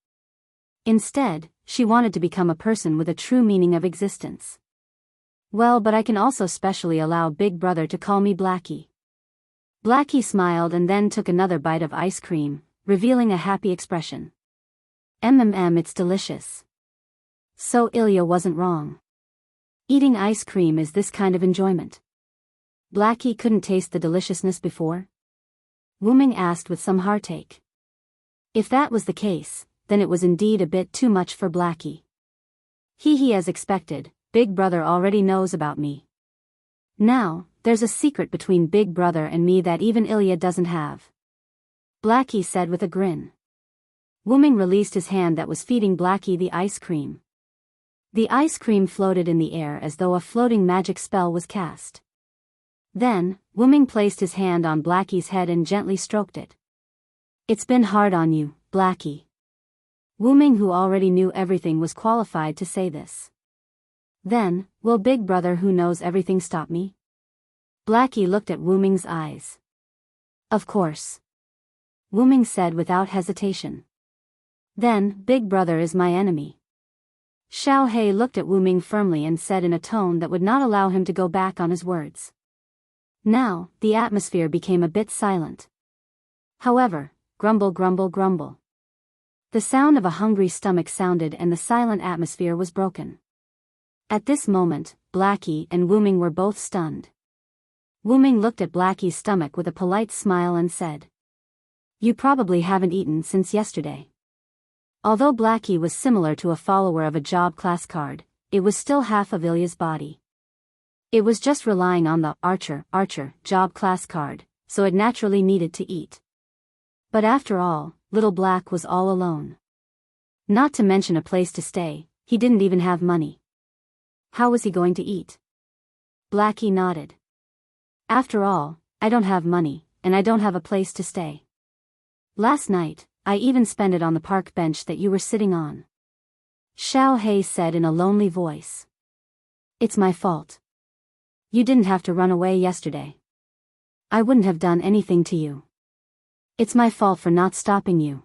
Instead, she wanted to become a person with a true meaning of existence. Well, but I can also specially allow Big Brother to call me Blackie. Blackie smiled and then took another bite of ice cream, revealing a happy expression. It's delicious. So Ilya wasn't wrong. Eating ice cream is this kind of enjoyment? Blackie couldn't taste the deliciousness before? Wu-Ming asked with some heartache. If that was the case, then it was indeed a bit too much for Blackie. He as expected, Big Brother already knows about me. Now, there's a secret between Big Brother and me that even Ilya doesn't have. Blackie said with a grin. Wu-Ming released his hand that was feeding Blackie the ice cream. The ice cream floated in the air as though a floating magic spell was cast. Then, Wu-Ming placed his hand on Blackie's head and gently stroked it. It's been hard on you, Blackie. Wu-Ming, who already knew everything, was qualified to say this. Then, will Big Brother who knows everything stop me? Blackie looked at Wu-Ming's eyes. Of course. Wu-Ming said without hesitation. Then, Big Brother is my enemy. Xiao He looked at Wu-Ming firmly and said in a tone that would not allow him to go back on his words. Now, the atmosphere became a bit silent. However, grumble grumble grumble. The sound of a hungry stomach sounded and the silent atmosphere was broken. At this moment, Blackie and Wu-Ming were both stunned. Wu-Ming looked at Blackie's stomach with a polite smile and said, "You probably haven't eaten since yesterday." Although Blackie was similar to a follower of a job class card, it was still half of Ilya's body. It was just relying on the archer job class card, so it naturally needed to eat. But after all, Little Black was all alone. Not to mention a place to stay, he didn't even have money. How was he going to eat? Blackie nodded. After all, I don't have money, and I don't have a place to stay. Last night, I even spent it on the park bench that you were sitting on. Xiao He said in a lonely voice. It's my fault. You didn't have to run away yesterday. I wouldn't have done anything to you. It's my fault for not stopping you.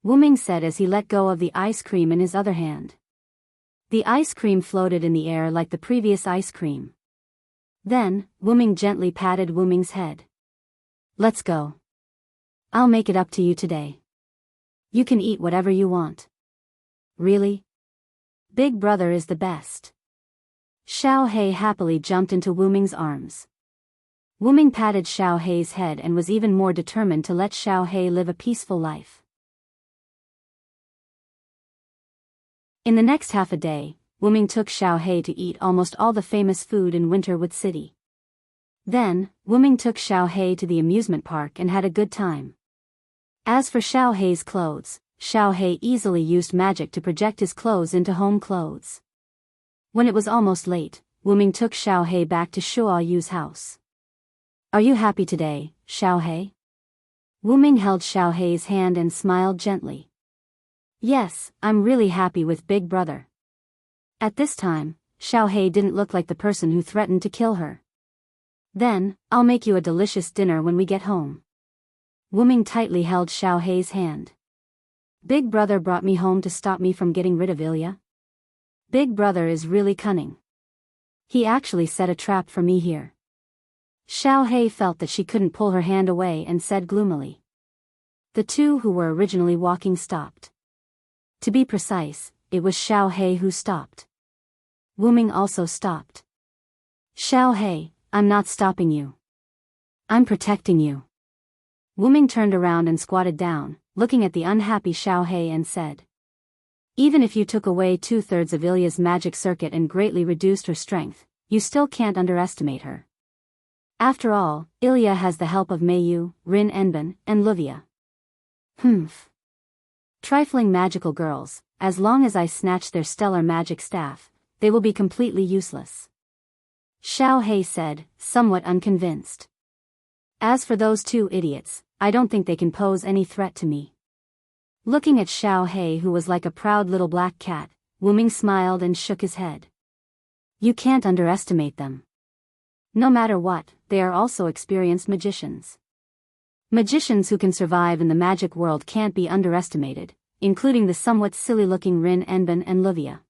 Wu-Ming said as he let go of the ice cream in his other hand. The ice cream floated in the air like the previous ice cream. Then, Wu-Ming gently patted Wu-Ming's head. Let's go. I'll make it up to you today. You can eat whatever you want. Really? Big Brother is the best. Xiao He happily jumped into Wu-Ming's arms. Wu-Ming patted Xiao He's head and was even more determined to let Xiao He live a peaceful life. In the next half a day, Wu-Ming took Xiao He to eat almost all the famous food in Winterwood City. Then, Wu-Ming took Xiao He to the amusement park and had a good time. As for Xiao He's clothes, Xiao He easily used magic to project his clothes into home clothes. When it was almost late, Wu-Ming took Xiao He back to Shuo Yu's house. Are you happy today, Xiao He? Wu-Ming held Xiao He's hand and smiled gently. Yes, I'm really happy with Big Brother. At this time, Xiao He didn't look like the person who threatened to kill her. Then, I'll make you a delicious dinner when we get home. Wu-Ming tightly held Xiao He's hand. Big Brother brought me home to stop me from getting rid of Ilya? Big Brother is really cunning. He actually set a trap for me here. Xiao He felt that she couldn't pull her hand away and said gloomily. The two who were originally walking stopped. To be precise, it was Xiao He who stopped. Wu-Ming also stopped. Xiao He, I'm not stopping you. I'm protecting you. Wu-Ming turned around and squatted down, looking at the unhappy Xiao He and said. Even if you took away 2/3 of Ilya's magic circuit and greatly reduced her strength, you still can't underestimate her. After all, Ilya has the help of Meiyu, Rin Enben, and Livia. Humph. Trifling magical girls, as long as I snatch their stellar magic staff, they will be completely useless. Xiao He said, somewhat unconvinced. As for those two idiots, I don't think they can pose any threat to me. Looking at Xiao He, who was like a proud little black cat, Wu-Ming smiled and shook his head. You can't underestimate them. No matter what, they are also experienced magicians. Magicians who can survive in the magic world can't be underestimated, including the somewhat silly-looking Rin Enben and Livia.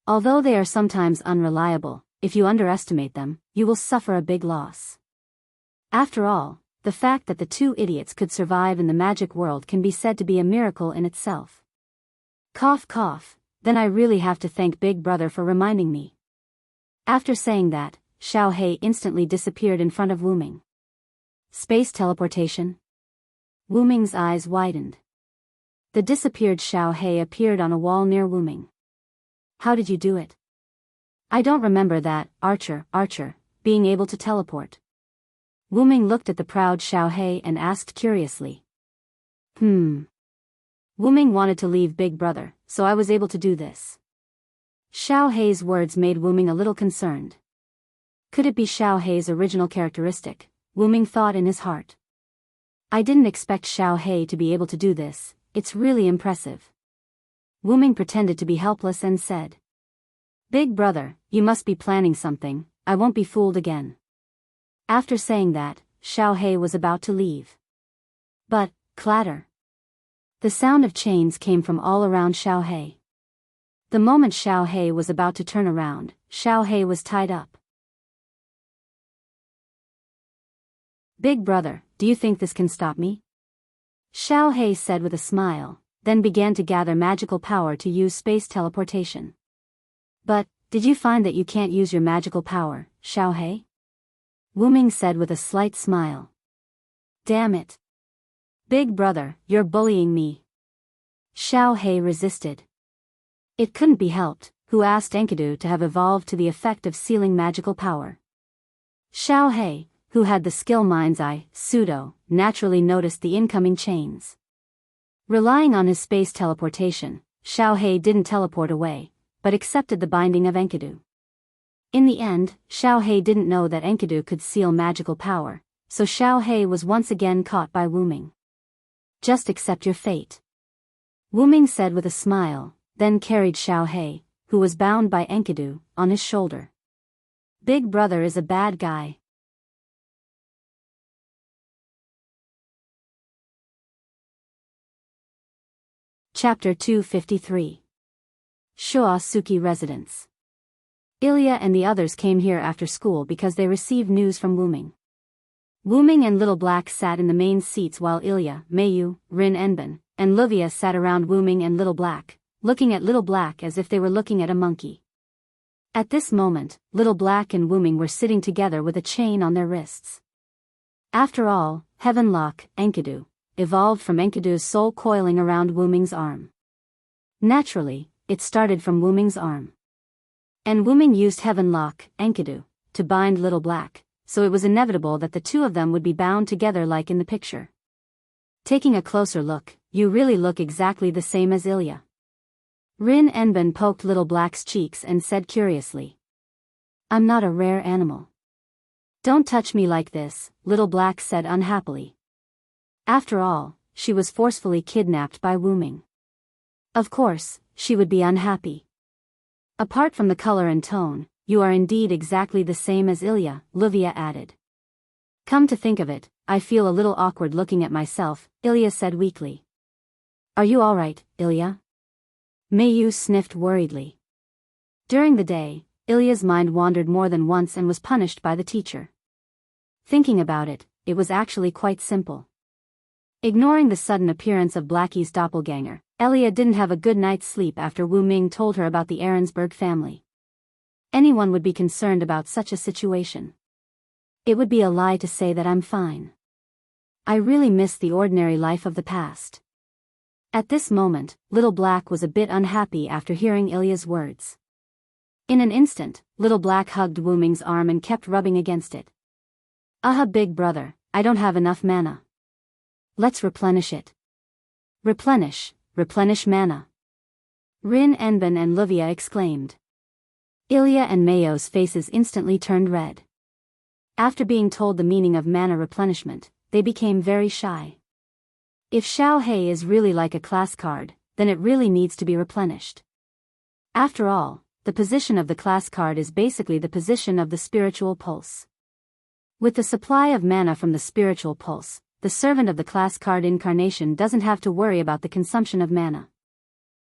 Although they are sometimes unreliable, if you underestimate them, you will suffer a big loss. After all, the fact that the two idiots could survive in the magic world can be said to be a miracle in itself. Cough cough, then I really have to thank Big Brother for reminding me. After saying that, Xiao He instantly disappeared in front of Wu Ming. Space teleportation? Wu Ming's eyes widened. The disappeared Xiao He appeared on a wall near Wu Ming. How did you do it? I don't remember that, Archer, being able to teleport. Wu Ming looked at the proud Xiao He and asked curiously. Wu Ming wanted to leave Big Brother, so I was able to do this. Xiao He's words made Wu Ming a little concerned. Could it be Xiao He's original characteristic? Wu Ming thought in his heart. I didn't expect Xiao He to be able to do this, it's really impressive. Wu Ming pretended to be helpless and said. Big Brother, you must be planning something, I won't be fooled again. After saying that, Xiao He was about to leave. But, clatter. The sound of chains came from all around Xiao He. The moment Xiao He was about to turn around, Xiao He was tied up. Big Brother, do you think this can stop me? Xiao He said with a smile, then began to gather magical power to use space teleportation. But, did you find that you can't use your magical power, Xiao He? Wu Ming said with a slight smile. Damn it. Big Brother, you're bullying me. Xiao He resisted. It couldn't be helped, who asked Enkidu to have evolved to the effect of sealing magical power. Xiao He, who had the skill mind's eye, naturally noticed the incoming chains. Relying on his space teleportation, Xiao He didn't teleport away, but accepted the binding of Enkidu. In the end, Xiao He didn't know that Enkidu could seal magical power, so Xiao He was once again caught by Wu Ming. Just accept your fate. Wu Ming said with a smile, then carried Xiao He, who was bound by Enkidu, on his shoulder. Big Brother is a bad guy. Chapter 253. Shuasuki Residence. Ilya and the others came here after school because they received news from Wu Ming. Wu Ming and Little Black sat in the main seats while Ilya, Mayu, Rin Enben, and Livia sat around Wu Ming and Little Black, looking at Little Black as if they were looking at a monkey. At this moment, Little Black and Wu Ming were sitting together with a chain on their wrists. After all, Heavenlock, Enkidu, evolved from Enkidu's soul coiling around Wu Ming's arm. Naturally, it started from Wu Ming's arm. And Wu Ming used Heavenlock, Enkidu, to bind Little Black, so it was inevitable that the two of them would be bound together like in the picture. Taking a closer look, you really look exactly the same as Ilya. Rin Enben poked Little Black's cheeks and said curiously. I'm not a rare animal. Don't touch me like this, Little Black said unhappily. After all, she was forcefully kidnapped by Wu Ming. Of course, she would be unhappy. Apart from the color and tone, you are indeed exactly the same as Ilya, Livia added. Come to think of it, I feel a little awkward looking at myself, Ilya said weakly. Are you alright, Ilya? Mayu sniffed worriedly. During the day, Ilya's mind wandered more than once and was punished by the teacher. Thinking about it, it was actually quite simple. Ignoring the sudden appearance of Blackie's doppelganger, Ilya didn't have a good night's sleep after Wu Ming told her about the Ahrensberg family. Anyone would be concerned about such a situation. It would be a lie to say that I'm fine. I really miss the ordinary life of the past. At this moment, Little Black was a bit unhappy after hearing Ilya's words. In an instant, Little Black hugged Wu Ming's arm and kept rubbing against it. Big Brother, I don't have enough mana. Let's replenish it. Replenish mana. Rin Enben and Livia exclaimed. Ilya and Mayo's faces instantly turned red. After being told the meaning of mana replenishment, they became very shy. If Xiao He is really like a class card, then it really needs to be replenished. After all, the position of the class card is basically the position of the spiritual pulse. With the supply of mana from the spiritual pulse, the servant of the class card incarnation doesn't have to worry about the consumption of mana.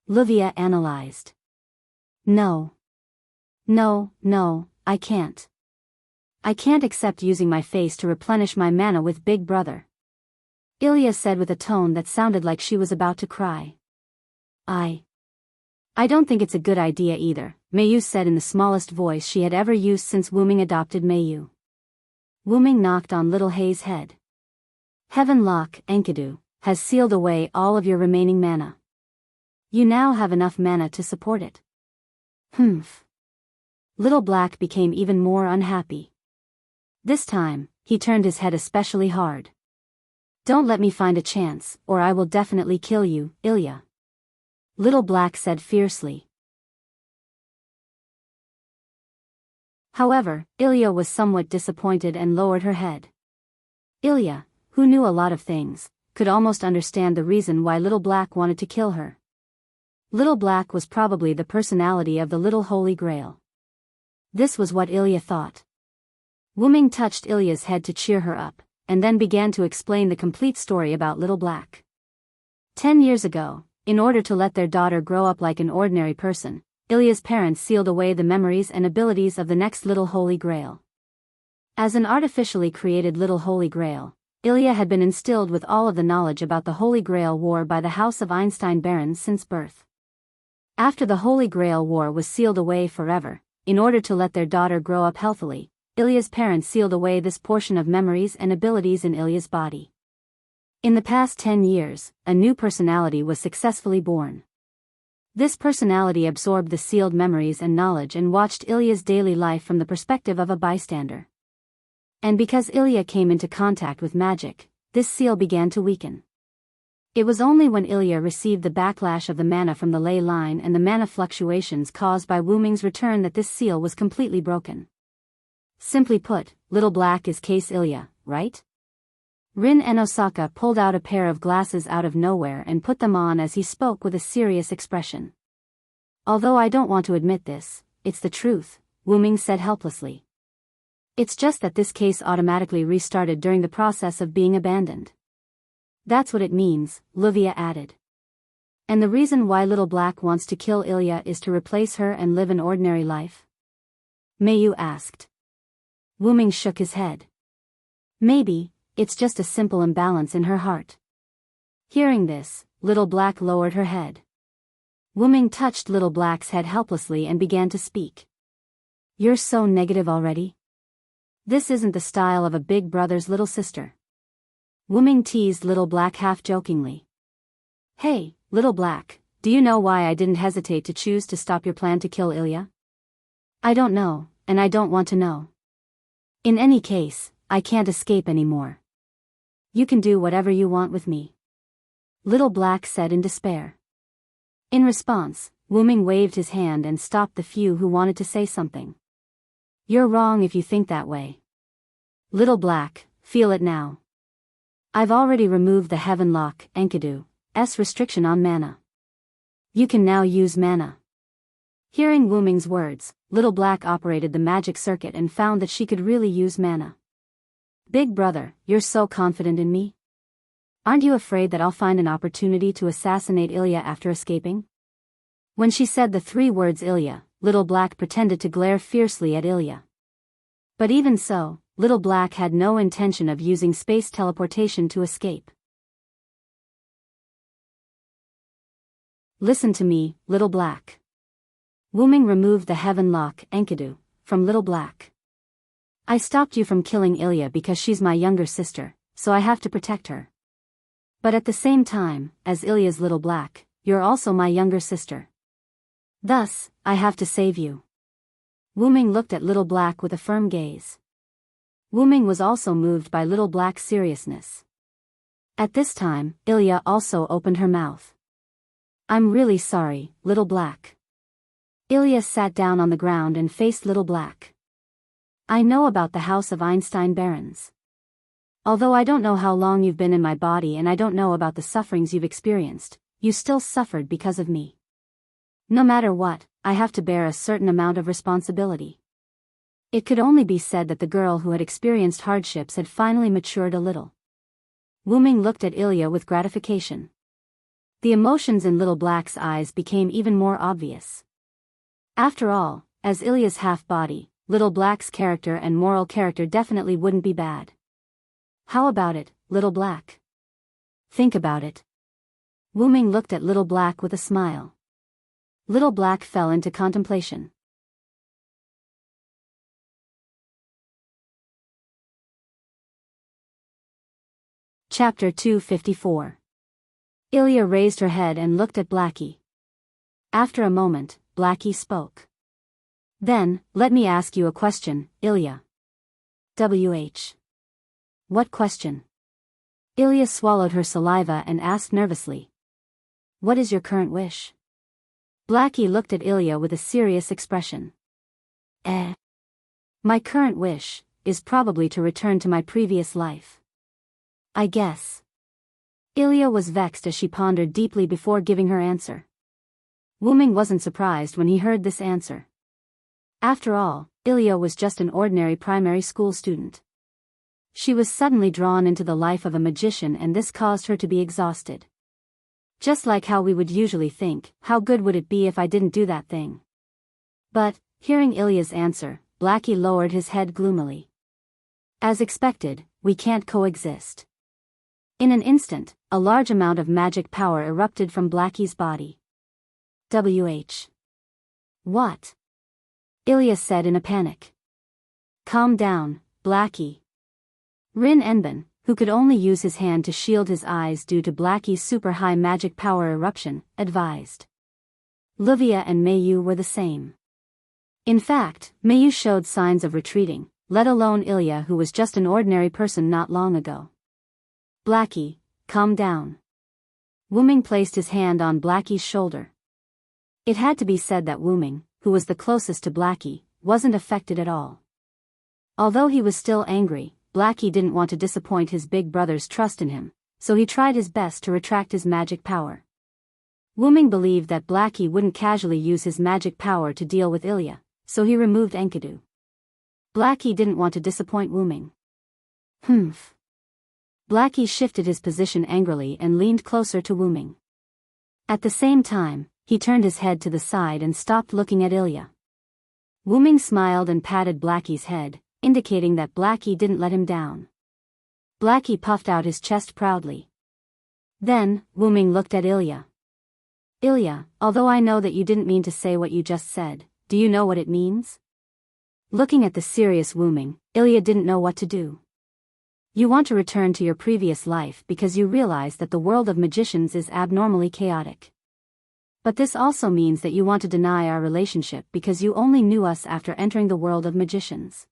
Livia analyzed. No, I can't. I can't accept using my face to replenish my mana with Big Brother. Ilya said with a tone that sounded like she was about to cry. I I don't think it's a good idea either, Mayu said in the smallest voice she had ever used since Wuming adopted Mayu. Wuming knocked on Little Hei's head. Heaven Lock, Enkidu, has sealed away all of your remaining mana. You now have enough mana to support it. Humph. Little Black became even more unhappy. This time, he turned his head especially hard. Don't let me find a chance, or I will definitely kill you, Ilya. Little Black said fiercely. However, Ilya was somewhat disappointed and lowered her head. Ilya, who knew a lot of things, could almost understand the reason why Little Black wanted to kill her. Little Black was probably the personality of the Little Holy Grail. This was what Ilya thought. Wuming touched Ilya's head to cheer her up, and then began to explain the complete story about Little Black. 10 years ago, in order to let their daughter grow up like an ordinary person, Ilya's parents sealed away the memories and abilities of the next Little Holy Grail. As an artificially created Little Holy Grail, Ilya had been instilled with all of the knowledge about the Holy Grail War by the House of Einstein barons since birth. After the Holy Grail War was sealed away forever, in order to let their daughter grow up healthily, Ilya's parents sealed away this portion of memories and abilities in Ilya's body. In the past 10 years, a new personality was successfully born. This personality absorbed the sealed memories and knowledge and watched Ilya's daily life from the perspective of a bystander. And because Ilya came into contact with magic, this seal began to weaken. It was only when Ilya received the backlash of the mana from the ley line and the mana fluctuations caused by Wuming's return that this seal was completely broken. Simply put, Little Black is case Ilya, right? Rin and Osaka pulled out a pair of glasses out of nowhere and put them on as he spoke with a serious expression. Although I don't want to admit this, it's the truth, Wuming said helplessly. It's just that this case automatically restarted during the process of being abandoned. That's what it means, Livia added. And the reason why Little Black wants to kill Ilya is to replace her and live an ordinary life? Mayu asked. Wuming shook his head. Maybe, it's just a simple imbalance in her heart. Hearing this, Little Black lowered her head. Wuming touched Little Black's head helplessly and began to speak. You're so negative already? This isn't the style of a big brother's little sister. Wuming teased Little Black half-jokingly. Hey, Little Black, do you know why I didn't hesitate to choose to stop your plan to kill Ilya? I don't know, and I don't want to know. In any case, I can't escape anymore. You can do whatever you want with me. Little Black said in despair. In response, Wuming waved his hand and stopped the few who wanted to say something. You're wrong if you think that way. Little Black, feel it now. I've already removed the Heaven Lock, Enkidu's restriction on mana. You can now use mana. Hearing Wuming's words, Little Black operated the magic circuit and found that she could really use mana. Big brother, you're so confident in me? Aren't you afraid that I'll find an opportunity to assassinate Ilya after escaping? When she said the 3 words Ilya, Little Black pretended to glare fiercely at Ilya. But even so, Little Black had no intention of using space teleportation to escape. Listen to me, Little Black. Wuming removed the Heaven Lock, Enkidu, from Little Black. I stopped you from killing Ilya because she's my younger sister, so I have to protect her. But at the same time, as Ilya's Little Black, you're also my younger sister. Thus, I have to save you. Wuming looked at Little Black with a firm gaze. Wuming was also moved by Little Black's seriousness. At this time, Ilya also opened her mouth. I'm really sorry, Little Black. Ilya sat down on the ground and faced Little Black. I know about the House of Einstein barons. Although I don't know how long you've been in my body and I don't know about the sufferings you've experienced, you still suffered because of me. No matter what, I have to bear a certain amount of responsibility. It could only be said that the girl who had experienced hardships had finally matured a little. Wuming looked at Ilya with gratification. The emotions in Little Black's eyes became even more obvious. After all, as Ilya's half-body, Little Black's character and moral character definitely wouldn't be bad. How about it, Little Black? Think about it. Wuming looked at Little Black with a smile. Little Black fell into contemplation. Chapter 254. Ilya raised her head and looked at Blackie. After a moment, Blackie spoke. Then, let me ask you a question, Ilya. WH. What question? Ilya swallowed her saliva and asked nervously. What is your current wish? Blackie looked at Ilya with a serious expression. My current wish is probably to return to my previous life. I guess. Ilya was vexed as she pondered deeply before giving her answer. Wuming wasn't surprised when he heard this answer. After all, Ilya was just an ordinary primary school student. She was suddenly drawn into the life of a magician, and this caused her to be exhausted. Just like how we would usually think, how good would it be if I didn't do that thing? But, hearing Ilya's answer, Blackie lowered his head gloomily. As expected, we can't coexist. In an instant, a large amount of magic power erupted from Blackie's body. WH. What? Ilya said in a panic. Calm down, Blackie. Rin Enbin, who could only use his hand to shield his eyes due to Blackie's super high magic power eruption, advised. Livia and Mayu were the same. In fact, Mayu showed signs of retreating, let alone Ilya, who was just an ordinary person not long ago. Blackie, calm down. Wuming placed his hand on Blackie's shoulder. It had to be said that Wuming, who was the closest to Blackie, wasn't affected at all. Although he was still angry, Blackie didn't want to disappoint his big brother's trust in him, so he tried his best to retract his magic power. Wuming believed that Blackie wouldn't casually use his magic power to deal with Ilya, so he removed Enkidu. Blackie didn't want to disappoint Wuming. Humph. Blackie shifted his position angrily and leaned closer to Wuming. At the same time, he turned his head to the side and stopped looking at Ilya. Wuming smiled and patted Blackie's head, indicating that Blackie didn't let him down. Blackie puffed out his chest proudly. Then, Wuming looked at Ilya. Ilya, although I know that you didn't mean to say what you just said, do you know what it means? Looking at the serious Wuming, Ilya didn't know what to do. You want to return to your previous life because you realize that the world of magicians is abnormally chaotic. But this also means that you want to deny our relationship because you only knew us after entering the world of magicians.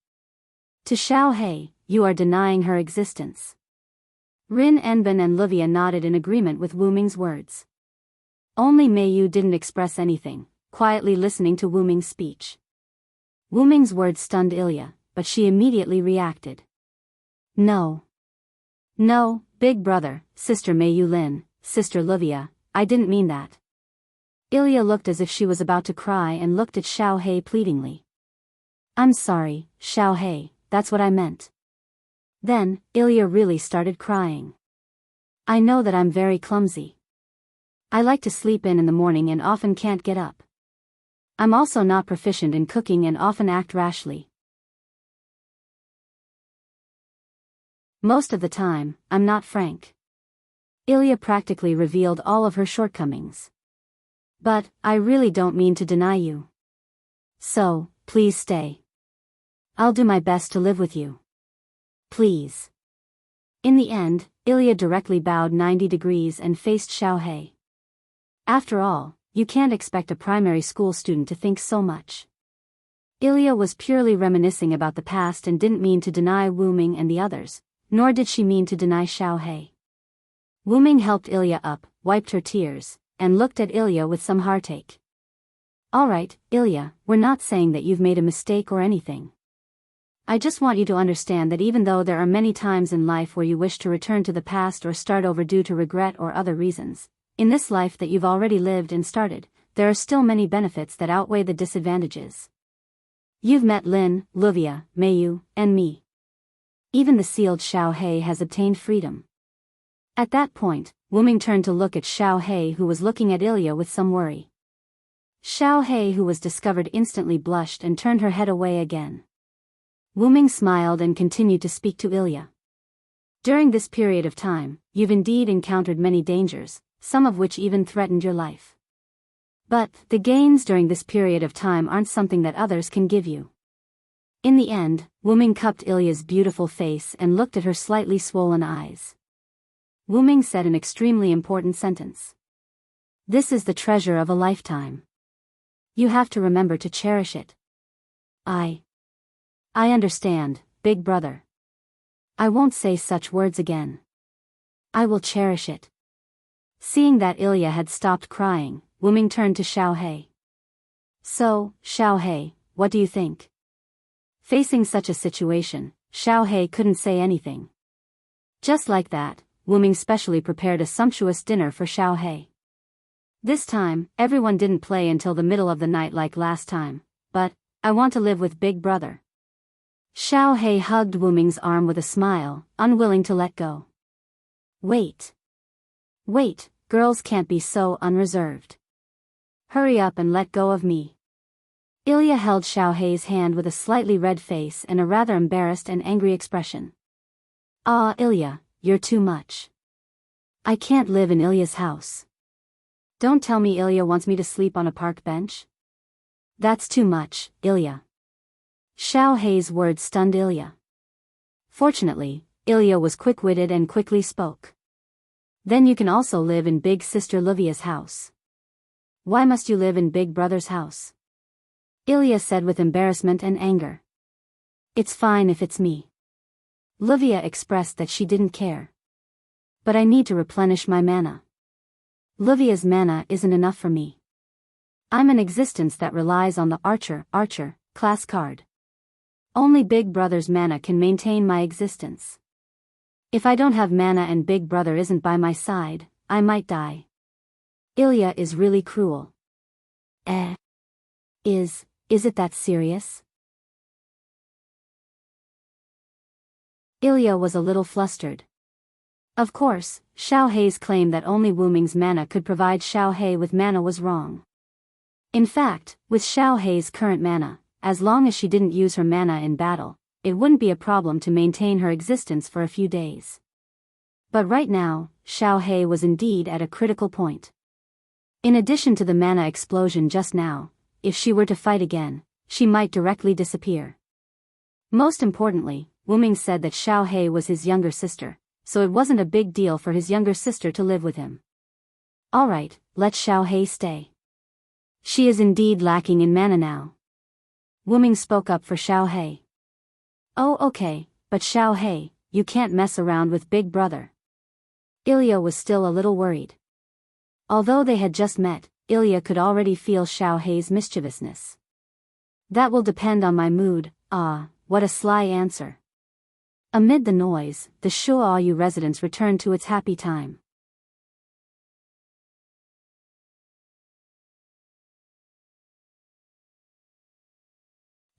To Xiao He, you are denying her existence. Rin Enbin and Livia nodded in agreement with Wuming's words. Only Mayu didn't express anything, quietly listening to Wuming's speech. Wuming's words stunned Ilya, but she immediately reacted. No. No, big brother, sister Mayu Lin, sister Livia, I didn't mean that. Ilya looked as if she was about to cry and looked at Xiao He pleadingly. I'm sorry, Xiao He, that's what I meant. Then, Ilya really started crying. I know that I'm very clumsy. I like to sleep in the morning and often can't get up. I'm also not proficient in cooking and often act rashly. Most of the time, I'm not frank. Ilya practically revealed all of her shortcomings. But, I really don't mean to deny you. So, please stay. I'll do my best to live with you. Please. In the end, Ilya directly bowed 90 degrees and faced Xiao He. After all, you can't expect a primary school student to think so much. Ilya was purely reminiscing about the past and didn't mean to deny Wuming and the others, nor did she mean to deny Xiao He. Wuming helped Ilya up, wiped her tears, and looked at Ilya with some heartache. Alright, Ilya, we're not saying that you've made a mistake or anything. I just want you to understand that even though there are many times in life where you wish to return to the past or start over due to regret or other reasons, in this life that you've already lived and started, there are still many benefits that outweigh the disadvantages. You've met Lin, Livia, Mayu, and me. Even the sealed Xiao He has obtained freedom. At that point, Wuming turned to look at Xiao He, who was looking at Ilya with some worry. Xiao He, who was discovered, instantly blushed and turned her head away again. Wuming smiled and continued to speak to Ilya. During this period of time, you've indeed encountered many dangers, some of which even threatened your life. But the gains during this period of time aren't something that others can give you. In the end, Wuming cupped Ilya's beautiful face and looked at her slightly swollen eyes. Wuming said an extremely important sentence. This is the treasure of a lifetime. You have to remember to cherish it. I understand, big brother. I won't say such words again. I will cherish it. Seeing that Ilya had stopped crying, Wuming turned to Xiaohei. So, Xiaohei, what do you think? Facing such a situation, Xiaohei couldn't say anything. Just like that, Wuming specially prepared a sumptuous dinner for Xiaohei. This time, everyone didn't play until the middle of the night like last time, but, I want to live with big brother. Xiaohei hugged Wuming's arm with a smile, unwilling to let go. Wait, girls can't be so unreserved. Hurry up and let go of me. Ilya held Xiaohei's hand with a slightly red face and a rather embarrassed and angry expression. Ah, Ilya, you're too much. I can't live in Ilya's house. Don't tell me Ilya wants me to sleep on a park bench? That's too much, Ilya. Xiaohei's words stunned Ilya. Fortunately, Ilya was quick-witted and quickly spoke. Then you can also live in big sister Livia's house. Why must you live in big brother's house? Ilya said with embarrassment and anger. It's fine if it's me. Livia expressed that she didn't care. But I need to replenish my mana. Livia's mana isn't enough for me. I'm an existence that relies on the Archer class card. Only Big Brother's mana can maintain my existence. If I don't have mana and Big Brother isn't by my side, I might die. Ilya is really cruel. Is it that serious? Ilya was a little flustered. Of course, Xiaohei's claim that only Wuming's mana could provide Xiaohei with mana was wrong. In fact, with Xiaohei's current mana, as long as she didn't use her mana in battle, it wouldn't be a problem to maintain her existence for a few days. But right now, Xiaohei was indeed at a critical point. In addition to the mana explosion just now, if she were to fight again, she might directly disappear. Most importantly, Wuming said that Xiaohei was his younger sister, so it wasn't a big deal for his younger sister to live with him. Alright, let Xiaohei stay. She is indeed lacking in mana now. Wuming spoke up for Xiaohei. Oh okay, but Xiaohei, you can't mess around with Big Brother. Ilya was still a little worried. Although they had just met, Ilya could already feel Xiaohei's mischievousness. That will depend on my mood. Ah, what a sly answer. Amid the noise, the Shuoyu residence returned to its happy time.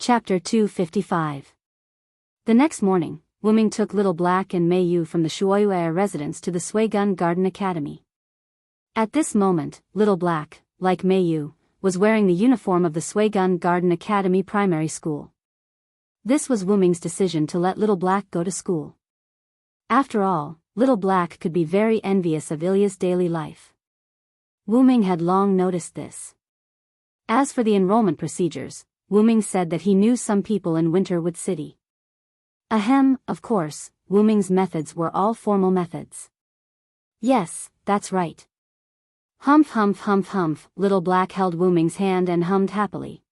Chapter 255. The next morning, Wuming took Little Black and Mei Yu from the Shuoyu residence to the Suigun Garden Academy. At this moment, Little Black, like Mei Yu, was wearing the uniform of the Suigun Garden Academy primary school. This was Wuming's decision to let Little Black go to school. After all, Little Black could be very envious of Ilya's daily life. Wuming had long noticed this. As for the enrollment procedures, Wuming said that he knew some people in Winterwood City. Ahem, of course, Wuming's methods were all formal methods. Yes, that's right. Humph humph humph humph, Little Black held Wuming's hand and hummed happily.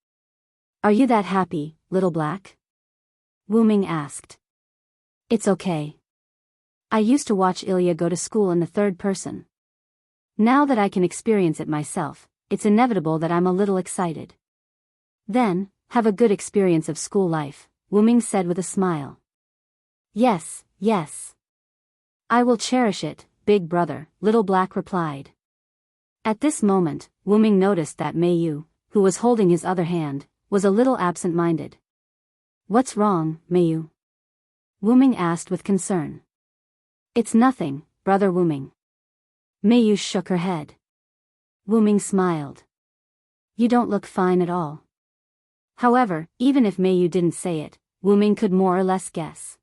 Are you that happy, Little Black? Wuming asked. It's okay. I used to watch Ilya go to school in the third person. Now that I can experience it myself, it's inevitable that I'm a little excited. Then, have a good experience of school life, Wuming said with a smile. Yes, yes. I will cherish it, Big Brother, Little Black replied. At this moment, Wuming noticed that Mei Yu, who was holding his other hand, was a little absent-minded. What's wrong, Mei Yu? Wuming asked with concern. It's nothing, Brother Wuming. Mei Yu shook her head. Wuming smiled. You don't look fine at all. However, even if Mei Yu didn't say it, Wuming could more or less guess.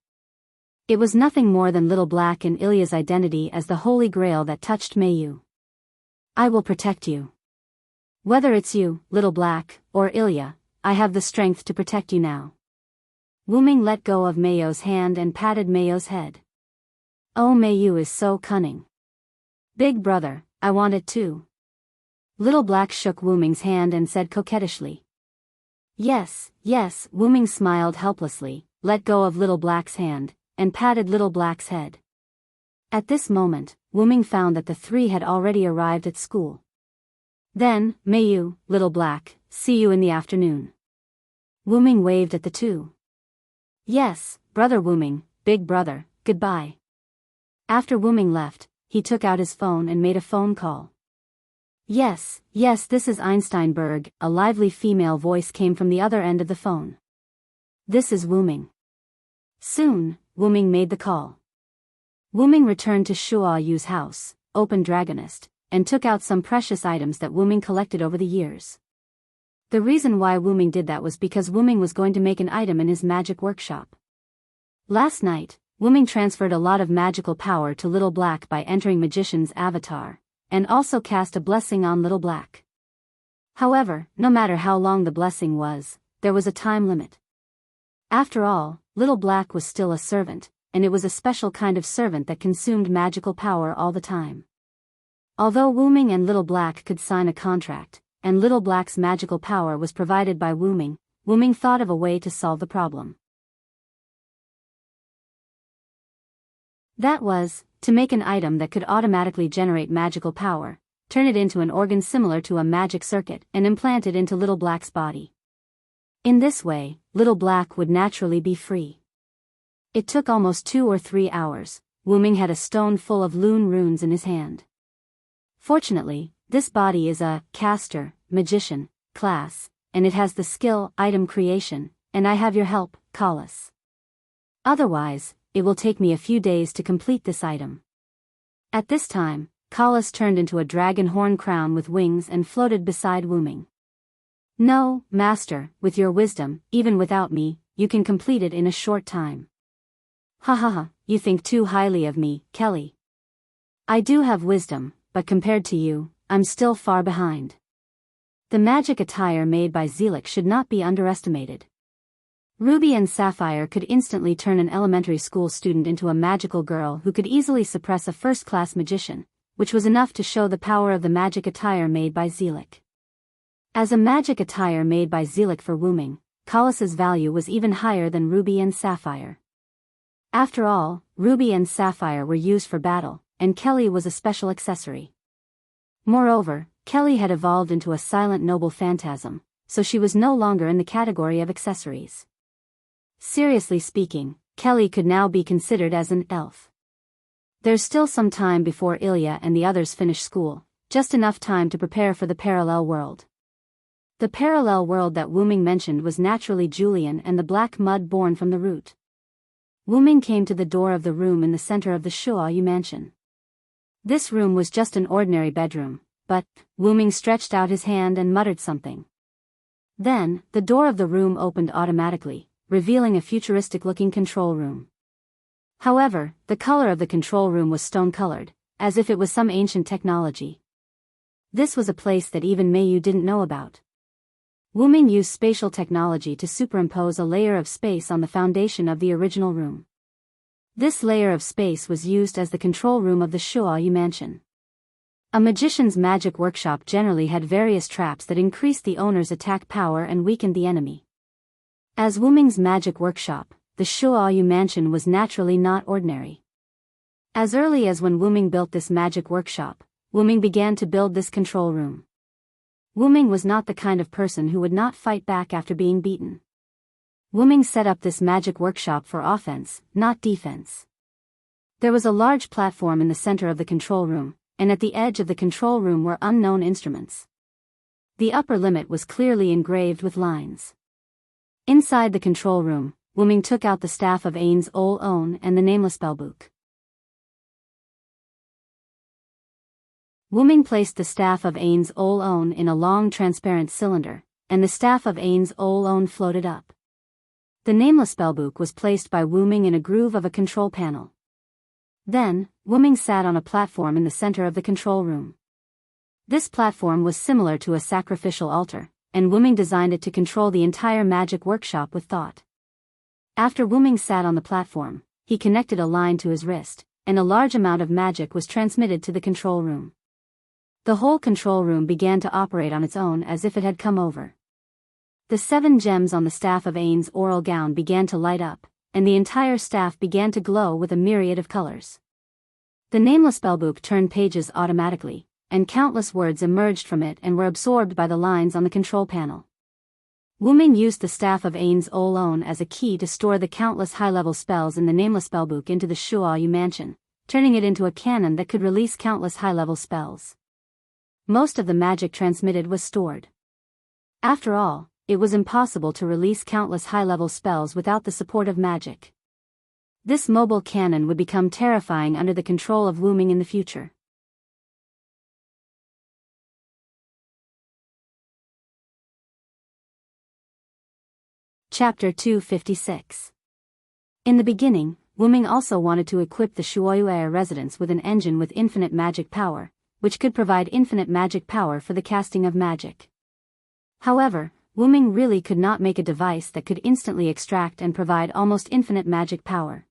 It was nothing more than Little Black and Ilya's identity as the Holy Grail that touched Mei Yu. I will protect you. Whether it's you, Little Black, or Ilya, I have the strength to protect you now. Wuming let go of Mayo's hand and patted Mayo's head. Oh, Mayu is so cunning. Big brother, I want it too. Little Black shook Wuming's hand and said coquettishly. Yes, yes, Wuming smiled helplessly, let go of Little Black's hand, and patted Little Black's head. At this moment, Wuming found that the three had already arrived at school. Then, Mayu, Little Black, see you in the afternoon. Wuming waved at the two. Yes, brother Wuming, big brother, goodbye. After Wuming left, he took out his phone and made a phone call. Yes, yes, this is Einsteinberg, a lively female voice came from the other end of the phone. This is Wuming. Soon, Wuming made the call. Wuming returned to Shuo Yu's house, opened Dragonist, and took out some precious items that Wuming collected over the years. The reason why Wuming did that was because Wuming was going to make an item in his magic workshop. Last night, Wuming transferred a lot of magical power to Little Black by entering Magician's avatar, and also cast a blessing on Little Black. However, no matter how long the blessing was, there was a time limit. After all, Little Black was still a servant, and it was a special kind of servant that consumed magical power all the time. Although Wuming and Little Black could sign a contract, and Little Black's magical power was provided by Wuming, Wuming thought of a way to solve the problem. That was, to make an item that could automatically generate magical power, turn it into an organ similar to a magic circuit and implant it into Little Black's body. In this way, Little Black would naturally be free. It took almost 2 or 3 hours. Wuming had a stone full of Lune runes in his hand. Fortunately, this body is a caster, magician, class, and it has the skill, item creation, and I have your help, Kalas. Otherwise, it will take me a few days to complete this item. At this time, Kalas turned into a dragon horn crown with wings and floated beside Wuming. No, master, with your wisdom, even without me, you can complete it in a short time. Ha ha ha, you think too highly of me, Kelly. I do have wisdom, but compared to you, I'm still far behind. The magic attire made by Zelik should not be underestimated. Ruby and Sapphire could instantly turn an elementary school student into a magical girl who could easily suppress a first-class magician, which was enough to show the power of the magic attire made by Zelik. As a magic attire made by Zelik for Wuming, Kalas's value was even higher than Ruby and Sapphire. After all, Ruby and Sapphire were used for battle, and Kelly was a special accessory. Moreover, Kelly had evolved into a silent noble phantasm, so she was no longer in the category of accessories. Seriously speaking, Kelly could now be considered as an elf. There's still some time before Ilya and the others finish school, just enough time to prepare for the parallel world. The parallel world that Wuming mentioned was naturally Julian and the black mud born from the root. Wuming came to the door of the room in the center of the Shuo Yu mansion. This room was just an ordinary bedroom, but Wuming stretched out his hand and muttered something. Then, the door of the room opened automatically, revealing a futuristic-looking control room. However, the color of the control room was stone-colored, as if it was some ancient technology. This was a place that even Mayu didn't know about. Wuming used spatial technology to superimpose a layer of space on the foundation of the original room. This layer of space was used as the control room of the Shuo Yu mansion. A magician's magic workshop generally had various traps that increased the owner's attack power and weakened the enemy. As Wuming's magic workshop, the Shuo Yu mansion was naturally not ordinary. As early as when Wuming built this magic workshop, Wuming began to build this control room. Wuming was not the kind of person who would not fight back after being beaten. Wuming set up this magic workshop for offense, not defense. There was a large platform in the center of the control room, and at the edge of the control room were unknown instruments. The upper limit was clearly engraved with lines. Inside the control room, Wuming took out the staff of Ain's Ol On and the nameless spellbook. Wuming placed the staff of Ain's Ol On in a long transparent cylinder, and the staff of Ain's Ol On floated up. The nameless spellbook was placed by Wuming in a groove of a control panel. Then, Wuming sat on a platform in the center of the control room. This platform was similar to a sacrificial altar, and Wu Ming designed it to control the entire magic workshop with thought. After Wu Ming sat on the platform, he connected a line to his wrist, and a large amount of magic was transmitted to the control room. The whole control room began to operate on its own as if it had come over. The 7 gems on the staff of Ain's oral gown began to light up, and the entire staff began to glow with a myriad of colors. The nameless spellbook turned pages automatically, and countless words emerged from it and were absorbed by the lines on the control panel. Wu Ming used the staff of Ain's Olon as a key to store the countless high-level spells in the nameless spellbook into the Shuoyu mansion, turning it into a cannon that could release countless high-level spells. Most of the magic transmitted was stored. After all, it was impossible to release countless high-level spells without the support of magic. This mobile cannon would become terrifying under the control of Wu Ming in the future. Chapter 256. In the beginning, Wu Ming also wanted to equip the Shuoyu residence with an engine with infinite magic power, which could provide infinite magic power for the casting of magic. However, Wu Ming really could not make a device that could instantly extract and provide almost infinite magic power.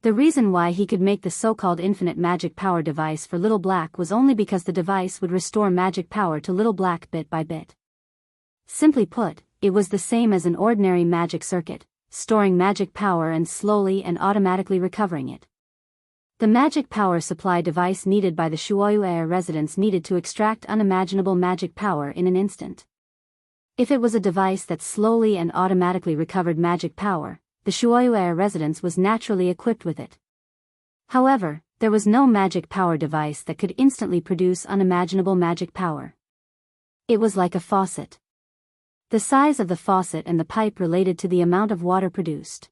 The reason why he could make the so-called infinite magic power device for Little Black was only because the device would restore magic power to Little Black bit by bit. Simply put, it was the same as an ordinary magic circuit, storing magic power and slowly and automatically recovering it. The magic power supply device needed by the Shuoyu residents needed to extract unimaginable magic power in an instant. If it was a device that slowly and automatically recovered magic power, the Shuoyu residence was naturally equipped with it. However, there was no magic power device that could instantly produce unimaginable magic power. It was like a faucet. The size of the faucet and the pipe related to the amount of water produced.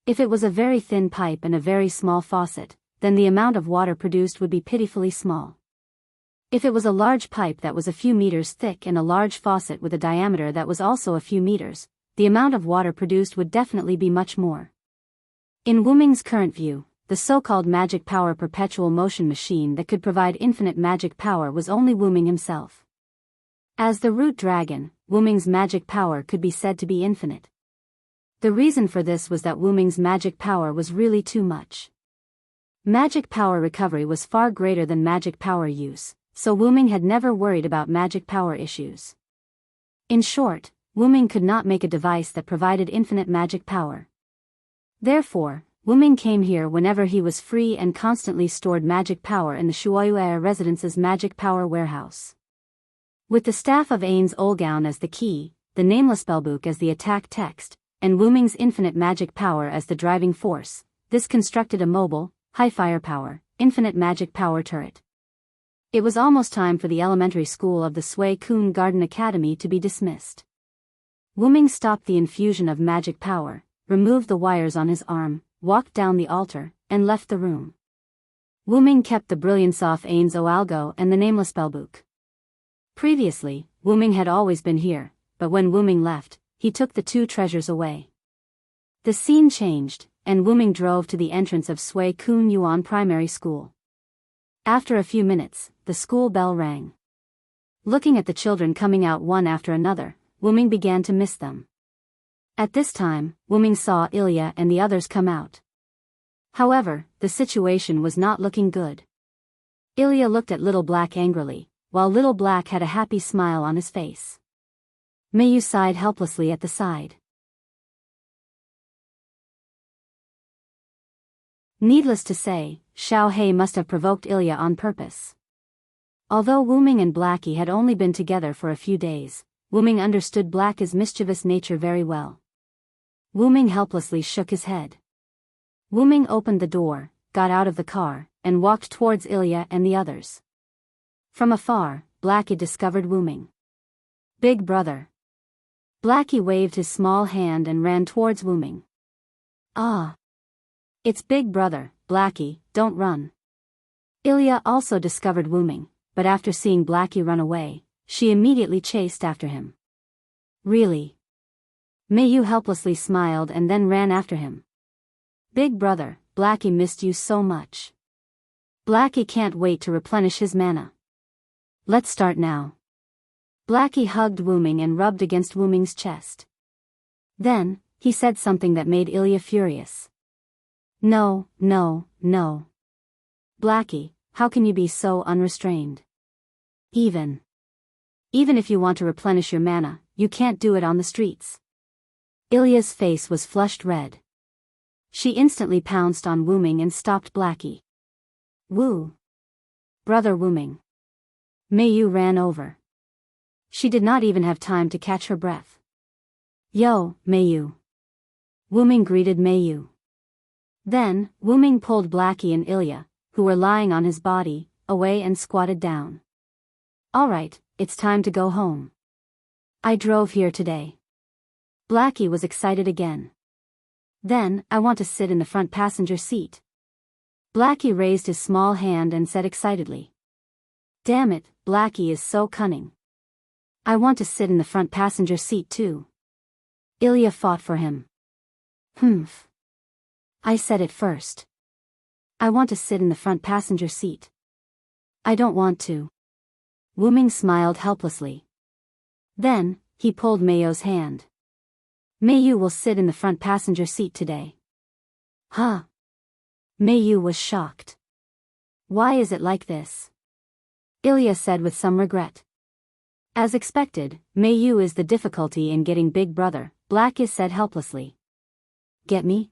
If it was a very thin pipe and a very small faucet, then the amount of water produced would be pitifully small. If it was a large pipe that was a few meters thick and a large faucet with a diameter that was also a few meters, the amount of water produced would definitely be much more. In Wu Ming's current view, the so-called magic power perpetual motion machine that could provide infinite magic power was only Wu Ming himself. As the root dragon, Wu Ming's magic power could be said to be infinite. The reason for this was that Wu Ming's magic power was really too much. Magic power recovery was far greater than magic power use, so Wu Ming had never worried about magic power issues. In short, Wu Ming could not make a device that provided infinite magic power. Therefore, Wu Ming came here whenever he was free and constantly stored magic power in the Shuoyu residence's magic power warehouse. With the staff of Ain's Olgown as the key, the nameless spellbook as the attack text, and Wu Ming's infinite magic power as the driving force, this constructed a mobile, high firepower, infinite magic power turret. It was almost time for the elementary school of the Sui Kun Garden Academy to be dismissed. Wu Ming stopped the infusion of magic power, removed the wires on his arm, walked down the altar, and left the room. Wu Ming kept the brilliance of Ain's Oalgo and the nameless spellbook. Previously, Wu Ming had always been here, but when Wu Ming left, he took the 2 treasures away. The scene changed, and Wu Ming drove to the entrance of Sui Kun Yuan Primary School. After a few minutes, the school bell rang. Looking at the children coming out one after another, Wu Ming began to miss them. At this time, Wu Ming saw Ilya and the others come out. However, the situation was not looking good. Ilya looked at Little Black angrily, while Little Black had a happy smile on his face. Mayu sighed helplessly at the side. Needless to say, Xiao He must have provoked Ilya on purpose. Although Wu Ming and Blackie had only been together for a few days, Wu Ming understood Blackie's mischievous nature very well. Wu Ming helplessly shook his head. Wu Ming opened the door, got out of the car, and walked towards Ilya and the others. From afar, Blackie discovered Wu Ming. "Big brother." Blackie waved his small hand and ran towards Wu Ming. "Ah. It's Big brother, Blackie, don't run." Ilya also discovered Wu Ming, but after seeing Blackie run away, she immediately chased after him. "Really?" Mayu helplessly smiled and then ran after him. "Big brother, Blackie missed you so much. Blackie can't wait to replenish his mana." Let's start now. Blackie hugged Wooming and rubbed against Wooming's chest. Then, he said something that made Ilya furious. No, no, no. Blackie, how can you be so unrestrained? Even if you want to replenish your mana, you can't do it on the streets. Ilya's face was flushed red. She instantly pounced on Wooming and stopped Blackie. Woo! Brother Wooming. Mayu ran over. She did not even have time to catch her breath. Yo, Mayu. Wooming greeted Mayu. Then, Wooming pulled Blackie and Ilya, who were lying on his body, away and squatted down. Alright, it's time to go home. I drove here today. Blackie was excited again. Then, I want to sit in the front passenger seat. Blackie raised his small hand and said excitedly. Damn it, Blackie is so cunning. I want to sit in the front passenger seat too. Ilya fought for him. Humph. I said it first. I want to sit in the front passenger seat. I don't want to. Wooming smiled helplessly. Then, he pulled Mayu's hand. Mayu will sit in the front passenger seat today. Huh? Mayu was shocked. Why is it like this? Ilya said with some regret. As expected, Mayu is the difficulty in getting big brother, Blackie said helplessly. Get me?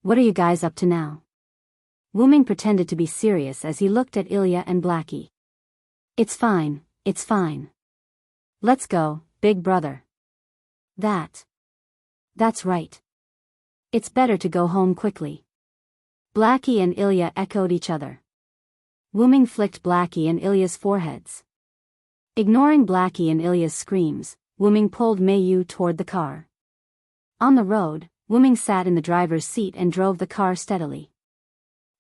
What are you guys up to now? Wooming pretended to be serious as he looked at Ilya and Blackie. It's fine, it's fine. Let's go, big brother. That's right. It's better to go home quickly. Blackie and Ilya echoed each other. Wooming flicked Blackie and Ilya's foreheads. Ignoring Blackie and Ilya's screams, Wooming pulled Mayu toward the car. On the road, Wooming sat in the driver's seat and drove the car steadily.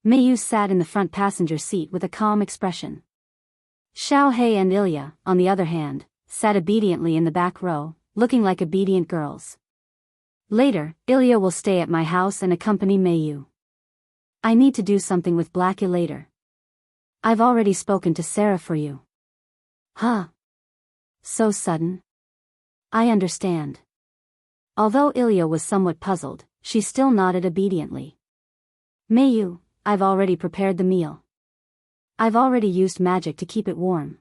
Mayu sat in the front passenger seat with a calm expression. Xiaohei and Ilya, on the other hand, sat obediently in the back row, looking like obedient girls. Later, Ilya will stay at my house and accompany Mayu. I need to do something with Blackie later. I've already spoken to Sarah for you. Huh? So sudden? I understand. Although Ilya was somewhat puzzled, she still nodded obediently. Mayu, I've already prepared the meal. I've already used magic to keep it warm.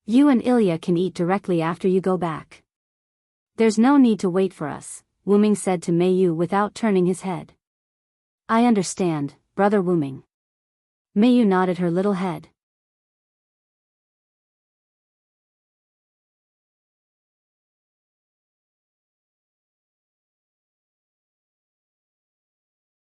You and Ilya can eat directly after you go back. There's no need to wait for us, Wooming said to Mayu without turning his head. I understand, brother Wooming. Mayu nodded her little head.